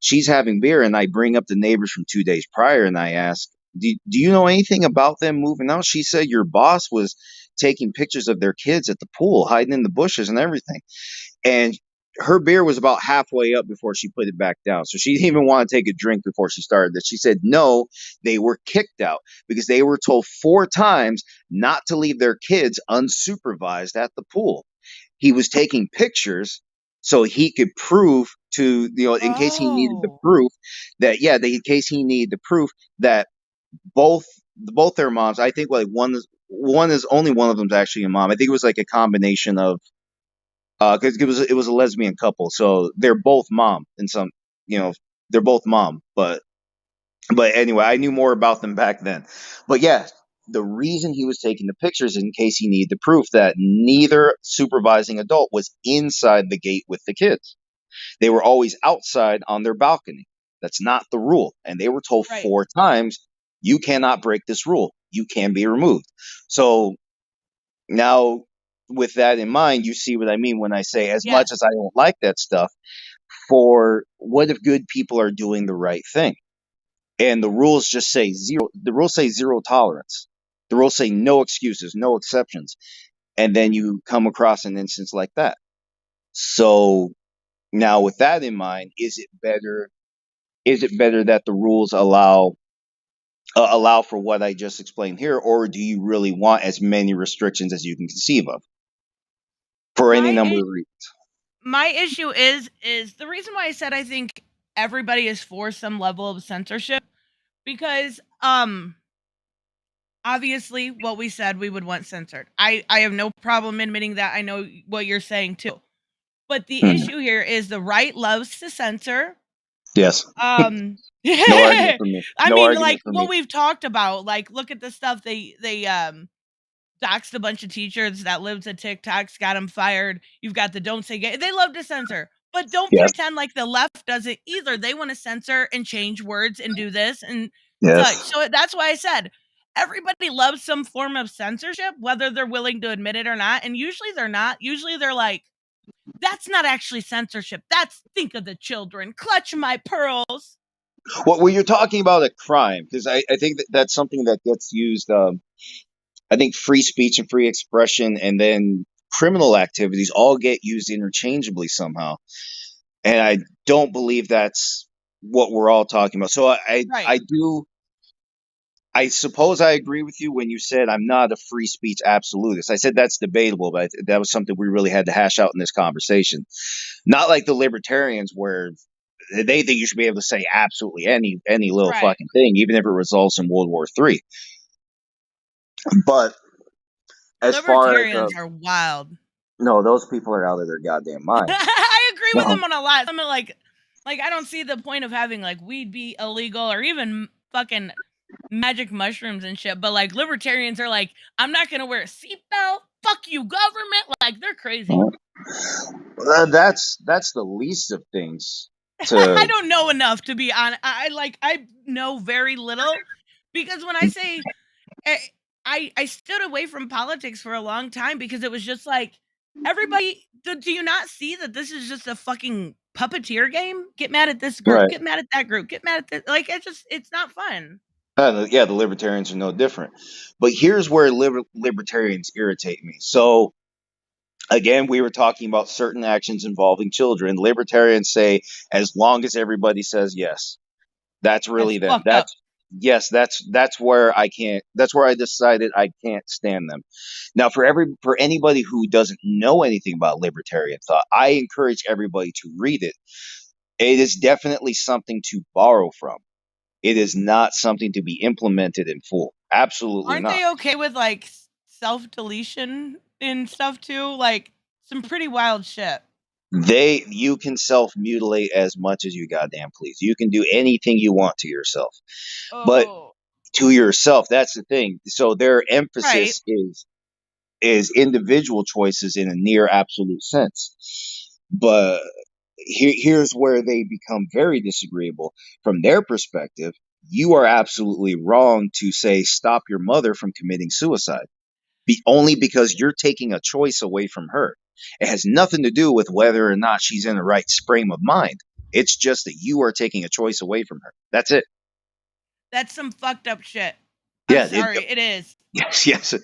She's having beer, and I bring up the neighbors from 2 days prior, and I ask, do you know anything about them moving out? She said your boss was taking pictures of their kids at the pool, hiding in the bushes and everything. And her beer was about halfway up before she put it back down. So she didn't even want to take a drink before she started this. She said, no, they were kicked out because they were told 4 times not to leave their kids unsupervised at the pool. He was taking pictures so he could prove to, in case he needed the proof that, in case he needed the proof that both their moms, I think like one is only one of them's actually a mom. I think it was like a combination of, because it was a lesbian couple, so they're both mom and some, they're both mom. But anyway, I knew more about them back then. But yeah, the reason he was taking the pictures is in case he needed the proof that neither supervising adult was inside the gate with the kids. They were always outside on their balcony. That's not the rule, and they were told 4 times, you cannot break this rule. You can be removed. So now, with that in mind, you see what I mean when I say, as much as I don't like that stuff, for what if good people are doing the right thing? And the rules just say zero. The rules say zero tolerance. The rules say no excuses, no exceptions. And then you come across an instance like that. So now with that in mind, is it better that the rules allow for what I just explained here, or do you really want as many restrictions as you can conceive of for any number of reasons? My issue is the reason why I said I think everybody is for some level of censorship, because obviously what we said we would want censored. I have no problem admitting that. I know what you're saying too. But the issue here is the right loves to censor. Yes. No argument for me. I No mean, argument like for what me. we've talked about, like look at the stuff they doxed a bunch of teachers that lived to TikToks, got them fired. You've got the don't say gay. They love to censor, but don't Yes. pretend like the left doesn't either. They want to censor and change words and do this and Yes. such. So that's why I said everybody loves some form of censorship, whether they're willing to admit it or not. And usually they're not. Usually they're like, that's not actually censorship. That's think of the children. Clutch my pearls. Well, when you're talking about a crime, because I think that's something that gets used. I think free speech and free expression and then criminal activities all get used interchangeably somehow. And I don't believe that's what we're all talking about. So I suppose I agree with you when you said I'm not a free speech absolutist. I said that's debatable, but that was something we really had to hash out in this conversation. Not like the libertarians where they think you should be able to say absolutely any little fucking thing, even if it results in World War III. But as far as libertarians are wild. no, those people are out of their goddamn minds. I agree with them on a lot. Some are like I don't see the point of having like weed be illegal or even fucking magic mushrooms and shit. But like libertarians are like, I'm not gonna wear a seatbelt. Fuck you, government. Like they're crazy. That's the least of things. I don't know enough to be honest. I know very little because when I say I stood away from politics for a long time because it was just like everybody. Do you not see that this is just a fucking puppeteer game? Get mad at this group. Right. Get mad at that group. Get mad at this. Like it's not fun. Yeah, the libertarians are no different. But here's where libertarians irritate me. So again, we were talking about certain actions involving children. Libertarians say as long as everybody says yes. That's really them. That's where I can't. That's where I decided I can't stand them. Now, for anybody who doesn't know anything about libertarian thought, I encourage everybody to read it. It is definitely something to borrow from. It is not something to be implemented in full. Absolutely Aren't not. they okay with like self-deletion and stuff too? Like some pretty wild shit. You can self-mutilate as much as you goddamn please. You can do anything you want to yourself. But to yourself, that's the thing. So their emphasis is individual choices in a near absolute sense. But here's where they become very disagreeable. From their perspective, you are absolutely wrong to say stop your mother from committing suicide. Only because you're taking a choice away from her. It has nothing to do with whether or not she's in the right frame of mind. It's just that you are taking a choice away from her. That's it. That's some fucked up shit. Yeah, I'm sorry, it is. Yes.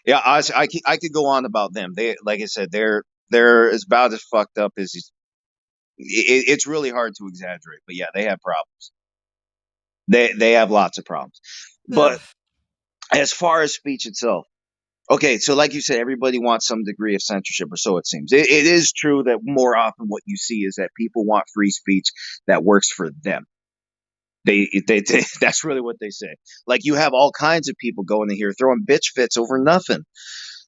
Yeah, I could go on about them. They, like I said, they're as about as fucked up as it's really hard to exaggerate. But yeah, they have problems. They have lots of problems. But as far as speech itself, okay, so like you said, everybody wants some degree of censorship, or so it seems. It is true that more often what you see is that people want free speech that works for them. They that's really what they say. Like you have all kinds of people going in here throwing bitch fits over nothing.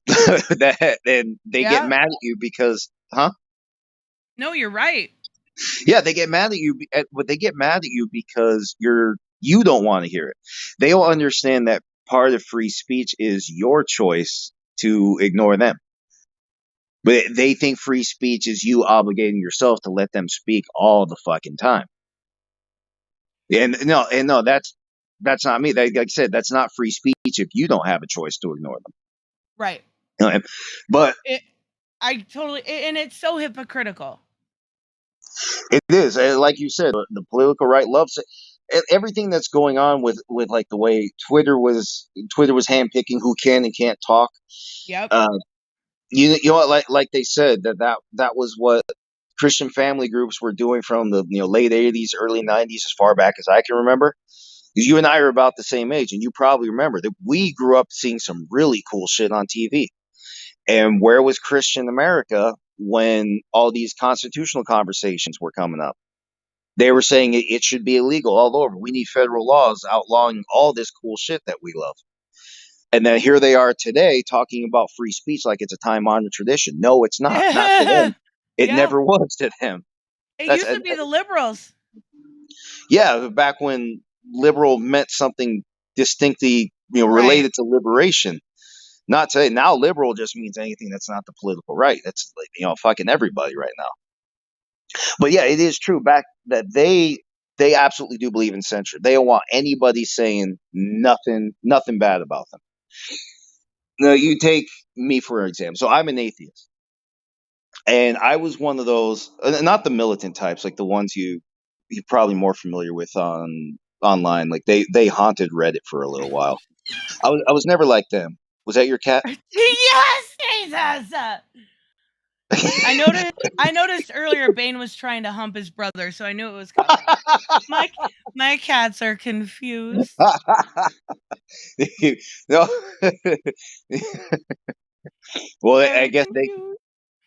And they get mad at you because, huh? No, you're right. Yeah, they get mad at you, but they get mad at you because you don't want to hear it. They don't understand that part of free speech is your choice to ignore them. But they think free speech is you obligating yourself to let them speak all the fucking time. And no, that's not me. Like I said, that's not free speech if you don't have a choice to ignore them. Right. But and it's so hypocritical. It is, like you said, the political right loves it. everything that's going on with like the way Twitter was handpicking who can and can't talk. Yep. You know what, like they said that was what Christian family groups were doing from the late 80s, early 90s, as far back as I can remember. Because you and I are about the same age, and you probably remember that we grew up seeing some really cool shit on TV. And where was Christian America when all these constitutional conversations were coming up? They were saying it should be illegal all over. We need federal laws outlawing all this cool shit that we love. And then here they are today talking about free speech like it's a time-honored tradition. No, it's not. Not to them. It Yeah. never was to them. It used to be the liberals. Yeah, back when liberal meant something distinctly, related to liberation. Not today. Now liberal just means anything that's not the political right. That's like, fucking everybody right now. But yeah, it is true back that they absolutely do believe in censure. They don't want anybody saying nothing bad about them. Now, you take me for example. So I'm an atheist. And I was one of those, not the militant types, like the ones you're probably more familiar with online. Like they haunted Reddit for a little while. I was never like them. Was that your cat? Yes, Jesus. I noticed earlier Bane was trying to hump his brother, so I knew it was coming. My cats are confused. No. Well, Very I guess confused.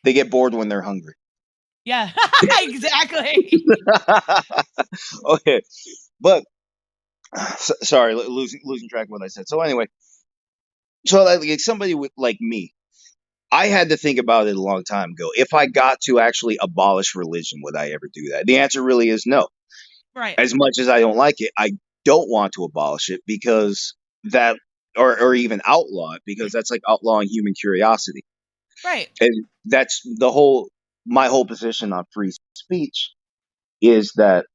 they get bored when they're hungry. Yeah, exactly. Okay, but sorry, losing track of what I said. So anyway, so like somebody like me, I had to think about it a long time ago. If I got to actually abolish religion, would I ever do that? The answer really is no. Right. As much as I don't like it, I don't want to abolish it because that, or even outlaw it, because that's like outlawing human curiosity. Right. And that's my whole position on free speech is that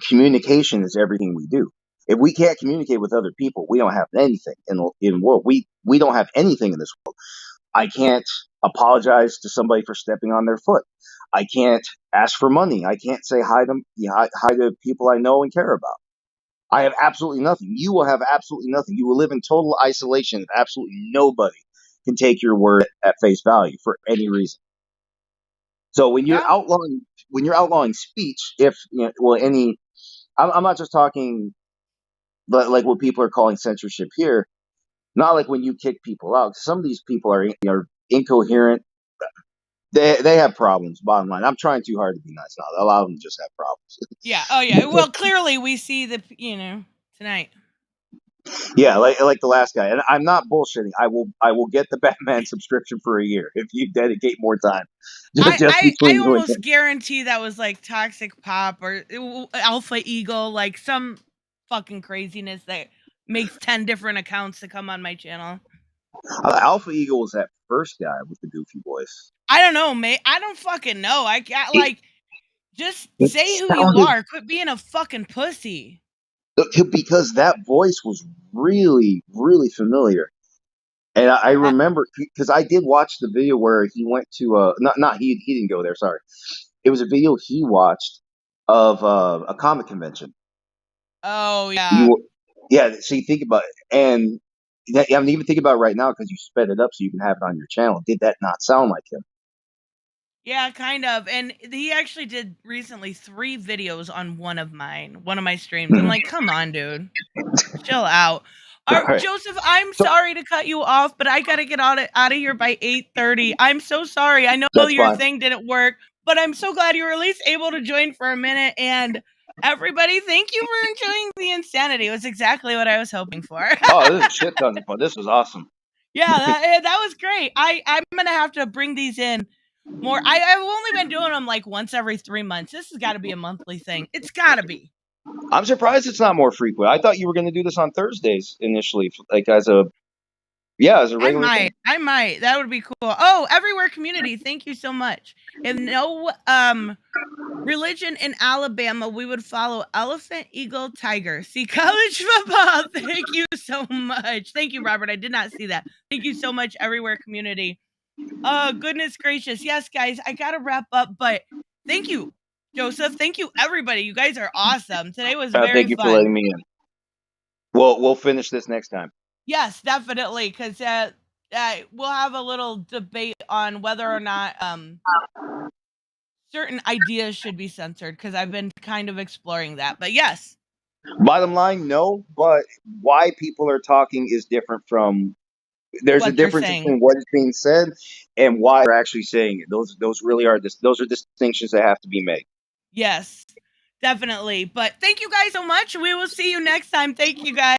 communication is everything we do. If we can't communicate with other people, we don't have anything in the world. We don't have anything in this world. I can't apologize to somebody for stepping on their foot. I can't ask for money. I can't say hi to people I know and care about. I have absolutely nothing. You will have absolutely nothing. You will live in total isolation. Absolutely nobody can take your word at face value for any reason. So when you're outlawing speech, I'm not just talking like what people are calling censorship here. Not like when you kick people out. Some of these people are incoherent. They have problems. Bottom line, I'm trying too hard to be nice now. A lot of them just have problems. Yeah. Oh yeah. Well, clearly we see tonight. Yeah, like the last guy, and I'm not bullshitting. I will get the Batman subscription for a year if you dedicate more time. I almost guarantee that was like Toxic Pop or Alpha Eagle, like some fucking craziness that makes 10 different accounts to come on my channel. Alpha Eagle was that first guy with the goofy voice. I don't know, mate. I don't fucking know. I can't just say who you are. Quit being a fucking pussy. Because that voice was really, really familiar. And I remember because I did watch the video where he went to he didn't go there. Sorry, it was a video he watched of a comic convention. Oh yeah, yeah. So you think about it, and I'm even thinking about it right now because you sped it up so you can have it on your channel. Did that not sound like him? Yeah, kind of. And he actually did recently 3 videos on one of my streams. I'm like, come on, dude, chill out. Right. Joseph, I'm sorry to cut you off, but I gotta get out of here by 8:30. I'm so sorry. I know your thing didn't work, but I'm so glad you were at least able to join for a minute. And everybody, thank you for enjoying the insanity. It was exactly what I was hoping for. Oh, this is shit ton of fun. This was awesome. Yeah, that was great. I'm gonna have to bring these in more. I've only been doing them like once every 3 months. This has got to be a monthly thing. It's got to be. I'm surprised it's not more frequent. I thought you were going to do this on Thursdays initially, like as a regular thing. I might. That would be cool. Oh, Everywhere Community, thank you so much. If no religion in Alabama, we would follow elephant, eagle, tiger. See college football. Thank you so much. Thank you, Robert. I did not see that. Thank you so much, Everywhere Community. Oh, goodness gracious. Yes, guys, I got to wrap up, but thank you. Joseph, thank you, everybody. You guys are awesome. Today was very Thank you fun. for letting me in. We'll finish this next time. Yes, definitely, because we'll have a little debate on whether or not certain ideas should be censored, because I've been kind of exploring that. But yes. Bottom line, no, but why people are talking is different from. There's a difference between what is being said and why they're actually saying it. Those really are those are distinctions that have to be made. Yes, definitely. But thank you guys so much. We will see you next time. Thank you, guys.